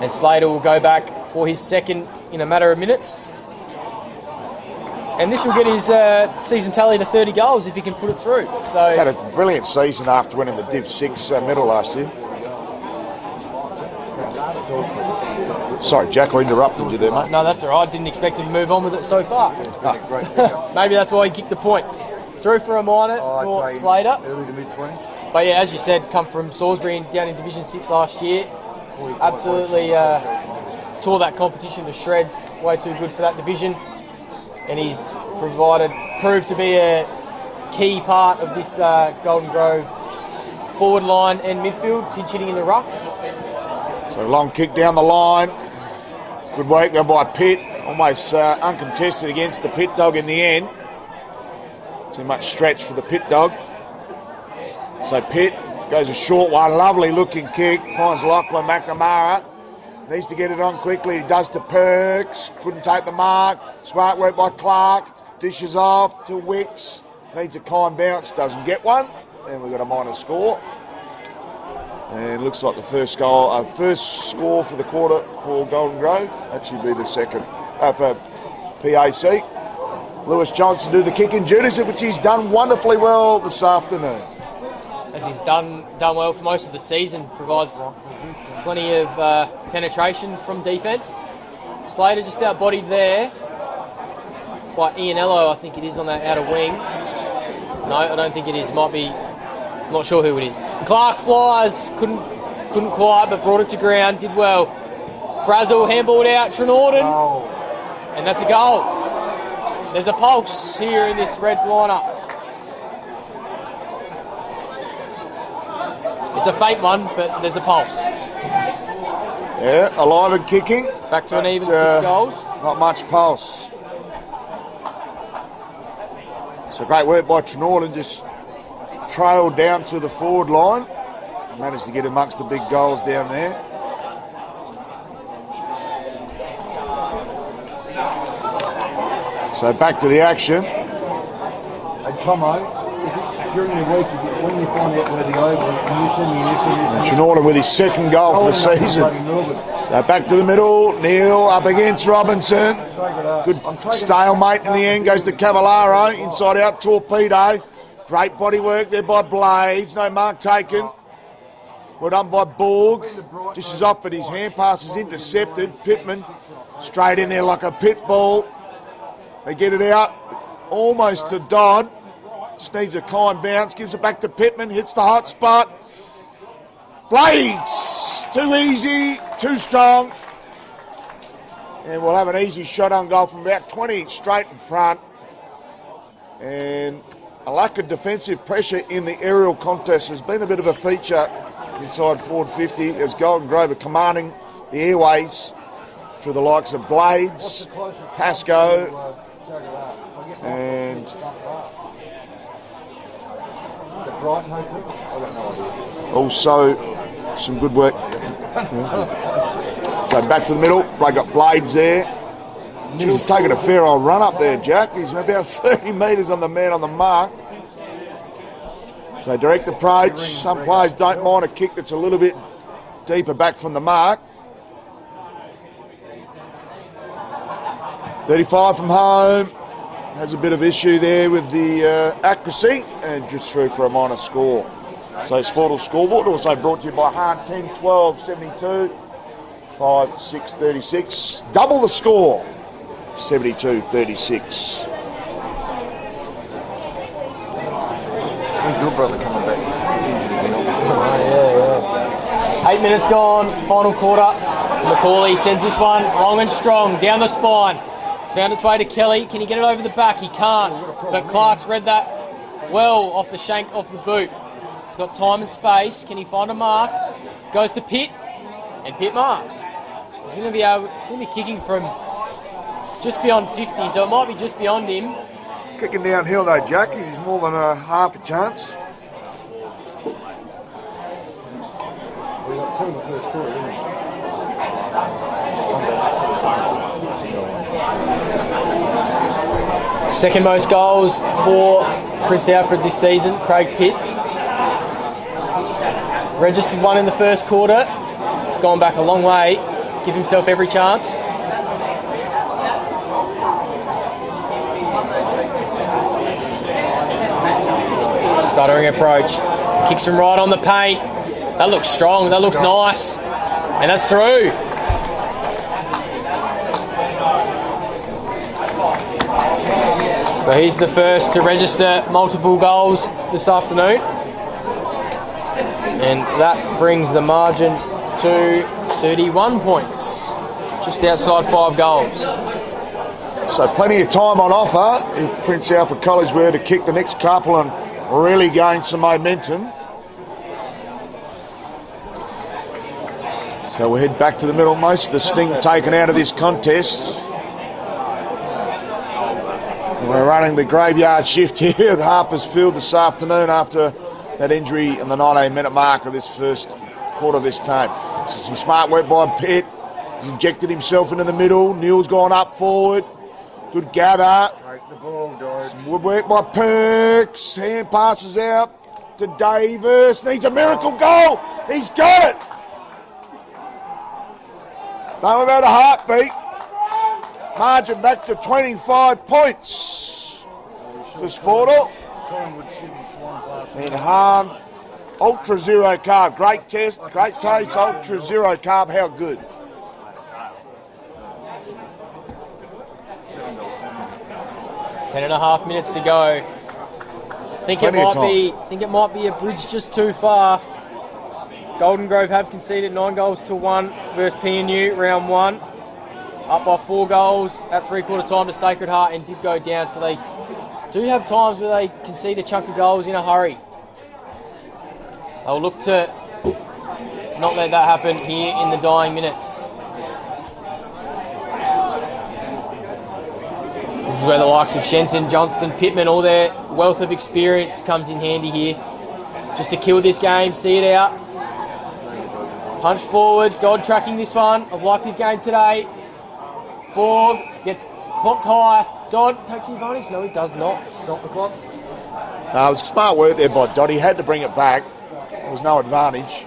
And Slater will go back for his second in a matter of minutes. And this will get his season tally to 30 goals if he can put it through. So Had a brilliant season after winning the Div 6 medal last year. Sorry, Jack, I interrupted you there, mate. no, that's all right. Didn't expect him to move on with it so fast. Maybe that's why he kicked the point. Through for a minor for Slater. Early to mid-20s. But yeah, as you said, come from Salisbury and down in Division 6 last year. Absolutely tore that competition to shreds. Way too good for that division. And he's proved to be a key part of this Golden Grove forward line and midfield, pinch hitting in the ruck. So long kick down the line. Good work there by Pitt. Almost uncontested against the Pitt dog in the end. Too much stretch for the Pitt dog. So Pitt goes a short one. Lovely looking kick. Finds Lachlan McNamara. Needs to get it on quickly. He does to Perks. Couldn't take the mark. Smart work by Clark. Dishes off to Wicks. Needs a kind bounce. Doesn't get one. And we've got a minor score. And looks like the first score for the quarter for Golden Grove. Actually be the second for PAC. Lewis Johnson do the kick in duties, which he's done wonderfully well this afternoon. As he's done well for most of the season, provides plenty of penetration from defence. Slater just outbodied there by Ianello, I think it is, on that outer wing. No, I don't think it is. Might be. I'm not sure who it is. Clark flies, couldn't quite, but brought it to ground, did well. Brazel handballed out, Trenorden, and that's a goal. There's a pulse here in this Reds lineup. It's a faint one, but there's a pulse. Yeah, alive and kicking. Back to an even 6 goals. Not much pulse. So great work by Trenorden, just trailed down to the forward line. Managed to get amongst the big goals down there. So back to the action. Hey, Tomo, during the week, when you find out where the over is, can you send me an SMS? Trenorden with his second goal for the season. So back to the middle. Neil up against Robinson. Good stalemate in the end. Goes to Cavallaro. Inside out, Torpedo. Great body work there by Blades. No mark taken. Well done by Borg. Just as off, but his hand pass is intercepted. Pittman straight in there like a pit bull. They get it out almost to Dodd. Just needs a kind bounce. Gives it back to Pittman. Hits the hot spot. Blades. Too easy. Too strong. And we'll have an easy shot on goal from about 20 straight in front. And a lack of defensive pressure in the aerial contest has been a bit of a feature inside forward 50 as Golden Grove are commanding the airways through the likes of Blades, Pascoe, and also some good work. So back to the middle, they got Blades there. He's taking a fair old run up there, Jack. He's about 30 metres on the man on the mark. So direct approach. Some players don't mind a kick that's a little bit deeper back from the mark. 35 from home. Has a bit of issue there with the accuracy and just through for a minor score. So Sportal Scoreboard also brought to you by Hart 10, 12, 72, 5, 6, 36. Double the score. 72-36. When's your brother coming back? 8 minutes gone, final quarter. Macaulay sends this one long and strong down the spine. It's found its way to Kelly. Can he get it over the back? He can't. But Clark's read that well off the shank, off the boot. He's got time and space. Can he find a mark? goes to Pitt, and Pitt marks. He's going to be kicking from just beyond 50, so it might be just beyond him. He's kicking downhill though, Jack. He's more than a half a chance. We got 2 in the first quarter, didn't we? Second most goals for Prince Alfred this season, Craig Pitt. Registered 1 in the first quarter. He's gone back a long way. Give himself every chance. Stuttering approach. Kicks from right on the paint. That looks strong. That looks nice. And that's through. So he's the first to register multiple goals this afternoon. And that brings the margin to 31 points. Just outside 5 goals. So plenty of time on offer if Prince Alfred College were to kick the next couple and really gain some momentum. So we'll head back to the middle. Most of the sting taken out of this contest. We're running the graveyard shift here at Harper's Field this afternoon after that injury in the 19-minute mark of this first quarter of this time. So some smart work by Pitt. He's injected himself into the middle. Neil's gone up forward. Good gather. Take the ball, guys. Some woodwork by Perks. Hand passes out to Davis. Needs a miracle goal. He's got it. Don't about a heartbeat. Margin back to 25 points for Sportle. And Hahn, Ultra Zero Carb. Great test, great taste, Ultra Zero Carb. How good? Ten and a half minutes to go. Think it might be a bridge just too far. Golden Grove have conceded 9 goals to 1 versus PNU round 1. Up by 4 goals at 3/4 time to Sacred Heart and did go down, so they do have times where they concede a chunk of goals in a hurry. They'll look to not let that happen here in the dying minutes. This is where the likes of Shenton, Johnston, Pittman, all their wealth of experience comes in handy here. Just to kill this game, see it out. Punch forward, Dodd tracking this one. I've liked his game today. Borg gets clocked high. Dodd takes the advantage. No, he does not. Stop the clock. It was smart work there by Dodd. He had to bring it back. There was no advantage.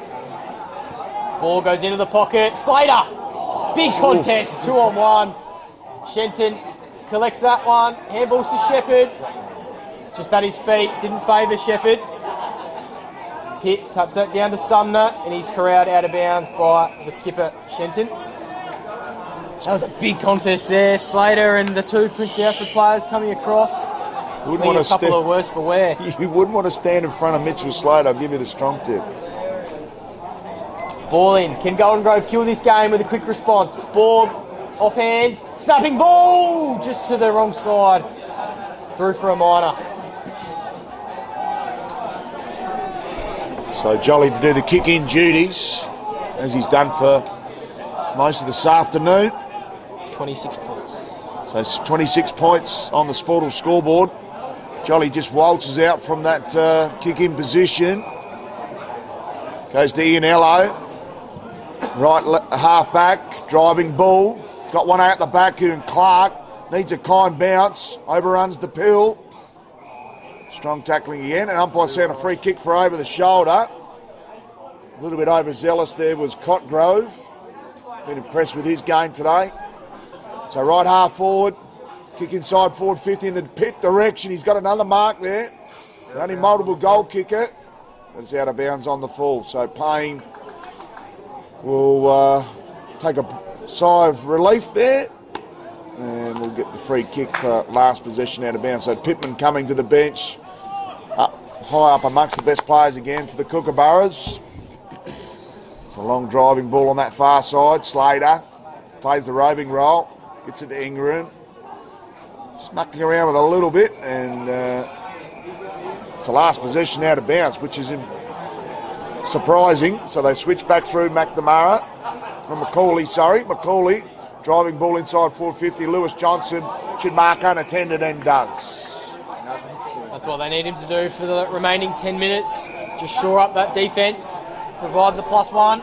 Ball goes into the pocket. Slater! Big contest, 2-on-1. Shenton collects that one. Handballs to Shepherd. Just at his feet. Didn't favour Shepherd. Pitt taps that down to Sumner, and he's corralled out of bounds by the skipper, Shenton. That was a big contest there. Slater and the 2 Prince Alfred players coming across. Wouldn't want a couple of worse for wear. You wouldn't want to stand in front of Mitchell Slater. I'll give you the strong tip. Ball in. Can Golden Grove kill this game with a quick response? Borg off hands. Snapping ball! Just to the wrong side. Through for a minor. So Jolly to do the kick-in duties, as he's done for most of this afternoon. 26 points. So it's 26 points on the Sportle scoreboard. Jolly just waltzes out from that kick-in position. Goes to Ian Ello. Right half back, driving ball. Got one out the back, and Clark needs a kind bounce. Overruns the pill. Strong tackling again, and umpire saying a free kick for over the shoulder. A little bit overzealous there was Cotgrove. Been impressed with his game today. So right half forward, kick inside forward 50 in the Pitt direction. He's got another mark there. The only multiple goal kicker. But it's out of bounds on the full. So Payne will take a sigh of relief there. And we'll get the free kick for last possession out of bounds. So Pittman coming to the bench. High up amongst the best players again for the Kookaburras. It's a long driving ball on that far side. Slater plays the roving role. Gets it to Ingram. Smucking around with a little bit. And it's the last possession out of bounds, which is surprising. So they switch back through Macaulay driving ball inside 450. Lewis Johnson should mark unattended and does. That's what they need him to do for the remaining 10 minutes. Just shore up that defence, provide the +1.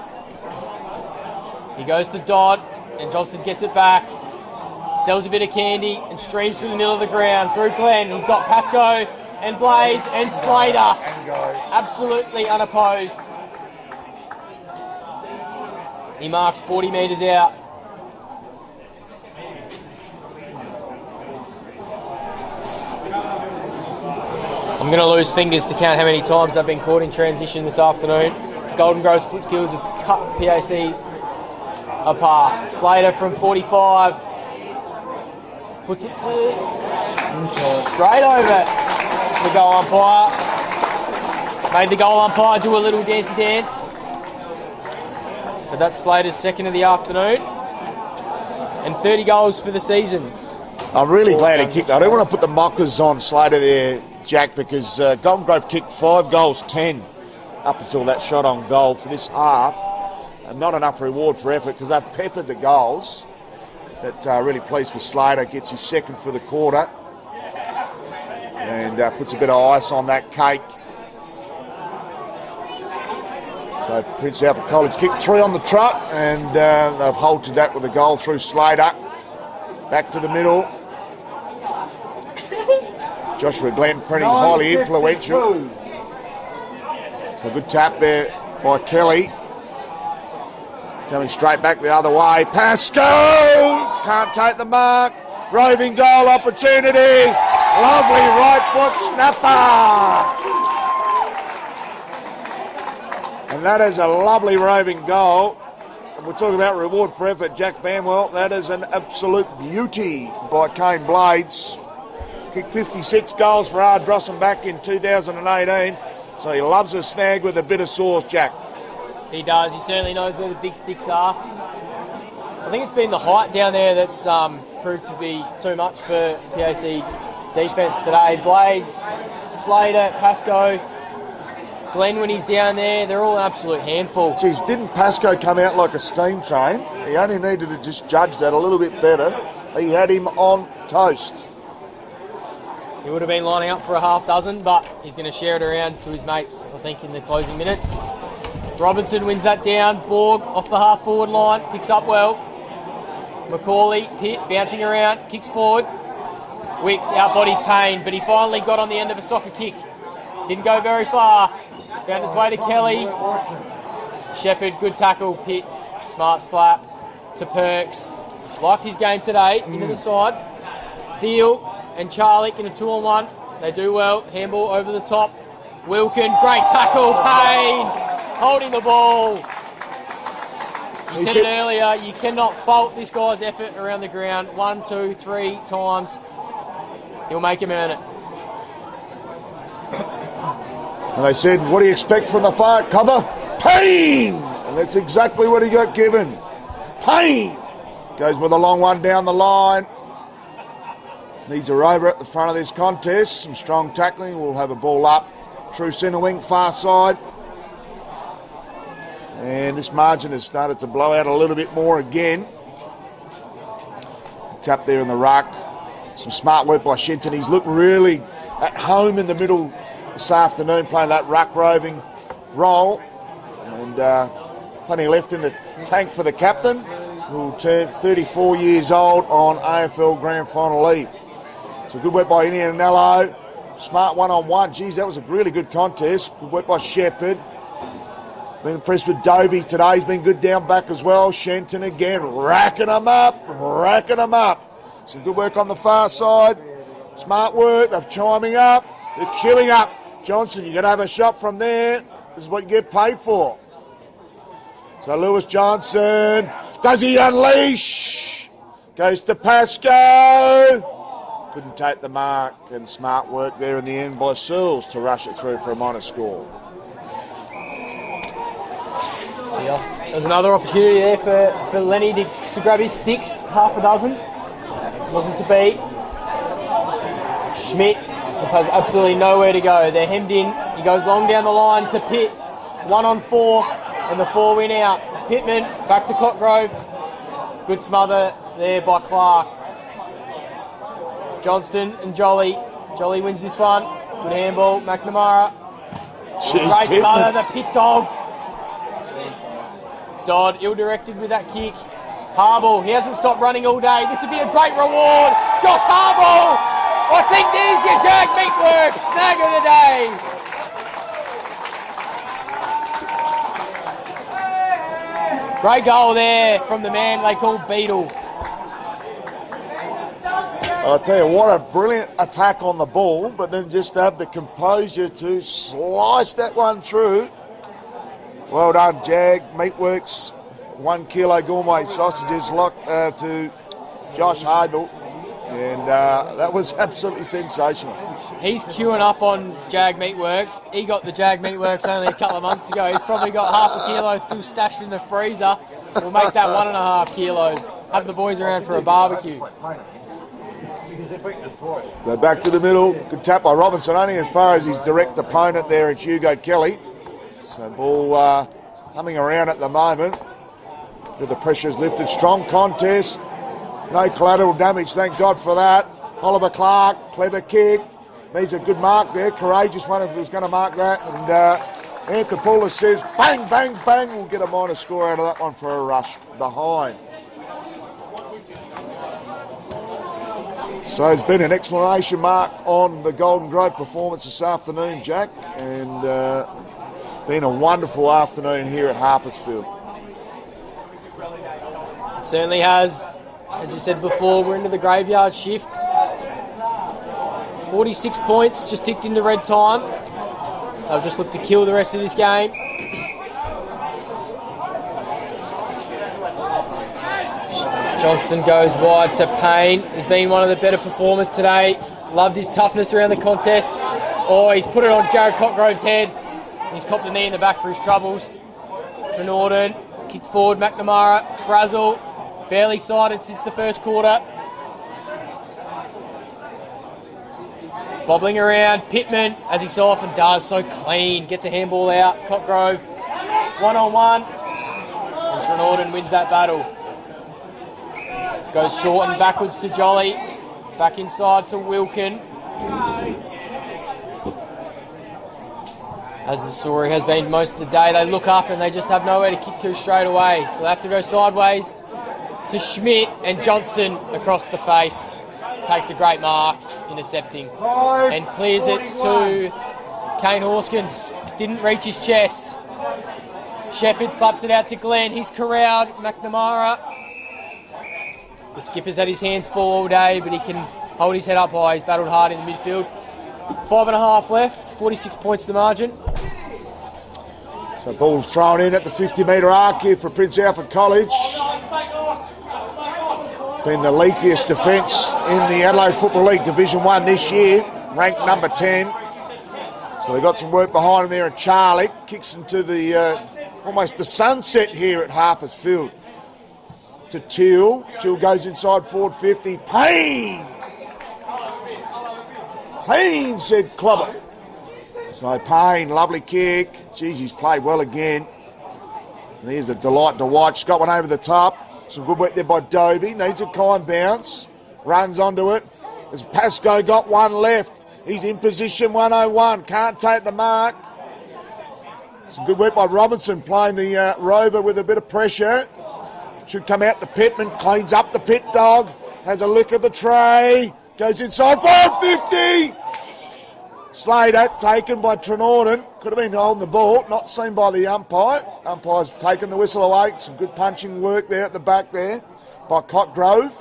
He goes to Dodd, and Johnson gets it back. Sells a bit of candy and streams through the middle of the ground through Glenn. He's got Pascoe and Blades and Slater. Absolutely unopposed. He marks 40 metres out. I'm going to lose fingers to count how many times they've been caught in transition this afternoon. Golden Grove's foot skills have cut PAC apart. Slater from 45 puts it to straight over the goal umpire. Made the goal umpire do a little dancey dance. But that's Slater's second of the afternoon. And 30 goals for the season. I'm really glad he kicked. I don't want to put the mockers on Slater there, Jack, because Golden Grove kicked 5 goals, 10 up until that shot on goal for this half. And not enough reward for effort because they've peppered the goals. That really pleased for Slater. Gets his second for the quarter. And puts a bit of ice on that cake. So Prince Alfred College kicked 3 on the trot. And they've halted that with a goal through Slater. Back to the middle. Joshua Glenn pretty highly influential. So good tap there by Kelly. Coming straight back the other way. Pascoe can't take the mark. Roving goal opportunity. Lovely right foot snapper. And that is a lovely roving goal. And we're talking about reward for effort. Jack Banwell, that is an absolute beauty by Kane Blades. Kicked 56 goals for Ardrossan back in 2018. So he loves a snag with a bit of sauce, Jack. He does. He certainly knows where the big sticks are. I think it's been the height down there that's proved to be too much for PAC defence today. Blades, Slater, Pascoe, Glenn when he's down there, they're all an absolute handful. Geez, didn't Pascoe come out like a steam train? He only needed to just judge that a little bit better. He had him on toast. He would have been lining up for a half dozen, but he's going to share it around to his mates, I think, in the closing minutes. Robinson wins that down. Borg off the half-forward line, picks up well. Macaulay, Pitt, bouncing around, kicks forward. Wicks outbodies Payne, but he finally got on the end of a soccer kick. Didn't go very far. Found his way to Kelly. Shepherd, good tackle. Pitt, smart slap to Perks. Liked his game today, into the side. Thiel and Charlick in a 2-on-1. They do well. Handball over the top. Wilkin, great tackle. Payne holding the ball. You said it earlier, you cannot fault this guy's effort around the ground. 1, 2, 3 times. He'll make him earn it. And they said, what do you expect from the far cover? Payne! And that's exactly what he got given. Payne! Goes with a long one down the line. Needs a rover at the front of this contest. Some strong tackling. We'll have a ball up. True centre wing, far side. And this margin has started to blow out a little bit more again. Tap there in the ruck. Some smart work by Shenton. He's looked really at home in the middle this afternoon, playing that ruck roving role. And plenty left in the tank for the captain, who will turn 34 years old on AFL Grand Final leave. So good work by Inianello. Smart one-on-one. Geez, that was a really good contest. Good work by Shepherd. Been impressed with Dobie today. He's been good down back as well. Shenton again, racking them up. Some good work on the far side. Smart work. They're chiming up. They're queuing up. Johnson, you're going to have a shot from there. This is what you get paid for. So Lewis Johnson, does he unleash? Goes to Pascoe. Couldn't take the mark, and smart work there in the end by Searles to rush it through for a minor score. There's another opportunity there for Lenny to grab his 6th, half a dozen. Wasn't to be. Schmidt just has absolutely nowhere to go. They're hemmed in. He goes long down the line to Pitt. 1 on 4, and the 4 win out. Pittman back to Cotgrove. Good smother there by Clark. Johnston and Jolly. Jolly wins this one. Good handball. McNamara. Great smother, the pit dog. Dodd ill-directed with that kick. Harble, he hasn't stopped running all day. This would be a great reward. Josh Harble! I think there's your Jag Meatworks snag of the day. Great goal there from the man they call Beetle. I'll tell you, what a brilliant attack on the ball, but then just to have the composure to slice that one through. Well done, Jag Meatworks. 1 kilo gourmet sausages locked to Josh Hardle, and that was absolutely sensational. He's queuing up on Jag Meatworks. He got the Jag Meatworks only a couple of months ago. He's probably got half a kilo still stashed in the freezer. We'll make that 1.5 kilos. Have the boys around for a barbecue. So back to the middle. Good tap by Robinson, only as far as his direct opponent there in Hugo Kelly. So ball humming around at the moment. The pressure is lifted. Strong contest. No collateral damage, thank God for that. Oliver Clark, clever kick. Needs a good mark there. Courageous one if he was going to mark that. And Anthopoulos says, bang, bang, bang. We'll get a minor score out of that one for a rush behind. So there's been an exclamation mark on the Golden Grove performance this afternoon, Jack. And been a wonderful afternoon here at Harpersfield. Certainly has. As you said before, we're into the graveyard shift. 46 points just ticked into red time. They'll just look to kill the rest of this game. Johnston goes wide to Payne. He's been one of the better performers today. Loved his toughness around the contest. Oh, he's put it on Jared Cotgrove's head. He's copped a knee in the back for his troubles. Trenorden, kicked forward, McNamara, Brazel. Barely sighted since the first quarter. Bobbling around, Pittman, as he so often does, so clean. Gets a handball out, Cotgrove, 1-on-1. And Trenorden wins that battle. Goes short and backwards to Jolly. Back inside to Wilkin. As the story has been most of the day, they look up and they just have nowhere to kick to straight away. So they have to go sideways to Schmidt, and Johnston across the face takes a great mark, intercepting, and clears it to Kane Horskins. Didn't reach his chest. Shepherd slaps it out to Glenn. He's corralled. McNamara. The skipper's had his hands full all day, but he can hold his head up high. He's battled hard in the midfield. 5.5 left, 46 points the margin. So ball's thrown in at the 50-metre arc here for Prince Alfred College. Been the leakiest defence in the Adelaide Football League Division 1 this year, ranked number 10. So they've got some work behind him there, and Charlie kicks into the almost the sunset here at Harpersfield. To Teal. Teal goes inside forward 50. Payne! Payne, said Clubber. So Payne, lovely kick. Jeez, he's played well again. And here's a delight to watch. Got one over the top. Some good work there by Dobie. Needs a kind bounce. Runs onto it. As Pascoe got one left. He's in position 101. Can't take the mark. Some good work by Robinson playing the rover with a bit of pressure. Should come out to Pittman. Cleans up the pit dog. Has a lick of the tray. Goes inside 550. Slater taken by Trenorden. Could have been holding the ball. Not seen by the umpire. Umpire's taken the whistle away. Some good punching work there at the back there by Cotgrove.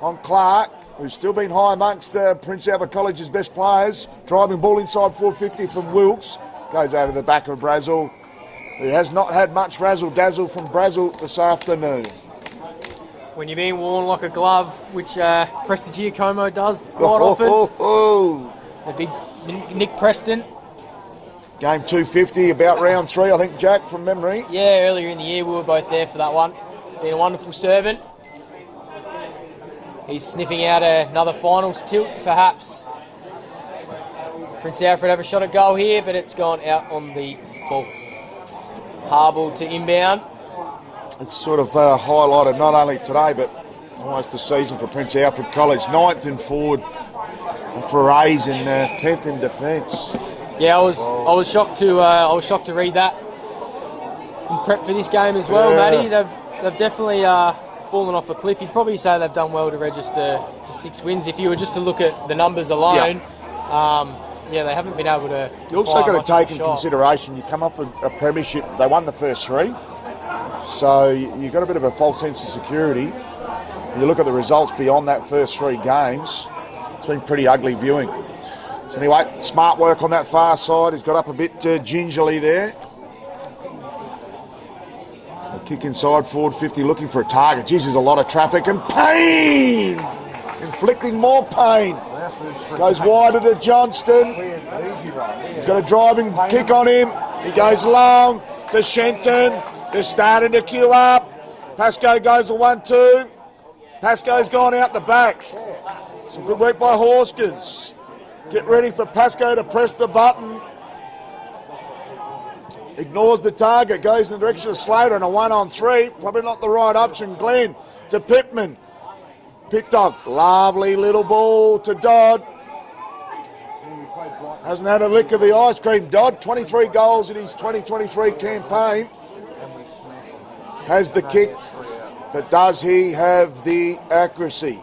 On Clark, who's still been high amongst Prince Albert College's best players. Driving ball inside 450 from Wilkes. Goes over the back of Brazel. He has not had much razzle-dazzle from Brazel this afternoon. When you're being worn like a glove, which Prestigiacomo does quite often. The big Nick Preston. Game 250, about round 3, I think, Jack, from memory. Yeah, earlier in the year we were both there for that one. Been a wonderful servant. He's sniffing out another finals tilt, perhaps. Prince Alfred have a shot at goal here, but it's gone out on the beautiful. Harble to inbound. It's sort of highlighted not only today, but almost the season for Prince Alfred College. 9th in forward for A's and 10th in defence. Yeah, I was shocked to read that in prep for this game as well, Matty. They've definitely fallen off a cliff. You'd probably say they've done well to register to 6 wins. If you were just to look at the numbers alone, they haven't been able to. You also got to take in consideration, you come off a premiership, they won the first 3, so you've got a bit of a false sense of security. You look at the results beyond that first 3 games, it's been pretty ugly viewing. So anyway, smart work on that far side. He's got up a bit gingerly there. So kick inside, forward 50, looking for a target. Jeez, there's a lot of traffic and pain! Inflicting more pain. Goes wider to Johnston. He's got a driving kick on him. He goes long to Shenton. They're starting to queue up. Pascoe goes a 1-2. Pascoe's gone out the back. Some good work by Horskins. Get ready for Pascoe to press the button. Ignores the target, goes in the direction of Slater and a 1-on-3. Probably not the right option. Glenn to Pittman. Pickdog, lovely little ball to Dodd. Hasn't had a lick of the ice cream. Dodd, 23 goals in his 2023 campaign. Has the kick, but does he have the accuracy?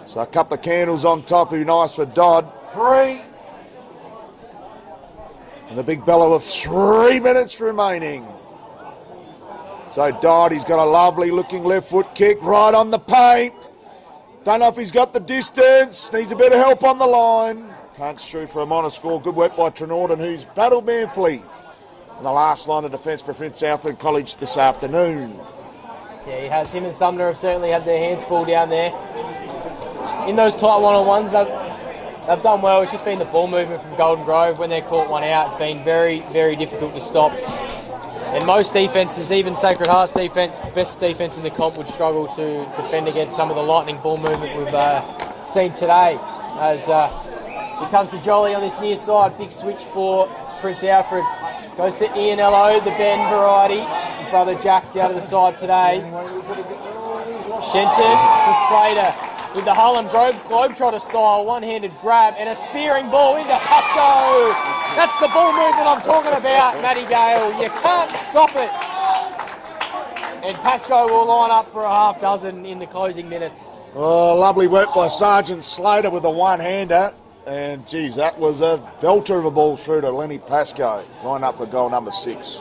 So a couple of candles on top would be nice for Dodd. 3. And the big bella with 3 minutes remaining. So Dodd, he's got a lovely looking left foot kick right on the paint. Don't know if he's got the distance. Needs a bit of help on the line. Punch through for a minor score. Good work by Trenorden, who's battled manfully in the last line of defence for Prince Alfred College this afternoon. Yeah, he has. Him and Sumner have certainly had their hands full down there. In those tight one-on-ones, they've done well. It's just been the ball movement from Golden Grove. When they're caught one out, it's been very, very difficult to stop. And most defences, even Sacred Heart's defence, best defence in the comp, would struggle to defend against some of the lightning ball movement we've seen today. As here comes to Jolly on this near side, big switch for Prince Alfred. Goes to Ianello, the Ben variety. His brother Jack's out of the side today. Shenton to Slater with the Harlem Globetrotter style one-handed grab and a spearing ball into Pascoe. That's the ball movement I'm talking about, Matty Gale. You can't stop it. And Pascoe will line up for a half dozen in the closing minutes. Oh, lovely work by Sergeant Slater with a one-hander. And, geez, that was a belter of a ball through to Lenny Pascoe. Line up for goal number 6.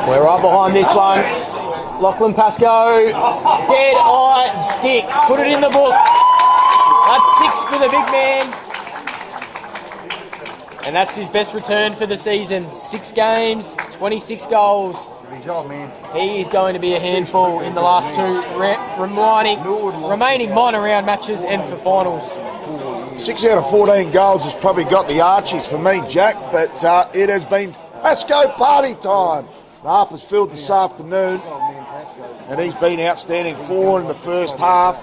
We're right behind this one. Lachlan Pascoe, dead eye, Dick, put it in the book. That's 6 for the big man. And that's his best return for the season. 6 games, 26 goals. Good job, man. He is going to be a handful in the last 2 remaining minor round matches and for finals. 6 out of 14 goals has probably got the Archies for me, Jack, but it has been Pascoe party time. The half is filled this afternoon, and he's been outstanding. 4 in the first half,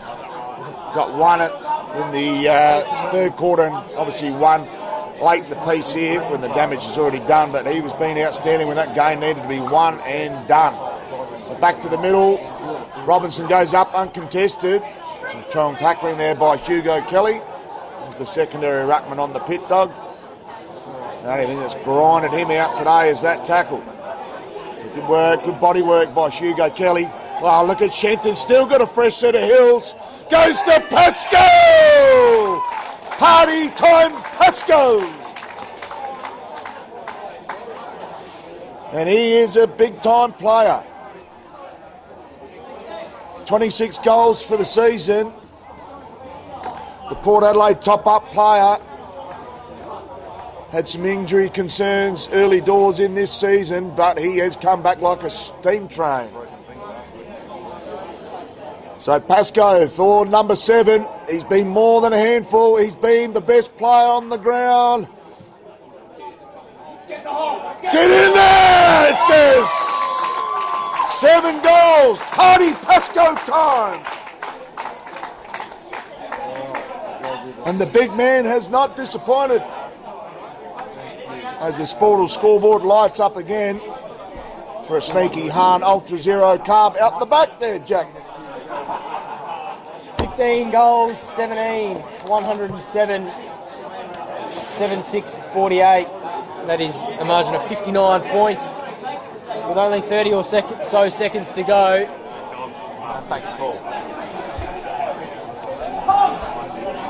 got 1 in the third quarter, and obviously 1 late in the piece here when the damage is already done, but he was being outstanding when that game needed to be won and done. So back to the middle. Robinson goes up uncontested. Some strong tackling there by Hugo Kelly. He's the secondary ruckman on the pit dog. The only thing that's grinded him out today is that tackle. So good work, good body work by Hugo Kelly. Oh, look at Shenton, still got a fresh set of hills. Goes to Pascoe! Party time, Pascoe! And he is a big-time player. 26 goals for the season. The Port Adelaide top-up player had some injury concerns early doors in this season, but he has come back like a steam train. So Pascoe for number 7. He's been more than a handful. He's been the best player on the ground. Get in there, it says. 7 goals. Party Pasco time. And the big man has not disappointed. As the Sportal scoreboard lights up again for a sneaky Hahn Ultra Zero carb out the back there, Jack. 15 goals, 17, 107, 76, 48. That is a margin of 59 points with only 30 or so seconds to go. Back to ball.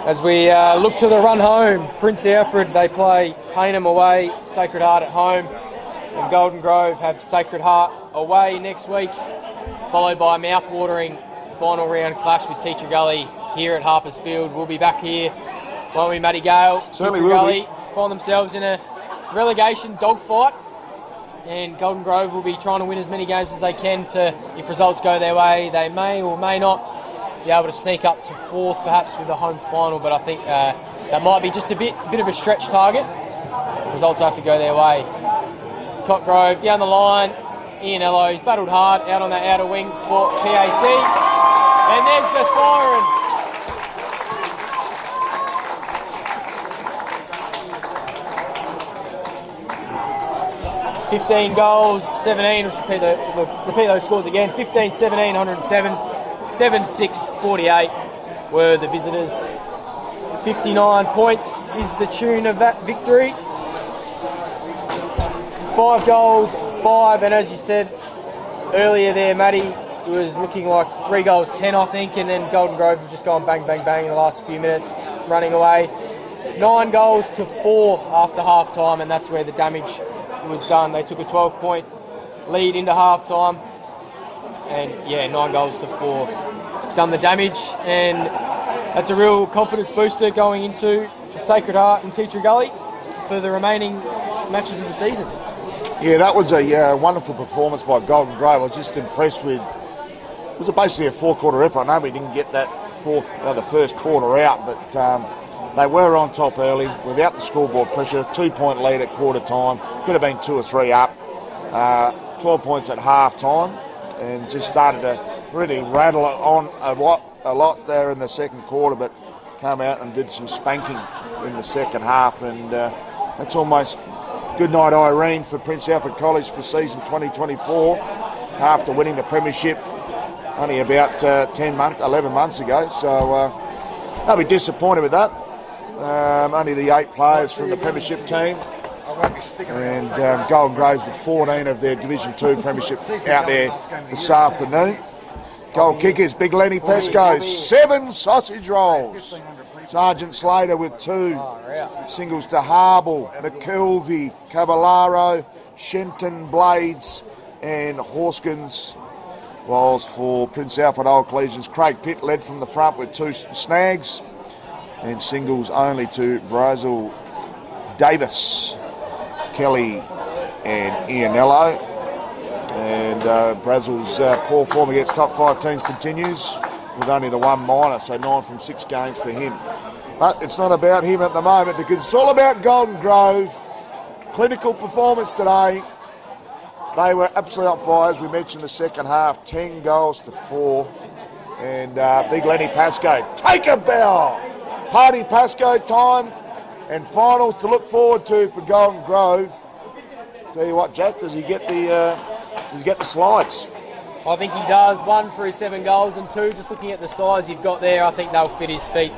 As we look to the run home, Prince Alfred, they play Payneham away, Sacred Heart at home, and Golden Grove have Sacred Heart away next week, followed by a mouth-watering final round clash with Teacher Gully here at Harpers Field. We'll be back here, won't we, Matty Gale? Certainly Teacher will Gully find themselves in a relegation dogfight, and Golden Grove will be trying to win as many games as they can to, if results go their way, they may or may not be able to sneak up to 4th, perhaps with a home final, but I think that might be just a bit of a stretch target. Results have to go their way. Cotgrove down the line. Ian Ellows battled hard out on that outer wing for PAC. And there's the siren. $15 goals, 17. Let's repeat those scores again. 15, 17, 107. 7-6, 48 were the visitors. 59 points is the tune of that victory. 5 goals, 5, and as you said earlier there, Matty, it was looking like 3 goals, 10, I think, and then Golden Grove have just gone bang, bang, bang in the last few minutes, running away. 9 goals to 4 after half-time, and that's where the damage was done. They took a 12-point lead into half-time. And yeah, 9 goals to 4. Done the damage, and that's a real confidence booster going into Sacred Heart and Teacher Gully for the remaining matches of the season. Yeah, that was a wonderful performance by Golden Grove. I was just impressed with. It was basically a 4-quarter effort. I know we didn't get that the first quarter out, but they were on top early without the scoreboard pressure. 2-point lead at quarter time. Could have been 2 or 3 up. 12 points at half time. And just started to really rattle it on a lot there in the second quarter, but come out and did some spanking in the second half, and that's almost good night Irene for Prince Alfred College for season 2024 after winning the premiership only about 11 months ago, so they'll be disappointed with that. Only the 8 players from the premiership team. And Golden Grove's with 14 of their Division 2 premiership out there this afternoon. Goal kickers, Big Lenny Pesco, 7 sausage rolls. Sergeant Slater with 2. Singles to Harble, McKelvey, Cavallaro, Shenton, Blades and Horskins. Whilst for Prince Alfred Old Collegians, Craig Pitt led from the front with 2 snags. And singles only to Brazil Davis, Kelly and Ianello. And Brazil's poor form against top 5 teams continues with only the 1 minor, so 9 from 6 games for him. But it's not about him at the moment because it's all about Golden Grove. Clinical performance today. They were absolutely on fire, as we mentioned the second half. 10 goals to 4. And Big Lenny Pasco, take a bow. Party Pasco time. And finals to look forward to for Golden Grove. Tell you what, Jack, does he get the slides? I think he does. 1 for his 7 goals, and 2, just looking at the size you've got there, I think they'll fit his feet.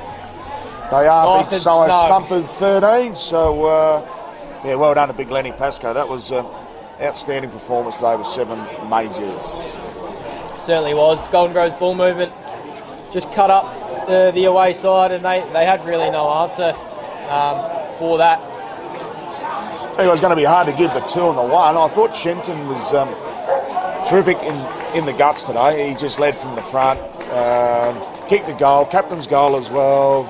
They are nice big size Stumpers 13, so yeah, well done to Big Lenny Pasco. That was outstanding performance today with 7 majors. Certainly was. Golden Grove's ball movement just cut up the away side, and they had really no answer for that. I think it was going to be hard to give the 2 and the 1. I thought Shenton was terrific in the guts today. He just led from the front, kicked the goal, captain's goal as well.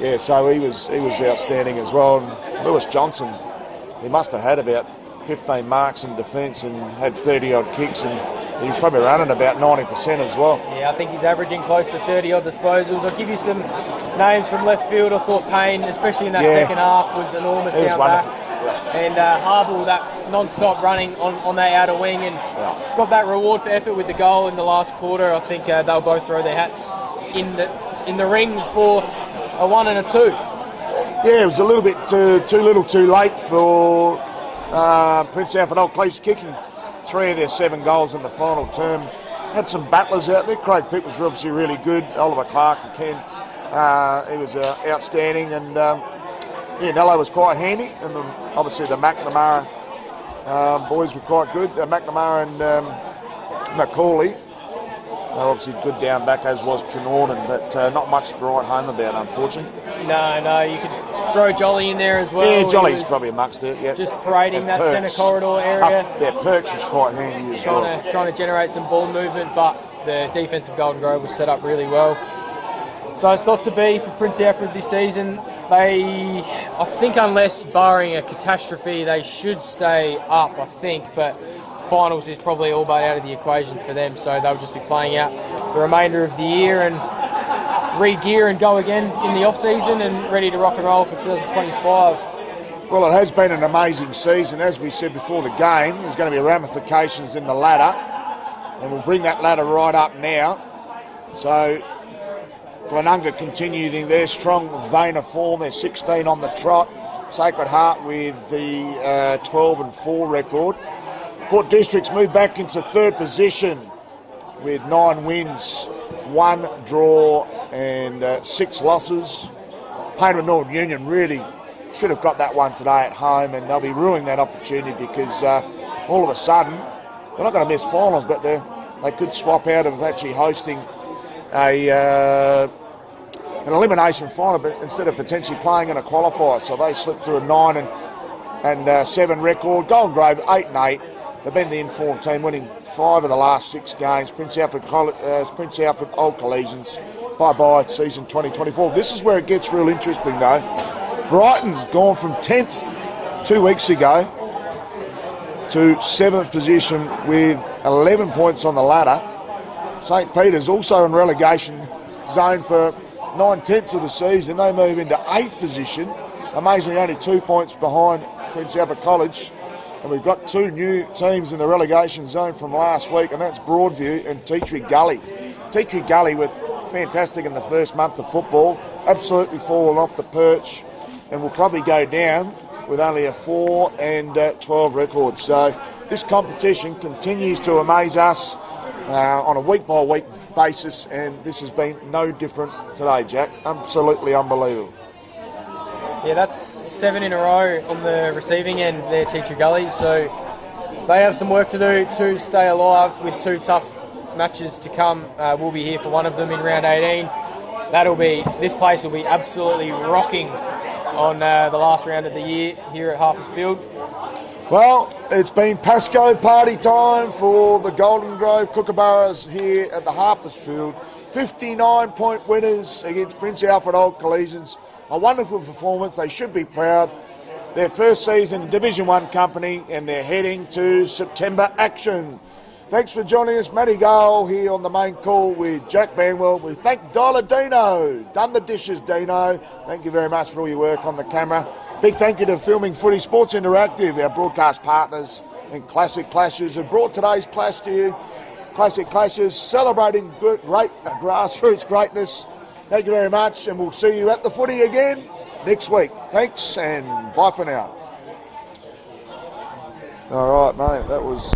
Yeah, so he was outstanding as well. And Lewis Johnson, he must have had about 15 marks in defence and had 30 odd kicks, and he's probably running about 90% as well. Yeah, I think he's averaging close to 30 odd disposals. I'll give you some names from left field. I thought Payne, especially in that second half, was enormous down back. Yeah. And Harble, that non-stop running on that outer wing, and got that reward for effort with the goal in the last quarter. I think they'll both throw their hats in the ring for a 1 and a 2. Yeah, it was a little bit too little too late for Prince Alfred Old Collegians, kicking 3 of their 7 goals in the final term. Had some battlers out there. Craig Pitt was obviously really good. Oliver Clark and Ken, he was outstanding, and Nello was quite handy, and obviously the McNamara boys were quite good. McNamara and Macaulay. They're obviously good down back, as was Trenordan, but not much to write home about, unfortunately. No, you could throw Jolly in there as well. Yeah, Jolly's probably amongst it, yeah. Just parading And that Perks. centre corridor area. Perks was quite handy as well. Trying to generate some ball movement, but the defensive Golden Grove was set up really well. So it's not to be for Prince Alfred this season. I think unless barring a catastrophe, they should stay up, I think, but finals is probably all but out of the equation for them, so they'll just be playing out the remainder of the year and re-gear and go again in the off-season and ready to rock and roll for 2025. Well, it has been an amazing season. As we said before the game, there's going to be ramifications in the ladder, and we'll bring that ladder right up now. So Glenunga continuing their strong vein of form. They're 16 on the trot. Sacred Heart with the 12 and 4 record. Port District's moved back into 3rd position with 9 wins, 1 draw and 6 losses. Payneham Northern Union really should have got that one today at home, and they'll be ruining that opportunity because all of a sudden, they're not going to miss finals, but they could swap out of actually hosting an elimination final, but instead of potentially playing in a qualifier. So they slipped to a 9 and 7 record. Golden Grove 8 and 8. They've been the informed team, winning 5 of the last 6 games. Prince Alfred Old Collegians, bye-bye season 2024. This is where it gets real interesting, though. Brighton gone from 10th 2 weeks ago to 7th position with 11 points on the ladder. St. Peter's also in relegation zone for 9/10 of the season. They move into 8th position, amazingly only 2 points behind Prince Alfred College. And we've got 2 new teams in the relegation zone from last week, and that's Broadview and Tea Tree Gully. Tea Tree Gully were fantastic in the first month of football, absolutely fallen off the perch, and will probably go down with only a 4 and 12 record. So this competition continues to amaze us on a week-by-week basis, and this has been no different today, Jack. Absolutely unbelievable. Yeah, that's 7 in a row on the receiving end there, Teacher Gully. So they have some work to do to stay alive with 2 tough matches to come. We'll be here for one of them in round 18. This place will be absolutely rocking on the last round of the year here at Harpers Field. Well, it's been Pasco party time for the Golden Grove Kookaburras here at the Harpers Field. 59-point winners against Prince Alfred Old Collegians. A wonderful performance. They should be proud. Their first season Division 1 company, and they're heading to September action. Thanks for joining us. Matty Gale here on the main call with Jack Banwell. We thank Dollar Dino. Done the dishes, Dino. Thank you very much for all your work on the camera. Big thank you to Filming Footy Sports Interactive, our broadcast partners, and Classic Clashes who brought today's clash to you. Classic Clashes, celebrating great grassroots greatness. Thank you very much, and we'll see you at the footy again next week. Thanks, and bye for now. All right, mate, that was...